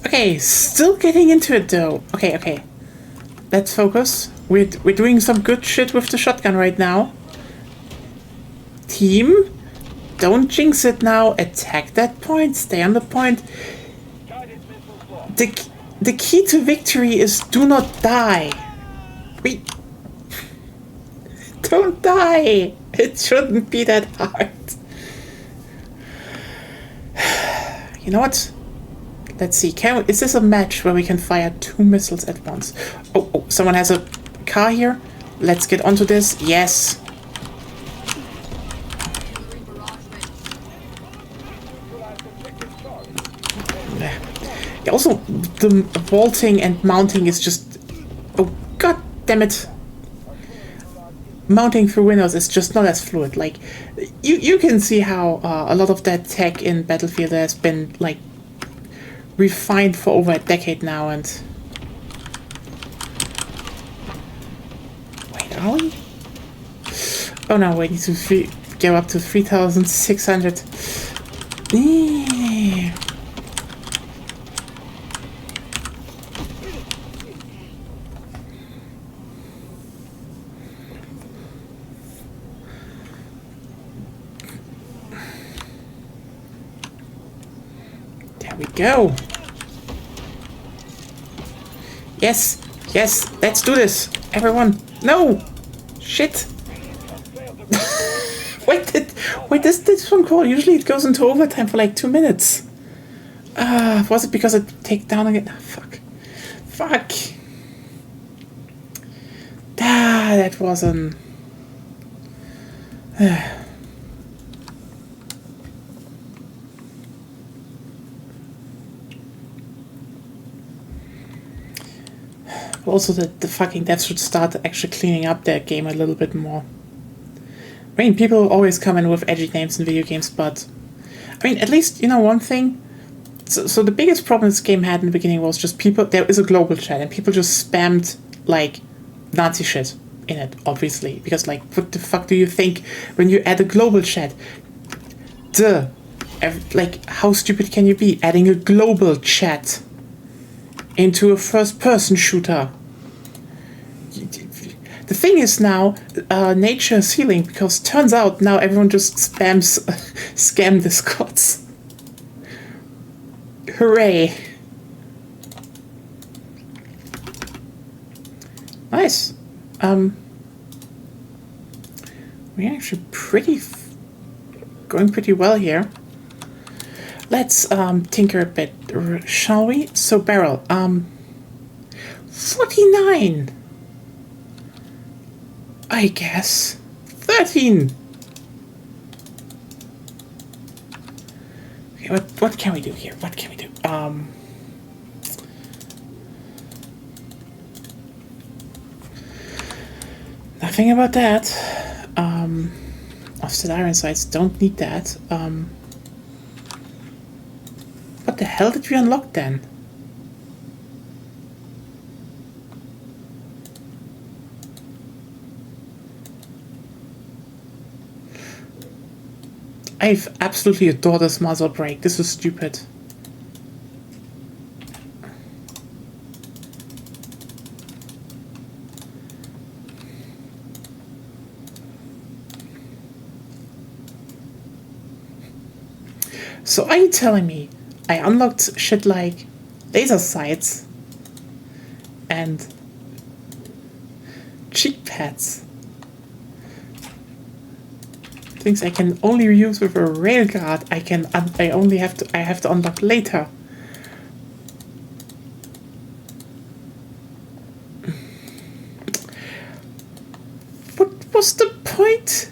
Okay, still getting into it though. Okay. Let's focus. We're doing some good shit with the shotgun right now. Team, don't jinx it now. Attack that point. Stay on the point. The key to victory is do not die. Don't die. It shouldn't be that hard. You know what? Let's see. Is this a match where we can fire 2 missiles at once? Oh, someone has a car here. Let's get onto this. Yes. Artillery barrage ready. Yeah, also, the vaulting and mounting is just... Oh, god damn it. Mounting through windows is just not as fluid. Like, you can see how a lot of that tech in Battlefield has been, like, refined for over a decade now, and... Wait, are we? Oh no, we need to go up to 3,600. There we go. Yes, let's do this. Everyone. No! Shit! Wait, this one call, usually it goes into overtime for like 2 minutes. Was it because it take down again? Ah, fuck. That wasn't... Also, the fucking devs should start actually cleaning up their game a little bit more. I mean, people always come in with edgy names in video games, but... I mean, at least, you know, one thing... So the biggest problem this game had in the beginning was just people... There is a global chat, and people just spammed, like, Nazi shit in it, obviously. Because, like, what the fuck do you think when you add a global chat? Like, how stupid can you be? Adding a global chat into a first-person shooter. The thing is now, nature is healing, because turns out now everyone just spams scam discords. Hooray. Nice. We're actually going pretty well here. Let's tinker a bit, shall we? So Beryl, 49. I guess 13. Okay, what can we do here? What can we do? Nothing about that. Offset iron sights, don't need that. What the hell did we unlock then? I've absolutely adored this muzzle brake. This is stupid. So are you telling me I unlocked shit like laser sights and cheek pads? Things I can only use with a railguard. I have to unlock later. What was the point?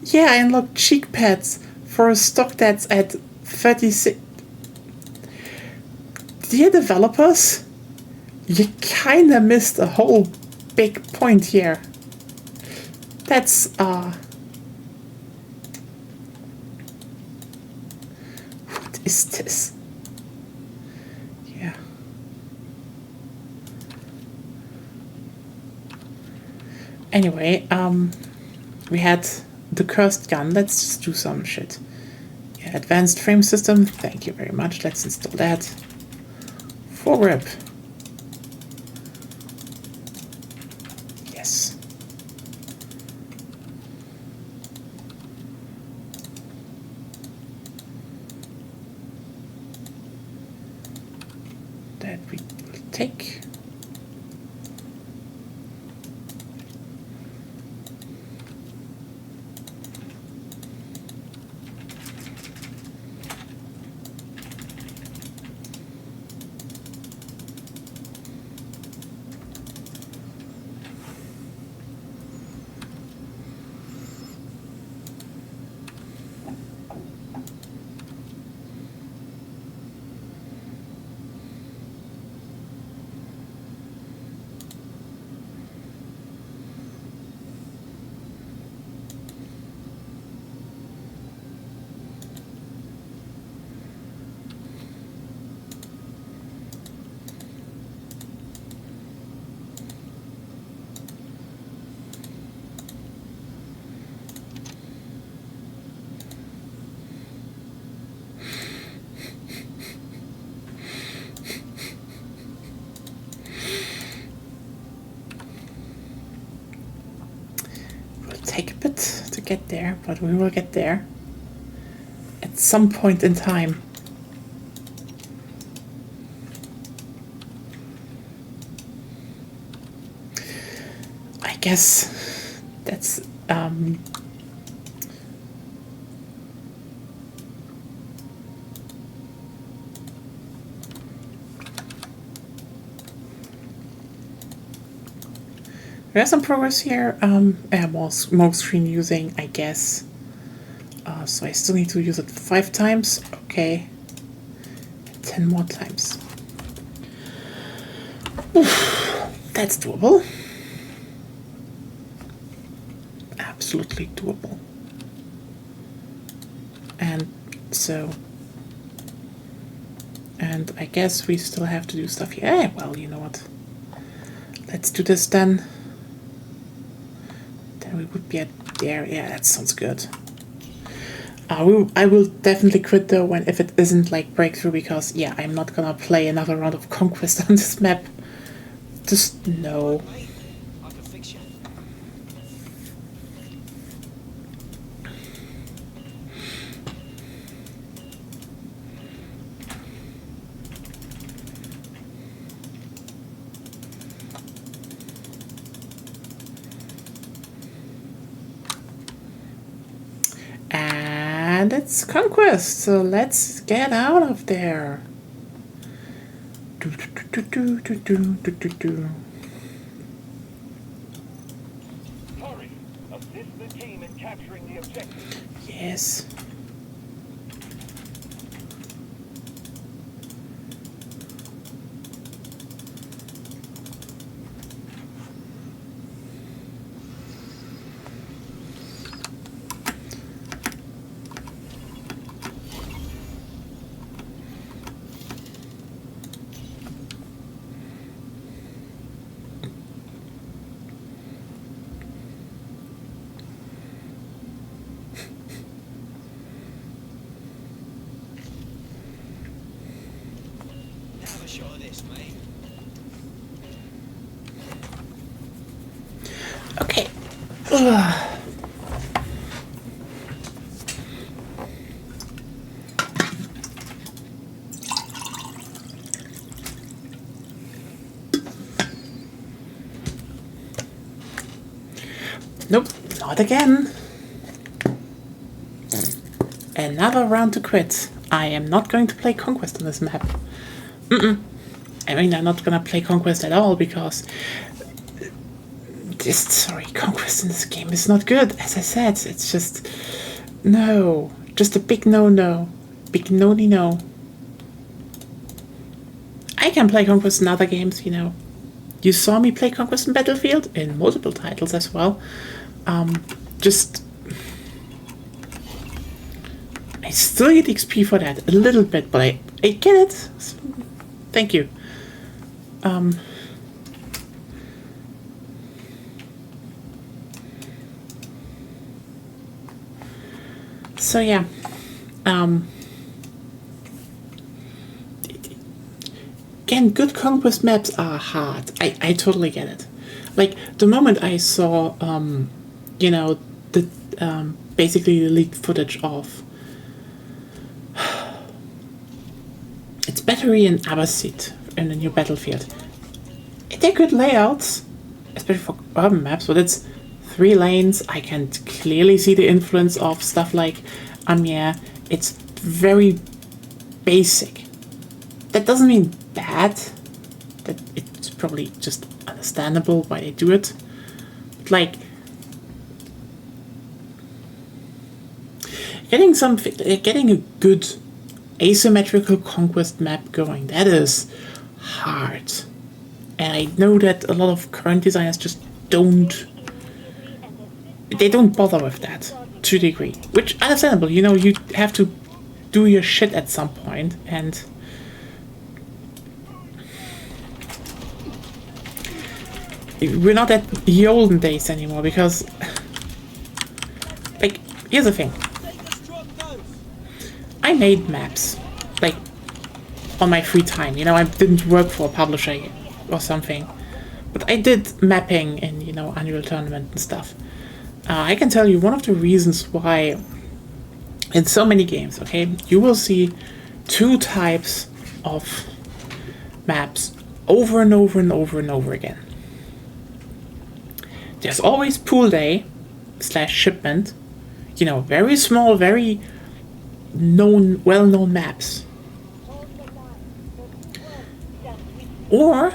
Yeah, I unlocked cheek pads for a stock that's at 36. Dear developers, you kinda missed a whole big point here. That's what is this? Yeah. Anyway, we had the cursed gun. Let's just do some shit. Yeah, advanced frame system. Thank you very much. Let's install that. Foregrip. Yes. That we will take. Take a bit to get there, but we will get there at some point in time. I guess that's There's some progress here. More smoke screen using, I guess. So I still need to use it 5 times. Okay. 10 more times. Oof, that's doable. Absolutely doable. And so... And I guess we still have to do stuff here. Yeah, well, you know what? Let's do this then. Then we would be at there. Yeah, that sounds good. I will definitely quit though if it isn't like breakthrough, because yeah, I'm not gonna play another round of Conquest on this map. Just no. Mate, I can fix you. And it's Conquest, so let's get out of there. Hurry! Assist the team in capturing the objective. Yes. Have a shot of this, mate. Okay. Ugh. Nope, not again. Another round to quit. I am not going to play Conquest on this map. I mean, I'm not gonna play Conquest at all because Conquest in this game is not good. As I said, it's just no, just a big no, big no. I can play Conquest in other games, you know. You saw me play Conquest in Battlefield in multiple titles as well. Just I still get XP for that a little bit, but I get it. So, thank you. So yeah, again, good Conquest maps are hard. I totally get it. Like the moment I saw, you know, the basically the leaked footage of it's Battery and Abbasid in the new Battlefield. They're good layouts, especially for urban maps, but it's 3 lanes. I can clearly see the influence of stuff like Amiens. It's very basic. That doesn't mean bad. That it's probably just understandable why they do it. But like getting a good asymmetrical Conquest map going, that is hard. And I know that a lot of current designers just don't bother with that to a degree, which understandable. You know, you have to do your shit at some point, and we're not at the olden days anymore, because like here's the thing, I made maps like on my free time. You know, I didn't work for a publisher or something, but I did mapping in, you know, Unreal Tournament and stuff. I can tell you one of the reasons why in so many games, okay, you will see 2 types of maps over and over and over and over again. There's always pool day / shipment, you know, very small, very well-known maps. Or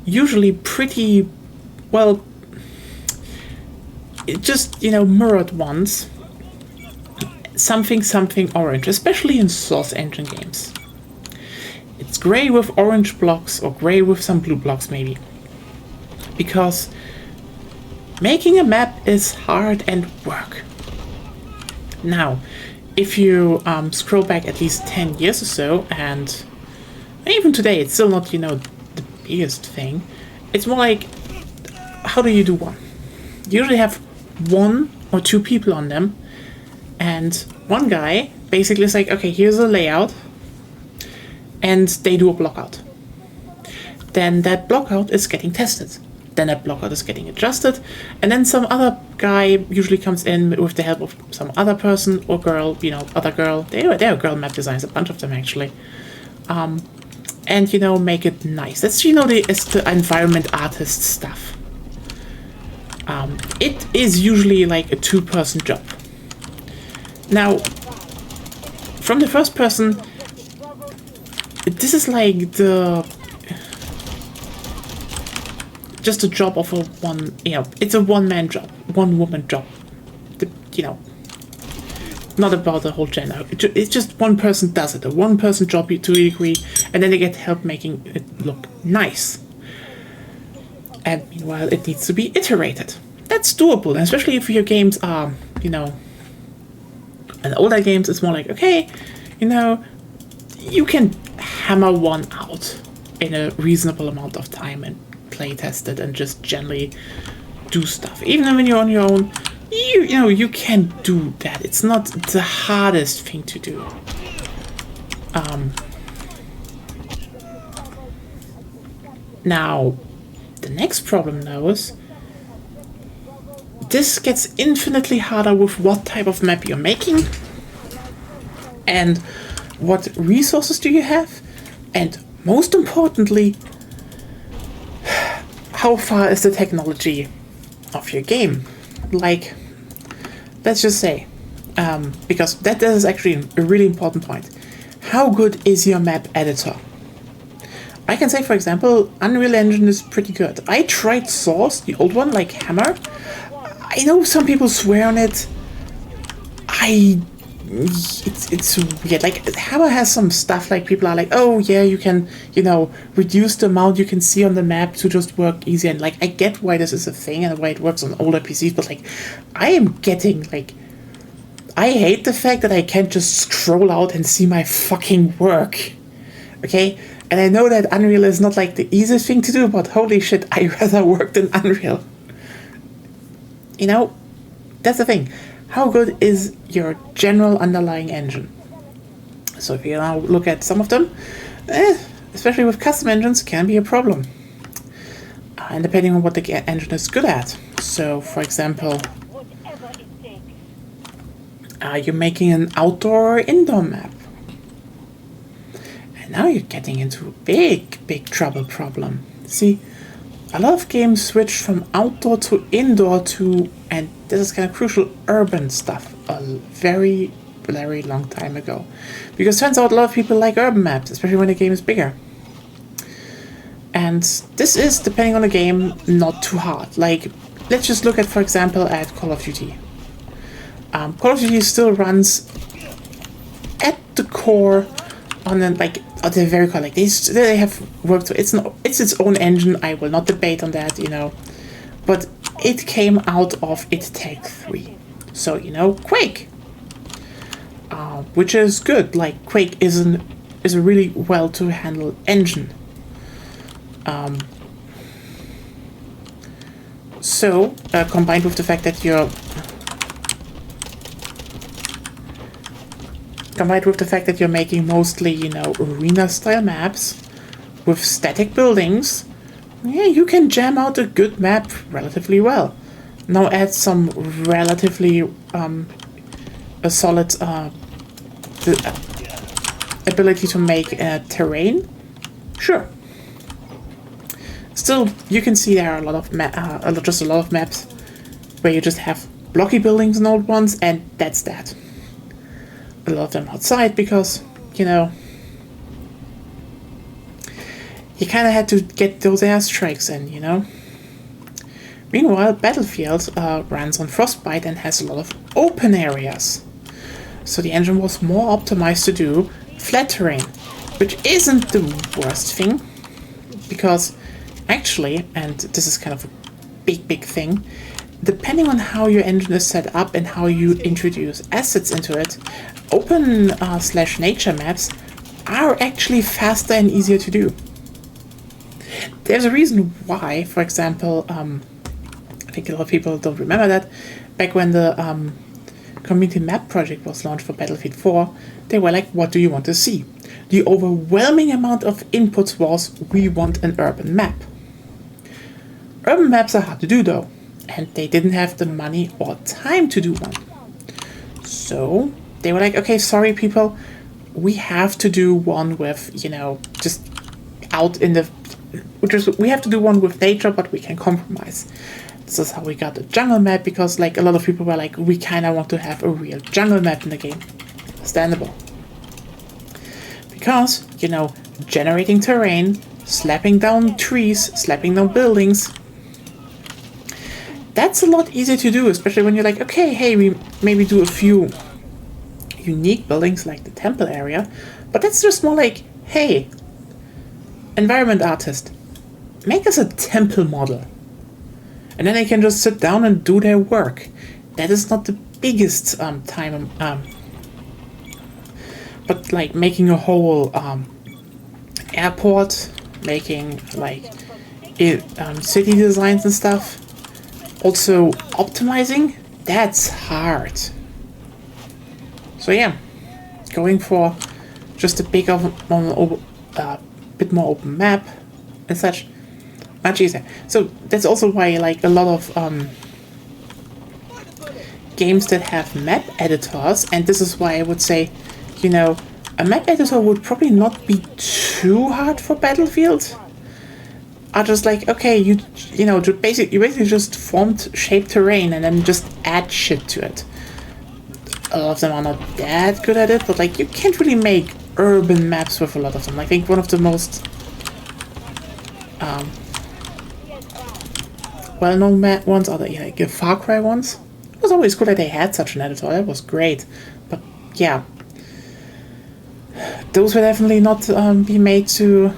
usually pretty well, just, you know, mirrored ones. Something orange, especially in Source Engine games. It's gray with orange blocks or gray with some blue blocks maybe. Because making a map is hard and work. Now, if you scroll back at least 10 years or so, and even today it's still not, you know, the biggest thing. It's more like, how do you do one? You usually have 1 or 2 people on them, and one guy basically is like, okay, here's a layout, and they do a blockout. Then that blockout is getting tested. Then that blockout is getting adjusted, and then some other guy usually comes in with the help of some other person or girl, you know, other girl. They are girl map designers, a bunch of them actually. And, you know, make it nice. That's, you know, it's the environment artist stuff. It is usually like a 2-person job. Now, from the first person, this is like just a job of a one, you know, it's a one-man job, one-woman job. You know, not about the whole gender. It's just one person does it, a one-person job to a degree, and then they get help making it look nice. And meanwhile, it needs to be iterated. That's doable, especially if your games are, you know, and older games, it's more like, okay, you know, you can hammer one out in a reasonable amount of time and play test it and just generally do stuff. Even when you're on your own, you know, you can do that. It's not the hardest thing to do. Now, the next problem now is this gets infinitely harder with what type of map you're making and what resources do you have, and most importantly, how far is the technology of your game? Like, let's just say, because that is actually a really important point. How good is your map editor? I can say, for example, Unreal Engine is pretty good. I tried Source, the old one, like Hammer. I know some people swear on it. It's weird. Like, Hammer has some stuff like people are like, oh yeah, you can, you know, reduce the amount you can see on the map to just work easier. And like, I get why this is a thing and why it works on older PCs, but like, I am getting like, I hate the fact that I can't just scroll out and see my fucking work. Okay? And I know that Unreal is not like the easiest thing to do, but holy shit, I rather work than Unreal. You know, that's the thing. How good is your general underlying engine? So if you now look at some of them, especially with custom engines, can be a problem. And depending on what the engine is good at. So, for example, you're making an outdoor or indoor map. And now you're getting into a big trouble problem. See, a lot of games switch from outdoor to indoor to, and this is kind of crucial, urban stuff a very long time ago. Because turns out a lot of people like urban maps, especially when the game is bigger. And this is, depending on the game, not too hard. Like, let's just look at, for example, at Call of Duty. Call of Duty still runs at the core on a, like, they're very core. Like, they have worked, it's its own engine, I will not debate on that, you know. But it came out of id Tech 3. So, you know, Quake. Which is good. Like, Quake is a really well to handle engine. So, combined with the fact that you're making mostly, you know, arena-style maps with static buildings, yeah, you can jam out a good map relatively well. Now add some relatively a solid the ability to make terrain. Sure. Still, you can see there are a lot of maps where you just have blocky buildings and old ones, and that's that. A lot of them outside because, you know, you kind of had to get those airstrikes in, you know? Meanwhile, Battlefield runs on Frostbite and has a lot of open areas. So the engine was more optimized to do flat terrain, which isn't the worst thing, because actually, and this is kind of a big thing, depending on how your engine is set up and how you introduce assets into it, open / nature maps are actually faster and easier to do. There's a reason why, for example, I think a lot of people don't remember that, back when the community map project was launched for Battlefield 4, they were like, what do you want to see? The overwhelming amount of inputs was, we want an urban map. Urban maps are hard to do though, and they didn't have the money or time to do one. So they were like, okay, sorry people, we have to do one with, you know, just out in the, we have to do one with nature, but we can compromise. This is how we got the jungle map, because like a lot of people were like, we kind of want to have a real jungle map in the game. Understandable. Because, you know, generating terrain, slapping down trees, slapping down buildings, that's a lot easier to do, especially when you're like, okay, hey, we maybe do a few unique buildings like the temple area, but that's just more like, hey, environment artist, make us a temple model. And then they can just sit down and do their work. That is not the biggest time, but like making a whole airport, making like city designs and stuff. Also optimizing, that's hard. So yeah, going for just a bit more open map and such, much easier. So that's also why like a lot of games that have map editors, and this is why I would say, you know, a map editor would probably not be too hard for Battlefield. Are just like, okay, you basically just formed shape terrain and then just add shit to it. A lot of them are not that good at it, but like you can't really make urban maps with a lot of them. I think one of the most well-known ones are the Far Cry ones. It was always cool that they had such an editor. That was great, but yeah, those were definitely not made to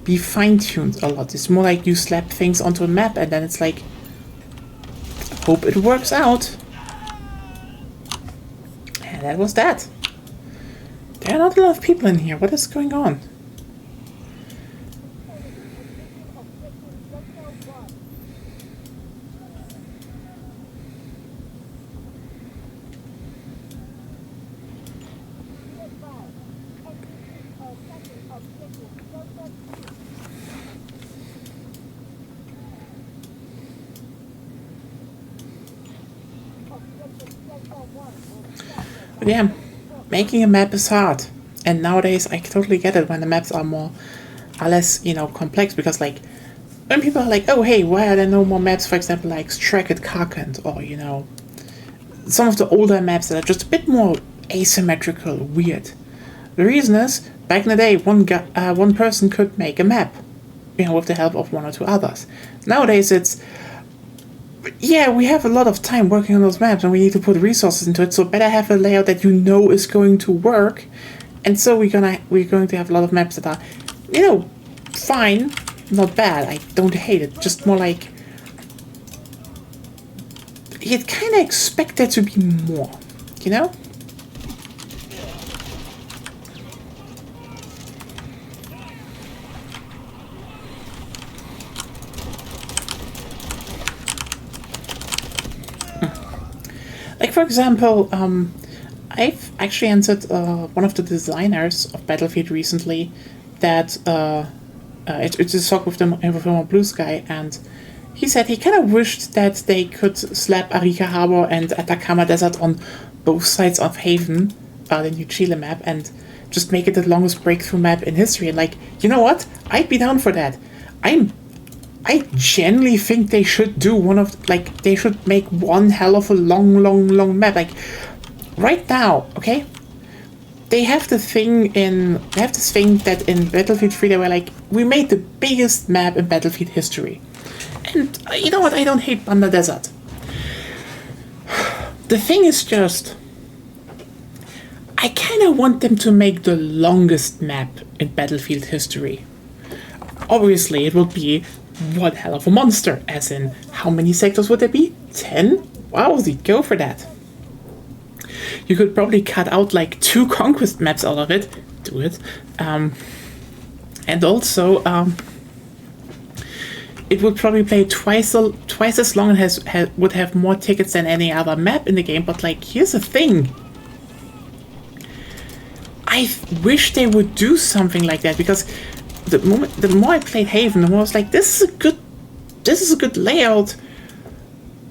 be fine-tuned a lot. It's more like you slap things onto a map and then it's like, hope it works out. And that was that. There are not a lot of people in here. What is going on? But yeah, making a map is hard. And nowadays I totally get it when the maps are less, you know, complex, because like when people are like, oh hey, why are there no more maps, for example, like Strack at Karkand, or you know, some of the older maps that are just a bit more asymmetrical, weird. The reason is, back in the day, one person could make a map, you know, with the help of one or two others. Nowadays it's, yeah, we have a lot of time working on those maps and we need to put resources into it, so better have a layout that you know is going to work. And so we're going to have a lot of maps that are, you know, fine, not bad. I don't hate it, just more like you'd kind of expect there to be more, you know? Like, for example, I've actually answered one of the designers of Battlefield recently that it's a talk with them on Blue Sky, and he said he kind of wished that they could slap Arica Harbor and Atacama Desert on both sides of Haven, the new Chile map, and just make it the longest breakthrough map in history. And like, you know what? I'd be down for that. I genuinely think they should do they should make one hell of a long map. Like, right now, okay? they have this thing that in Battlefield 3 they were like, we made the biggest map in Battlefield history. And you know what? I don't hate Banda Desert. The thing is just, I kind of want them to make the longest map in Battlefield history. Obviously, it would be one hell of a monster, as in, how many sectors would there be? 10? Wowzy, go for that. You could probably cut out like 2 conquest maps out of it. Do it. And also, it would probably play twice as long and would have more tickets than any other map in the game. But like, here's the thing. I wish they would do something like that, because the more I played Haven, the more I was like, this is a good layout,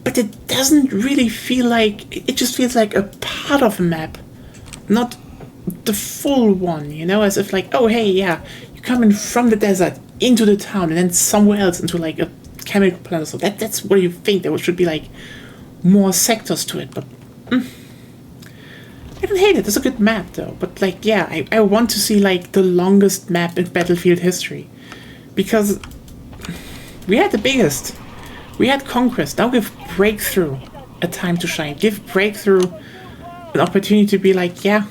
but it doesn't really feel like, it just feels like a part of a map, not the full one, you know, as if like, oh hey, yeah, you come in from the desert into the town and then somewhere else into like a chemical plant. So that's where you think there should be like more sectors to it, but I don't hate it. It's a good map though, but like, yeah, I want to see like the longest map in Battlefield history, because we had the biggest. We had Conquest. Now give Breakthrough a time to shine. Give Breakthrough an opportunity to be like, yeah,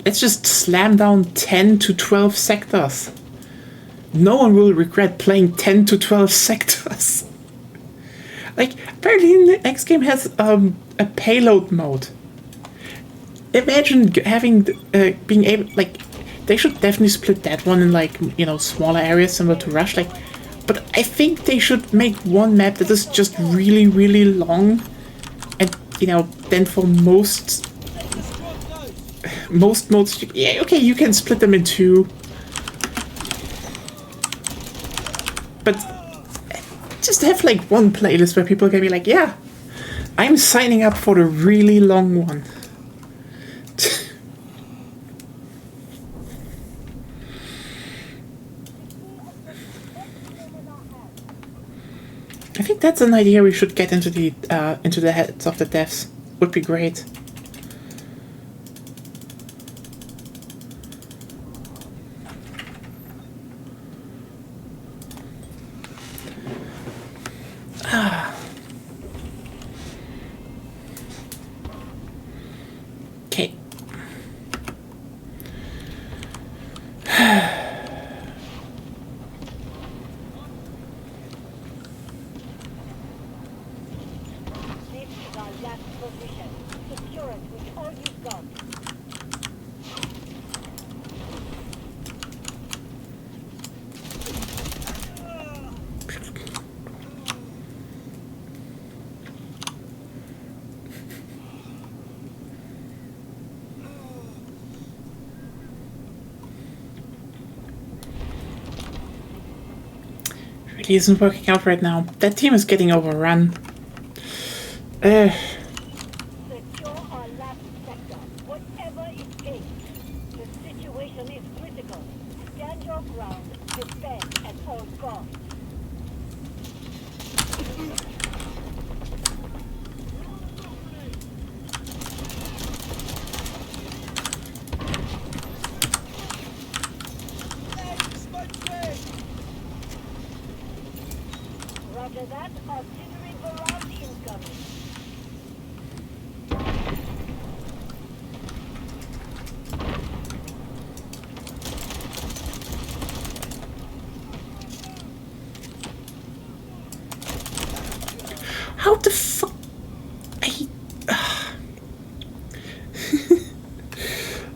let's just slam down 10 to 12 sectors. No one will regret playing 10 to 12 sectors. Like, apparently the next game has a payload mode. Imagine having, being able, like, they should definitely split that one in like, you know, smaller areas similar to Rush, like, but I think they should make one map that is just really, really long, and, you know, then for most modes, yeah, okay, you can split them in 2, but just have like one playlist where people can be like, yeah, I'm signing up for the really long one. I think that's an idea we should get into the heads of the devs. Would be great. Okay. This is our last position. Secure it with all you've got. Really isn't working out right now. That team is getting overrun. Secure our last sector, whatever it takes. The situation is critical. Stand your ground. Defend at all costs. Roger that. Artillery barrage incoming. How the fuck?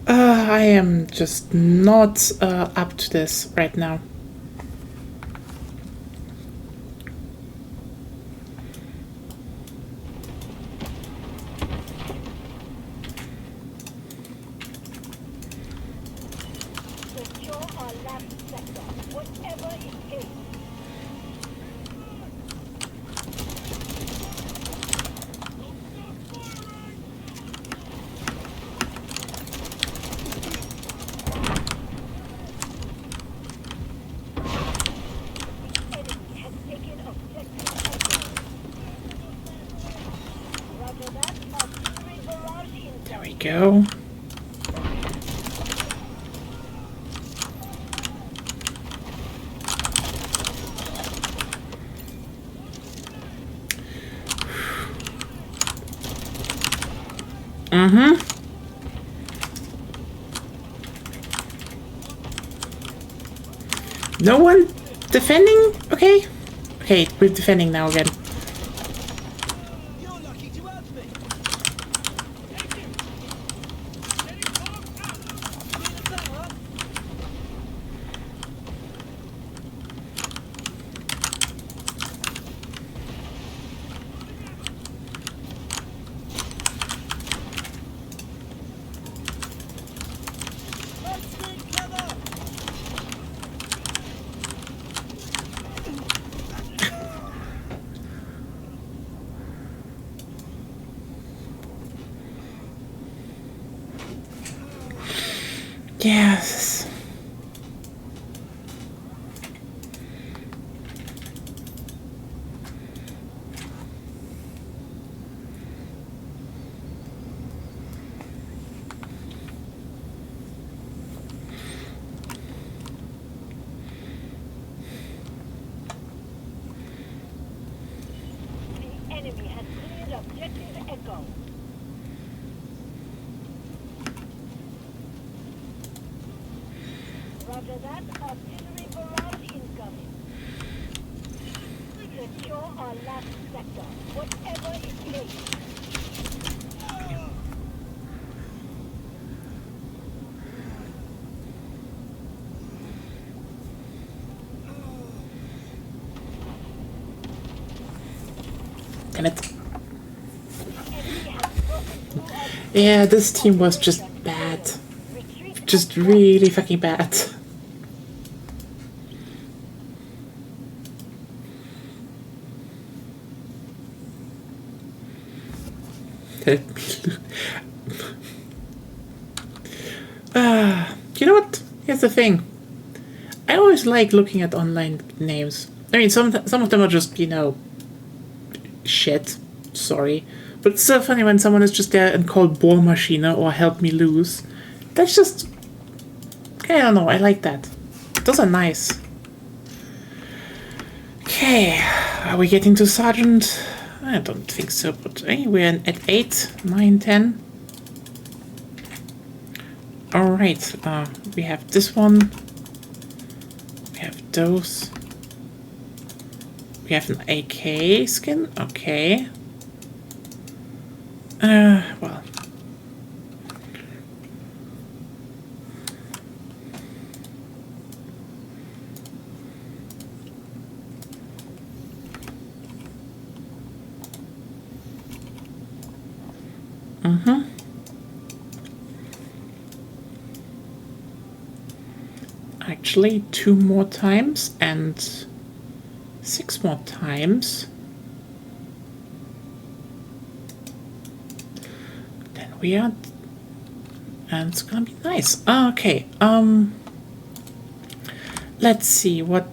I am just not up to this right now. Secure our last sector, whatever it takes. Enemy has taken objective Echo. Roger that. Artillery barrage incoming. There we we go. No one defending? Okay. Okay, we're defending now again. You're lucky to have me. Feeling better? Let's drink cover. Yes. The enemy has cleared objective Echo. Roger that. Artillery barrage incoming. Secure our last sector, whatever it takes. Damn it. Enemy has broken through our Yeah, this team was just bad. retreat. Just really fucking bad. You know what? Here's the thing. I always like looking at online names. I mean, some of them are just, you know, shit. Sorry. But it's so funny when someone is just there and called Bohrmaschine or Help Me Lose. That's just... I don't know, I like that. Those are nice. Okay, are we getting to Sergeant? I don't think so, but hey, we're at 8, 9, 10. Alright, we have this one. We have those. We have an AK skin, okay. Well. Actually, 2 more times and 6 more times. Then we are, and it's gonna be nice. Okay, let's see what.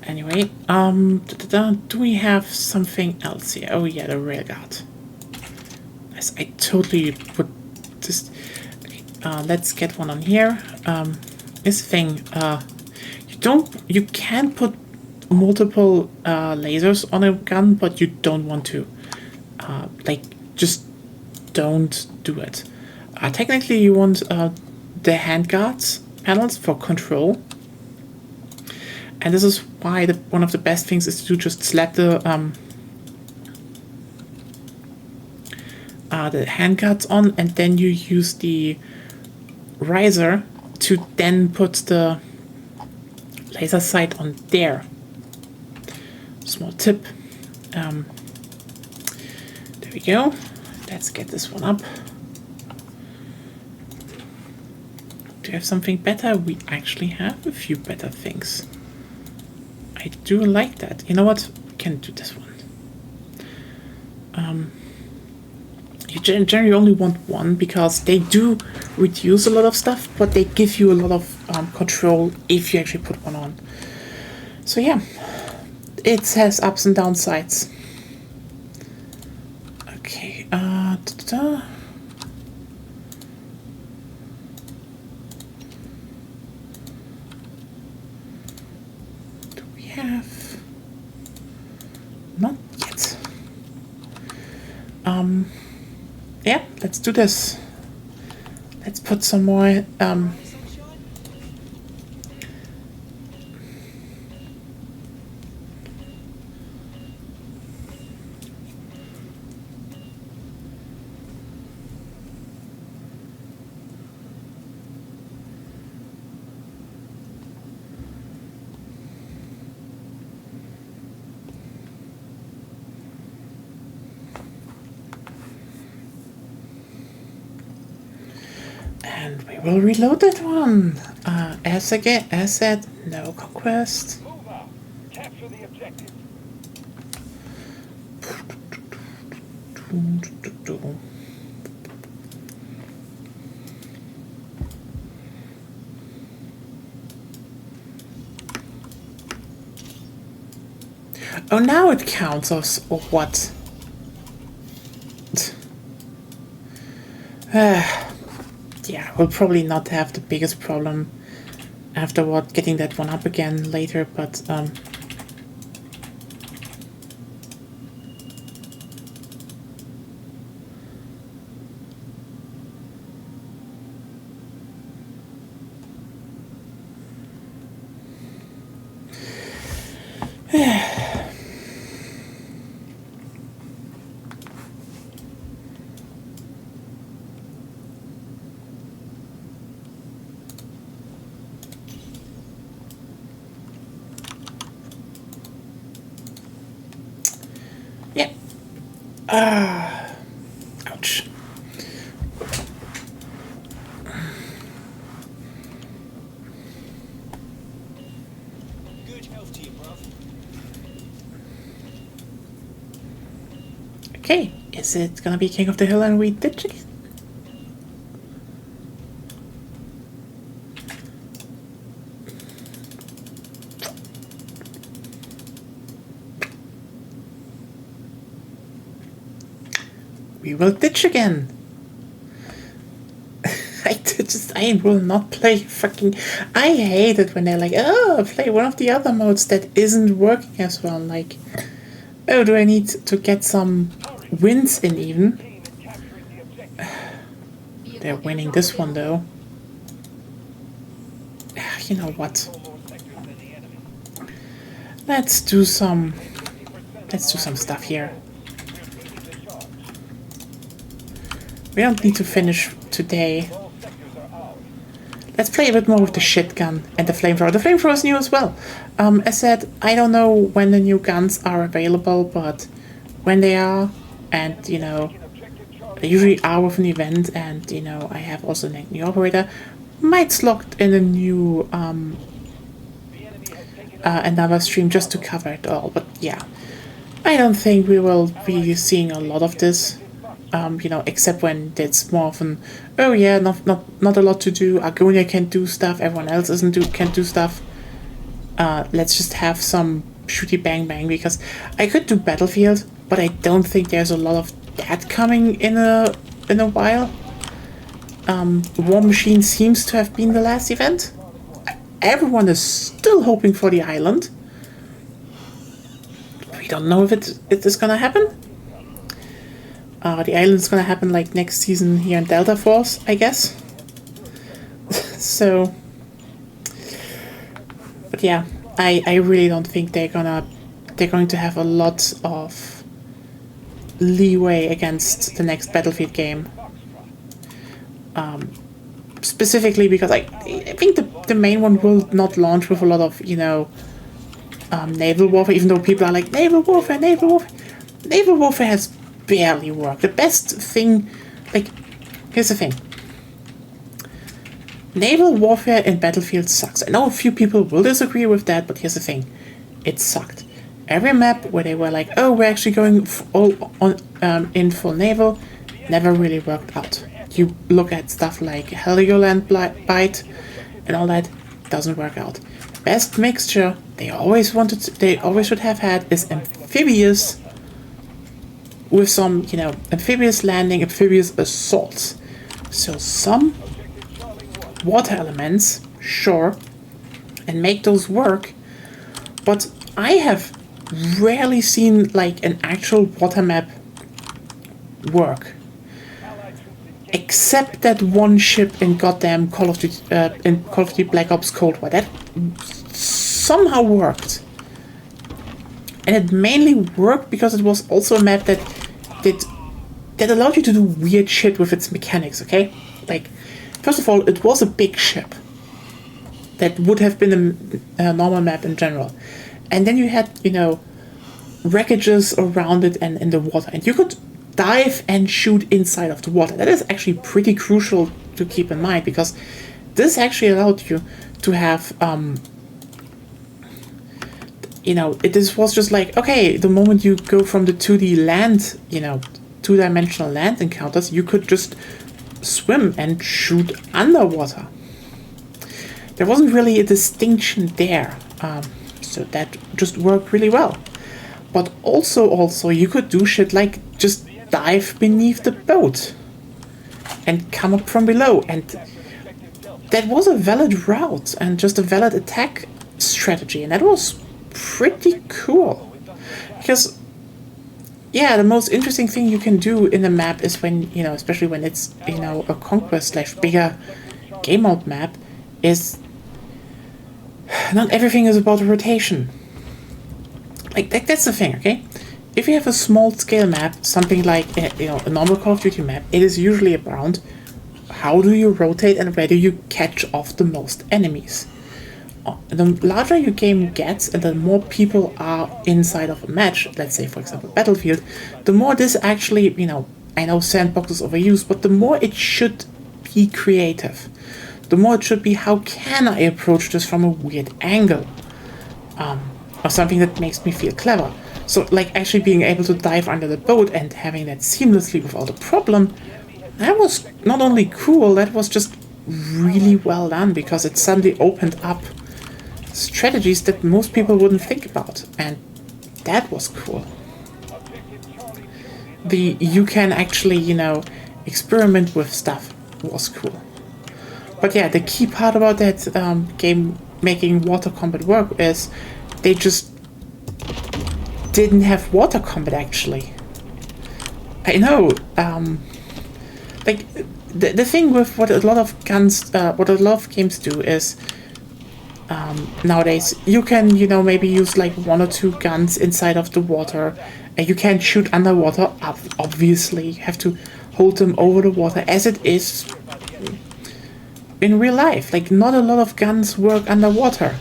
Anyway, do we have something else here? Oh yeah, the railguard. Yes, I totally would just. Okay, let's get one on here. This thing, you can put multiple lasers on a gun, but you don't want to. Like, just don't do it. Technically, you want the handguards panels for control. And this is why one of the best things is to just slap the handguards on, and then you use the riser to then put the laser sight on there. Small tip. There we go. Let's get this one up. Do you have something better? We actually have a few better things. I do like that. You know what? We can do this one. You generally only want one because they do reduce a lot of stuff, but they give you a lot of control if you actually put one on. So yeah, it has ups and downsides. Da-da. Do we have? Not yet. Yeah, let's do this. Let's put some more Sunshine? and we will reload that one. As said, no conquest. Move out. Capture the objective. Oh, now it counts as what? Yeah, we'll probably not have the biggest problem afterward getting that one up again later, but yeah. Ouch. Good health to you, bruv. Okay, is it gonna be King of the Hill and we ditch again? We will ditch again. I will not play fucking. I hate it when they're like, oh, play one of the other modes that isn't working as well. Like, oh, do I need to get some wins in even? Team is capturing the objective. They're winning this one though. You know what? Control more sectors than the enemy. Let's do some 50% stuff here. We're leading the charge. We don't need to finish today. All sectors are ours. Let's play a bit more with the shit gun and the flamethrower. The flamethrower is new as well. As said, I don't know when the new guns are available, but when they are, and you know, Objective charge. they usually are with an event, and you know, I have also a new operator. Might slot in a new The enemy has taken another stream just to cover it all. But yeah, I don't think we will be seeing a lot of this. You know, except when it's more often, oh yeah, not a lot to do. Argonia can do stuff, everyone else can't do stuff. Let's just have some shooty bang bang, because I could do Battlefield, but I don't think there's a lot of that coming in a while. War Machine seems to have been the last event. Everyone is still hoping for the island. We don't know if it is gonna happen. The island's gonna happen like next season here in Delta Force, I guess. So, but yeah, I really don't think they're going to have a lot of leeway against the next Battlefield game. Specifically because I think the main one will not launch with a lot of, you know, naval warfare, even though people are like, naval warfare. Naval warfare has barely worked. The best thing, like, here's the thing. Naval warfare in Battlefield sucks. I know a few people will disagree with that, but here's the thing. It sucked. Every map where they were like, oh, we're actually going in full naval, never really worked out. You look at stuff like Heligoland Bite and all that, doesn't work out. Best mixture they always should have had is amphibious with some, you know, amphibious landing, amphibious assaults. So some water elements, sure, and make those work, but I have rarely seen like an actual water map work. Except that one ship in goddamn Call of Duty Black Ops Cold War. That somehow worked. And it mainly worked because it was also a map that allowed you to do weird shit with its mechanics, okay? Like, first of all, it was a big ship. That would have been a normal map in general. And then you had, you know, wreckages around it and in the water. And you could dive and shoot inside of the water. That is actually pretty crucial to keep in mind, because this actually allowed you to have, you know, this was just like, okay, the moment you go from the 2D land, you know, two-dimensional land encounters, you could just swim and shoot underwater. There wasn't really a distinction there, so that just worked really well. But also you could do shit like just dive beneath the boat and come up from below, and that was a valid route and just a valid attack strategy, and that was pretty cool. Because, yeah, the most interesting thing you can do in a map is when, you know, especially when it's, you know, a conquest / bigger game mode map, is not everything is about rotation. Like that's the thing, okay? If you have a small scale map, something like, you know, a normal Call of Duty map, it is usually around how do you rotate and where do you catch off the most enemies. The larger your game gets and the more people are inside of a match, let's say for example Battlefield, the more this actually, you know, I know sandbox is overused, but the more it should be creative. The more it should be, how can I approach this from a weird angle? Or something that makes me feel clever. So, like, actually being able to dive under the boat and having that seamlessly without a problem, that was not only cool, that was just really well done, because it suddenly opened up strategies that most people wouldn't think about, and that was cool. You can actually, you know, experiment with stuff was cool. But yeah, the key part about that game making water combat work is they just didn't have water combat, actually. I know, like, the thing with what a lot of games do is, nowadays, you can, you know, maybe use like 1 or 2 guns inside of the water, and you can't shoot underwater, obviously. You have to hold them over the water, as it is in real life. Like, not a lot of guns work underwater.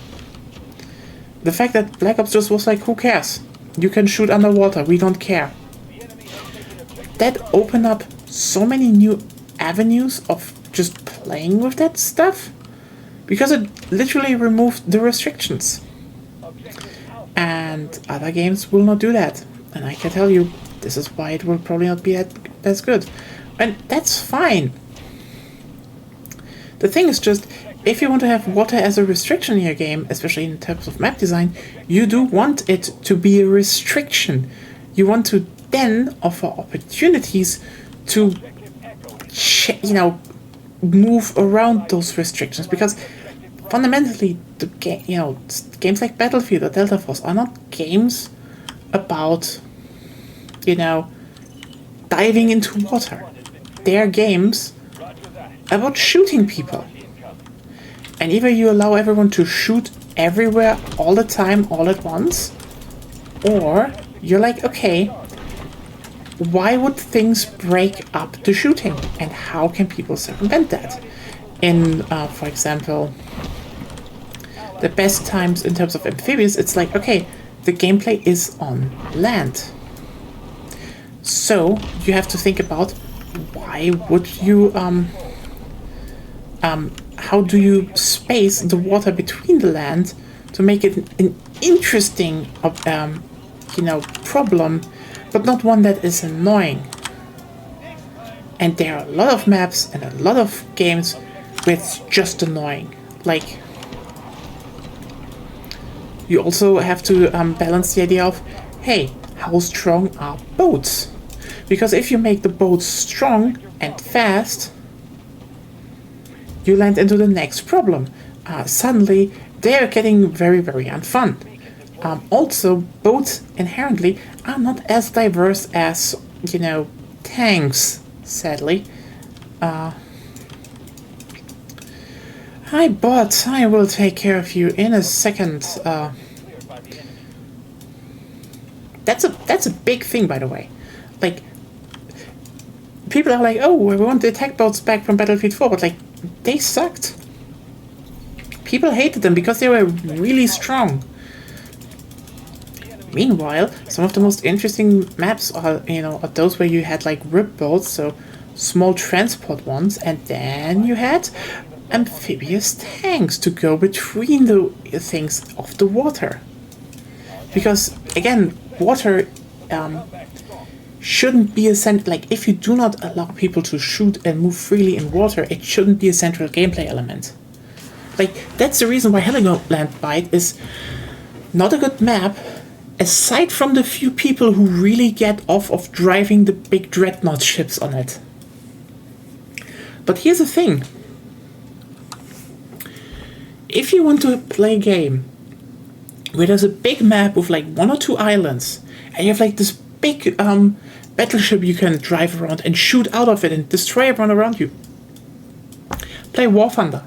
The fact that Black Ops just was like, who cares? You can shoot underwater, we don't care. That opened up so many new avenues of just playing with that stuff, because it literally removed the restrictions. And other games will not do that. And I can tell you, this is why it will probably not be as good. And that's fine. The thing is just, if you want to have water as a restriction in your game, especially in terms of map design, you do want it to be a restriction. You want to then offer opportunities to, you know, move around those restrictions, because fundamentally, the game, you know, games like Battlefield or Delta Force are not games about, you know, diving into water. They are games about shooting people. And either you allow everyone to shoot everywhere all the time, all at once, or you're like, okay, why would things break up the shooting? And how can people circumvent that? In, for example, the best times in terms of amphibious, it's like, okay, the gameplay is on land. So you have to think about, why would you, how do you space the water between the land to make it an interesting, you know, problem, but not one that is annoying? And there are a lot of maps and a lot of games where it's just annoying. Like, you also have to balance the idea of, hey, how strong are boats? Because if you make the boat strong and fast, you land into the next problem. Suddenly, they are getting very, very unfun. Also, boats inherently are not as diverse as, you know, tanks, sadly. Hi, bot. I will take care of you in a second. That's a big thing, by the way. Like, people are like, oh, we want the attack boats back from Battlefield 4, but like, they sucked. People hated them because they were really strong. Meanwhile, some of the most interesting maps are, you know, are those where you had like rib boats, so small transport ones, and then you had amphibious tanks to go between the things of the water. Because again, water shouldn't be a like, if you do not allow people to shoot and move freely in water, it shouldn't be a central gameplay element. Like, that's the reason why Heligoland Bight is not a good map, aside from the few people who really get off of driving the big dreadnought ships on it. But here's the thing. If you want to play a game where there's a big map with like 1 or 2 islands, and you have like this big battleship you can drive around and shoot out of it and destroy everyone around you, play War Thunder.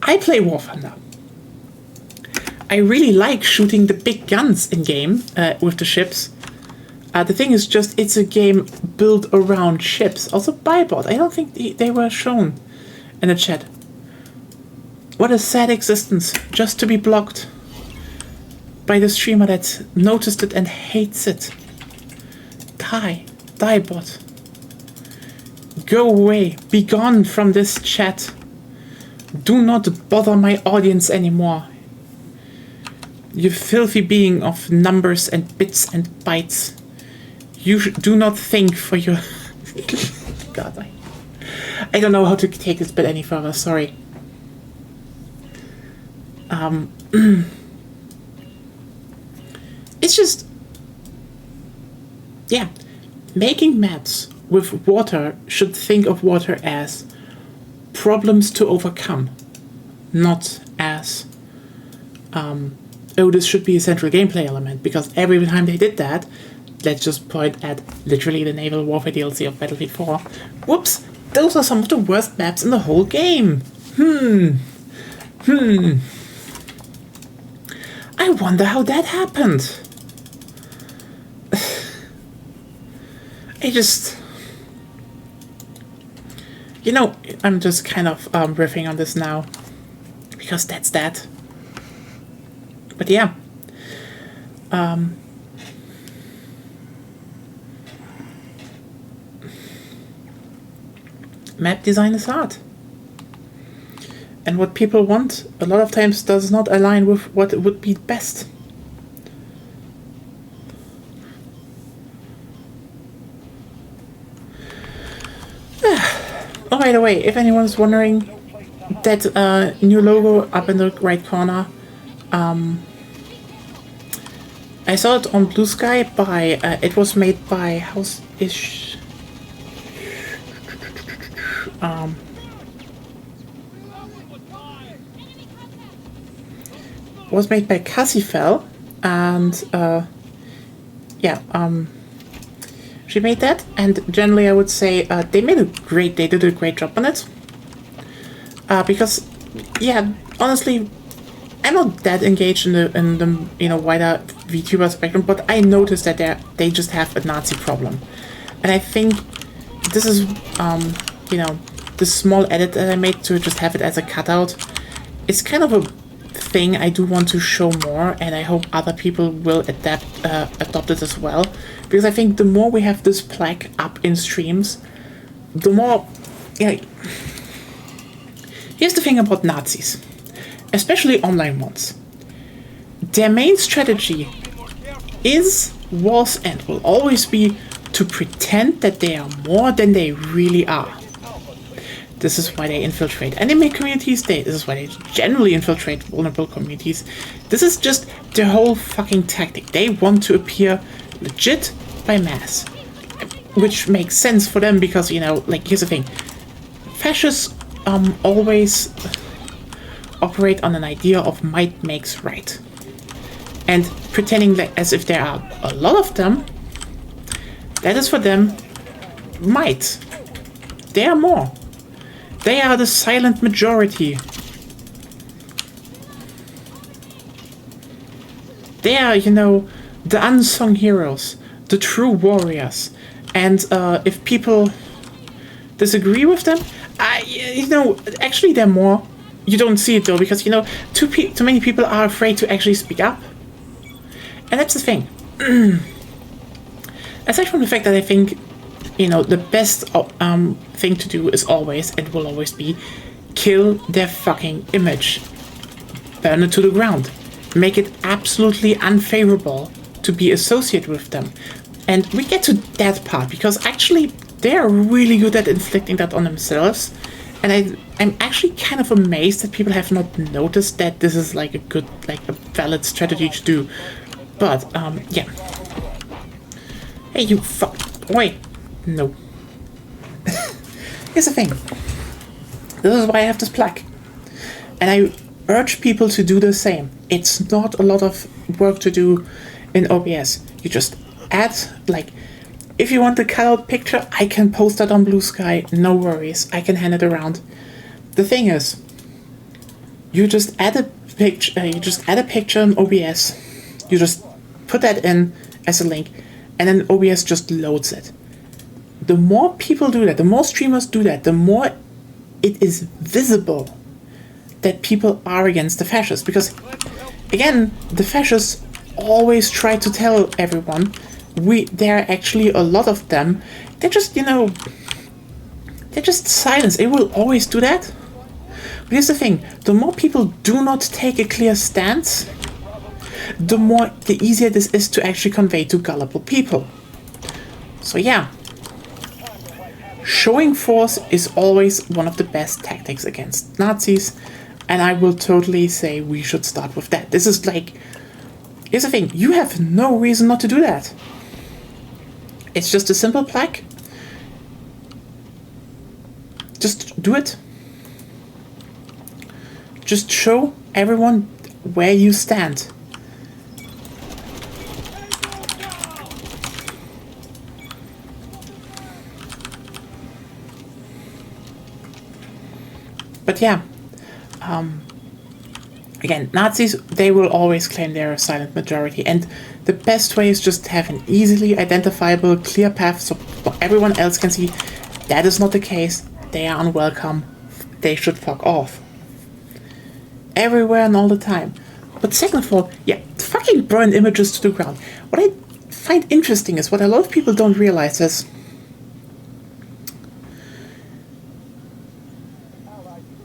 I play War Thunder. I really like shooting the big guns in game with the ships. The thing is just, it's a game built around ships. Also Bybot, I don't think they were shown in the chat. What a sad existence, just to be blocked by the streamer that noticed it and hates it. Die bot. Go away, be gone from this chat. Do not bother my audience anymore. You filthy being of numbers and bits and bytes. You do not think for your... God, I don't know how to take this bit any further, sorry. It's just... Yeah. Making maps with water should think of water as problems to overcome, not as oh, this should be a central gameplay element, because every time they did that, let's just point at literally the Naval Warfare DLC of Battlefield 4. Whoops, those are some of the worst maps in the whole game. I wonder how that happened. I just... You know, I'm just kind of riffing on this now, because that's that. But yeah. Map design is hard. And what people want a lot of times does not align with what would be best. Oh, by the way, if anyone's wondering, that new logo up in the right corner, I saw it on Blue Sky by, it was made by House-ish, was made by Cassifel, and yeah, she made that, and generally I would say they did a great job on it, because yeah, honestly, I'm not that engaged in the you know, wider VTuber spectrum, but I noticed that they just have a Nazi problem, and I think this is you know, this small edit that I made to just have it as a cutout, it's kind of a thing I do want to show more, and I hope other people will adopt it as well, because I think the more we have this plaque up in streams, the more, yeah. Here's the thing about Nazis, especially online ones. Their main strategy was and will always be to pretend that they are more than they really are. This is why they infiltrate anime communities, this is why they generally infiltrate vulnerable communities. This is just their whole fucking tactic. They want to appear legit by mass. Which makes sense for them because, you know, like, here's the thing. Fascists always operate on an idea of might makes right. And pretending that as if there are a lot of them, that is for them might. They are more. They are the silent majority. They are, you know, the unsung heroes, the true warriors. And if people disagree with them, you know, actually they're more. You don't see it though, because, you know, too many people are afraid to actually speak up. And that's the thing. Aside from the fact that I think, you know, the best thing to do is always, and will always be, kill their fucking image. Burn it to the ground. Make it absolutely unfavorable to be associated with them. And we get to that part, because actually they are really good at inflicting that on themselves. And I'm actually kind of amazed that people have not noticed that this is like a good, like a valid strategy to do. But, yeah. Hey, you fuck. Wait. No. Here's the thing. This is why I have this plaque. And I urge people to do the same. It's not a lot of work to do in OBS. You just add, like, if you want the cutout picture, I can post that on Blue Sky. No worries. I can hand it around. The thing is, you just add a picture. You just add a picture in OBS. You just put that in as a link, and then OBS just loads it. The more people do that, the more streamers do that, the more it is visible that people are against the fascists. Because, again, the fascists always try to tell everyone there are actually a lot of them. They're just, you know, they're just silence. It will always do that. But here's the thing. The more people do not take a clear stance, the easier this is to actually convey to gullible people. So yeah. Showing force is always one of the best tactics against Nazis, and I will totally say we should start with that. This is like, here's the thing, you have no reason not to do that. It's just a simple plaque. Just do it. Just show everyone where you stand. But yeah, again, Nazis, they will always claim they're a silent majority, and the best way is just to have an easily identifiable, clear path so everyone else can see that is not the case, they are unwelcome, they should fuck off. Everywhere and all the time. But second of all, yeah, fucking burn images to the ground. What I find interesting is what a lot of people don't realize is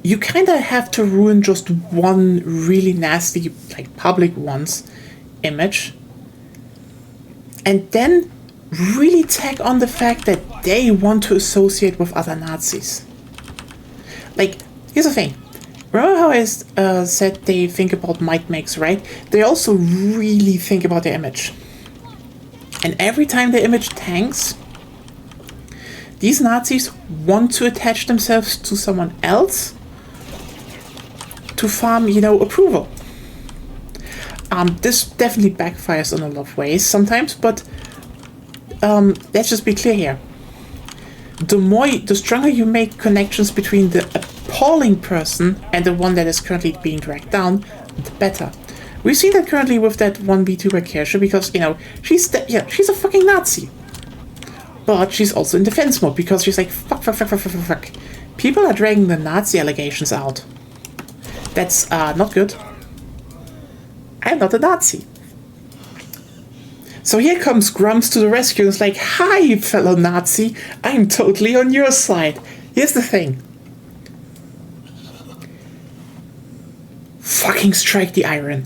you kind of have to ruin just one really nasty, like, public one's image, and then really tack on the fact that they want to associate with other Nazis. Like, here's the thing. Remember how I said they think about might makes right? They also really think about their image. And every time their image tanks, these Nazis want to attach themselves to someone else to farm, you know, approval. This definitely backfires in a lot of ways sometimes, but let's just be clear here. The stronger you make connections between the appalling person and the one that is currently being dragged down, the better. We've seen that currently with that one VTuber Kersha, because, you know, she's a fucking Nazi. But she's also in defense mode, because she's like, fuck. People are dragging the Nazi allegations out. That's not good. I'm not a Nazi. So here comes Grumps to the rescue and is like, hi, fellow Nazi, I'm totally on your side. Here's the thing. Fucking strike the iron.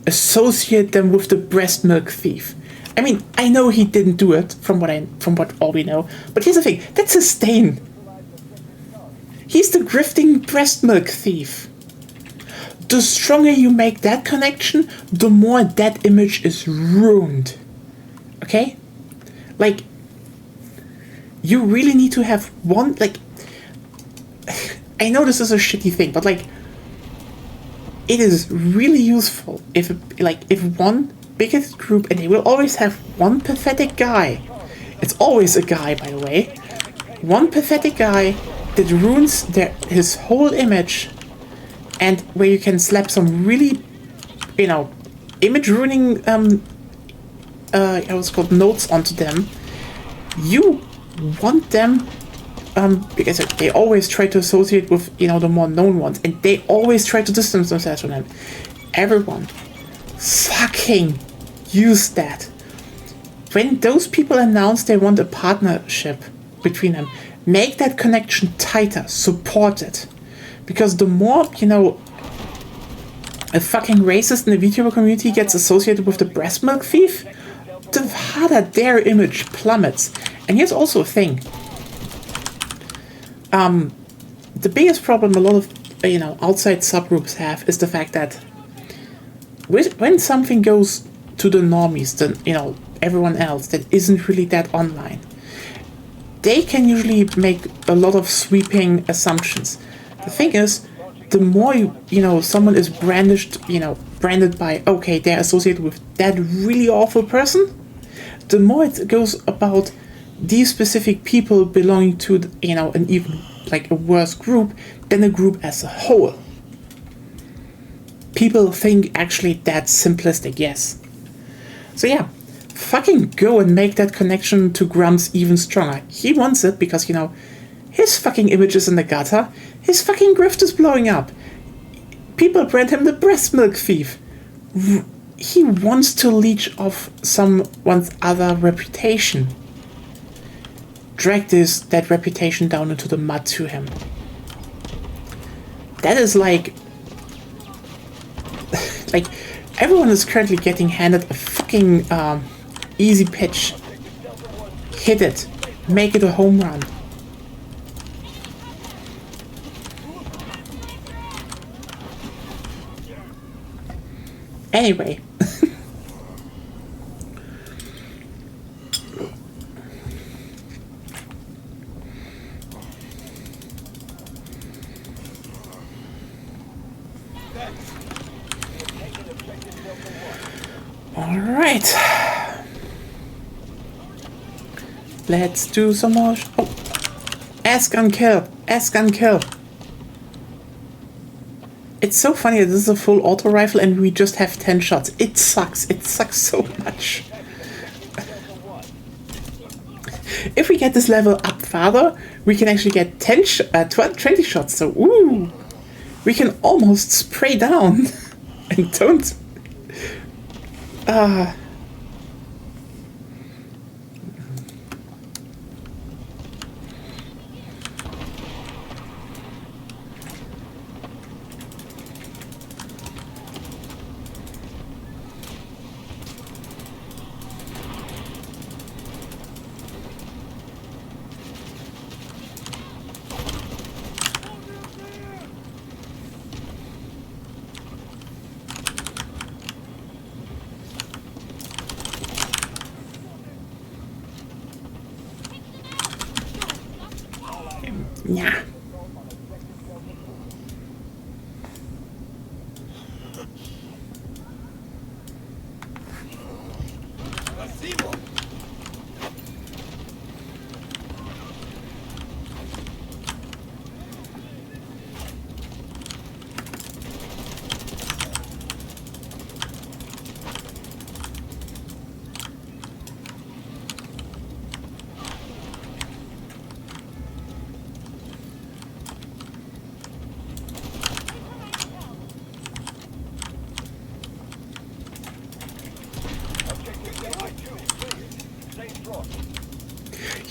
Associate them with the breast milk thief. I mean, I know he didn't do it, from what all we know, but here's the thing, that's his stain. He's the grifting breast milk thief. The stronger you make that connection, the more that image is ruined. Okay? Like, you really need to have one, like, I know this is a shitty thing, but like, it is really useful if one bigoted group, and they will always have one pathetic guy. It's always a guy, by the way. One pathetic guy that ruins his whole image, and where you can slap some really, image ruining what's called notes onto them. You want them, because they always try to associate with, the more known ones, and they always try to distance themselves from them. Everyone fucking use that. When those people announce they want a partnership between them, make that connection tighter, support it. Because the more, a fucking racist in the VTuber community gets associated with the breast milk thief, the harder their image plummets. And here's also a thing. The biggest problem a lot of, outside subgroups have is the fact that when something goes to the normies, then, everyone else that isn't really that online, they can usually make a lot of sweeping assumptions. The thing is, the more someone is branded by, okay, they're associated with that really awful person, the more it goes about these specific people belonging to, an even like a worse group than a group as a whole. People think actually that's simplistic, yes. So yeah, fucking go and make that connection to Grumps even stronger. He wants it because, his fucking image is in the gutter, his fucking grift is blowing up. People brand him the breast milk thief. He wants to leech off someone's other reputation. Drag that reputation down into the mud to him. That is like everyone is currently getting handed a fucking easy pitch. Hit it. Make it a home run. Anyway. Alright. Let's do some more. Ask and kill. Ask and kill. It's so funny that this is a full auto rifle and we just have 10 shots. It sucks. It sucks so much. If we get this level up farther, we can actually get 20 shots. So, ooh. We can almost spray down. And don't... Yeah.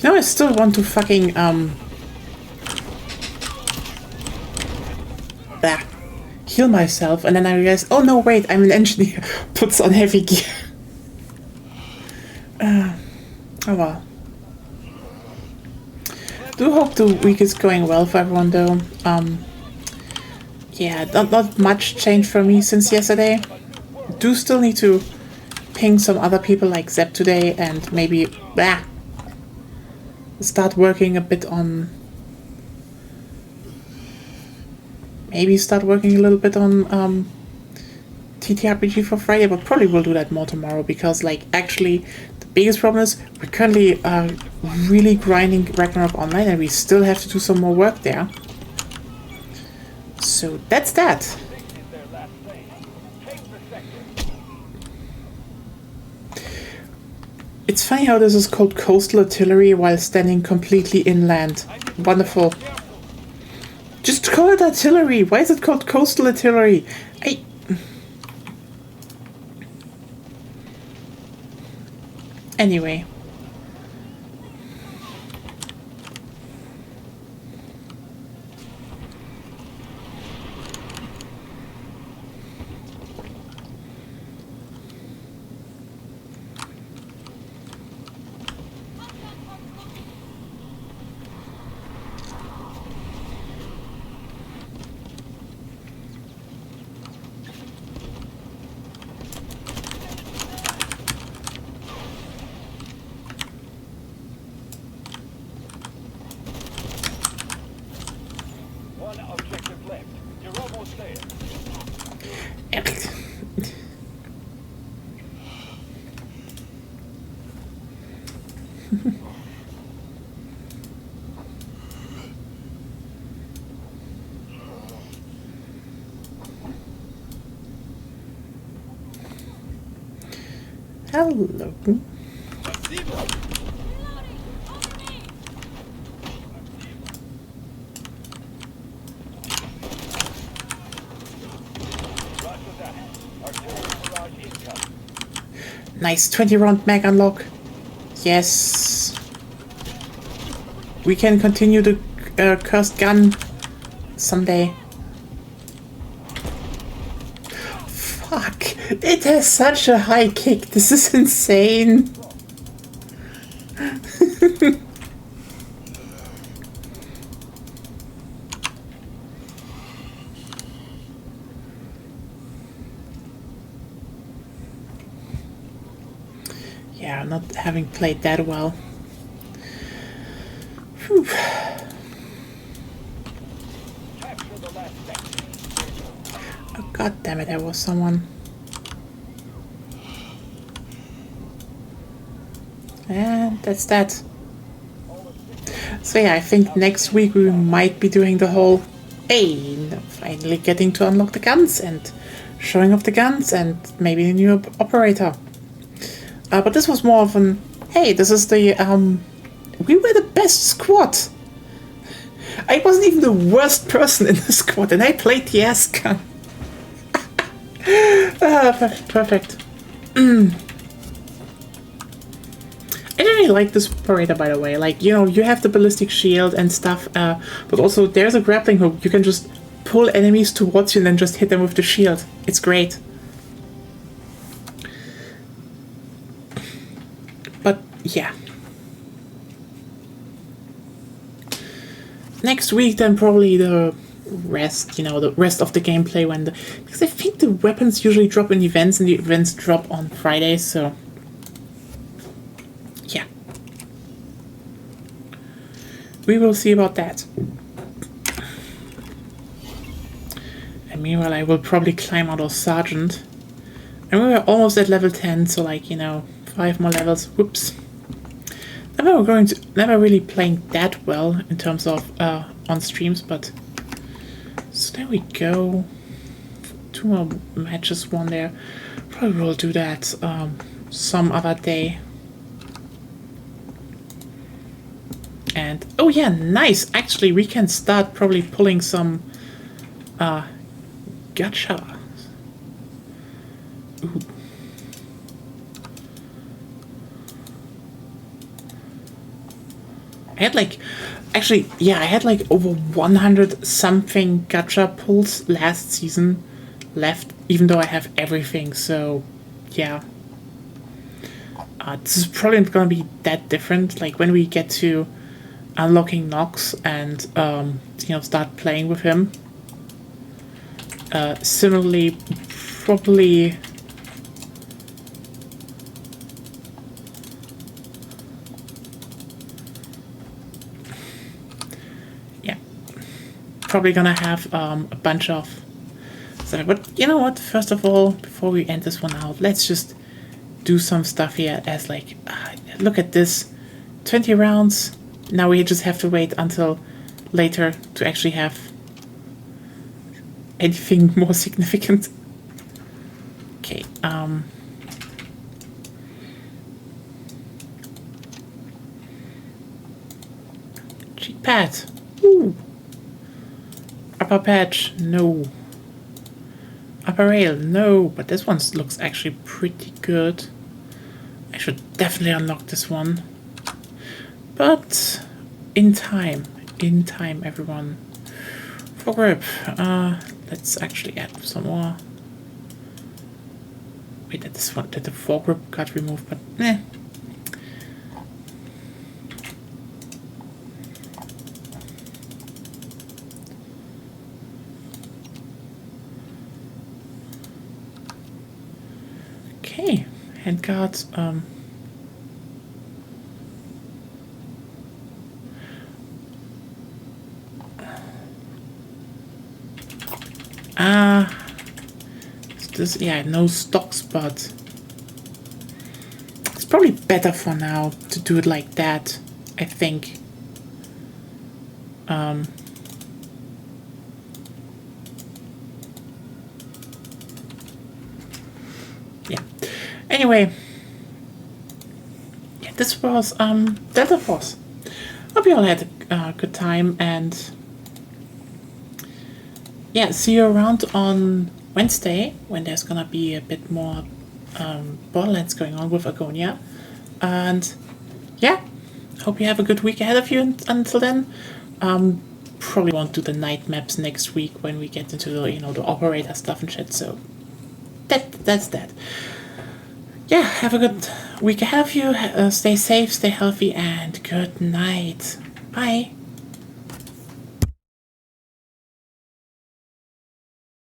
I still want to fucking, heal myself, and then I realize, oh no, wait, I'm an engineer. Puts on heavy gear. Oh well. Do hope the week is going well for everyone, though. Yeah, not much changed for me since yesterday. Do still need to ping some other people like Zep today, and maybe, start working a bit on. Maybe start working a little bit on TTRPG for Friday, but probably we'll do that more tomorrow because, like, actually, the biggest problem is we're currently really grinding Ragnarok Online, and we still have to do some more work there. So that's that. This is their last phase. Take the sector. It's funny how this is called coastal artillery while standing completely inland. Wonderful. Just call it artillery. Why is it called coastal artillery? Anyway. One objective left. You're almost there. Hello. Roger that. Artillery barrage incoming. Nice 20 round mag unlock. Yes. We can continue the cursed gun someday. Fuck. It has such a high kick. This is insane. Yeah, not having played that well. Whew. Capture the last sector. Oh, god damn it, there was someone. And that's that. So yeah, I think next week we might be doing the whole, hey, finally getting to unlock the guns and showing off the guns and maybe a new operator. But this was more of an, hey, this is the, we were the best squad. I wasn't even the worst person in the squad, and I played the ass gun. Perfect. I really like this operator, by the way. Like, you know, you have the ballistic shield and stuff, but also there's a grappling hook. You can just pull enemies towards you and then just hit them with the shield. It's great. But, yeah. Next week, then probably the rest, you know, the rest of the gameplay when because I think the weapons usually drop in events and the events drop on Fridays, so yeah. We will see about that. And meanwhile, I will probably climb out of Sergeant. And we were almost at level 10, so like, you know, 5 more levels. Whoops. Never really playing that well in terms of on streams, but so there we go. 2 more matches, 1 there. Probably will do that some other day. And oh yeah, nice. Actually, we can start probably pulling some gacha. Ooh. I had like, actually, yeah, I had like over 100 something gacha pulls last season left, even though I have everything, so yeah. This is probably not gonna be that different, like when we get to unlocking Nox and, you know, start playing with him. Similarly, probably... probably gonna have a bunch of stuff. But you know what? First of all, before we end this one out, let's just do some stuff here as like, look at this, 20 rounds. Now we just have to wait until later to actually have anything more significant. Okay, cheat pad. Ooh. Upper patch, no. Upper rail, no. But this one looks actually pretty good. I should definitely unlock this one. But in time, everyone. Foregrip. Let's actually add some more. Wait, did the foregrip got removed? But eh. Okay, handguards. This, yeah, no stocks, but it's probably better for now to do it like that, I think. Yeah. Anyway, yeah, this was Delta Force. Hope you all had a good time, and yeah, see you around on Wednesday when there's gonna be a bit more Borderlands going on with Agonia. And yeah, hope you have a good week ahead of you until then. Probably won't do the night maps next week when we get into the, the operator stuff and shit, so that's that. Yeah, have a good week ahead of you. Stay safe, stay healthy, and good night. Bye.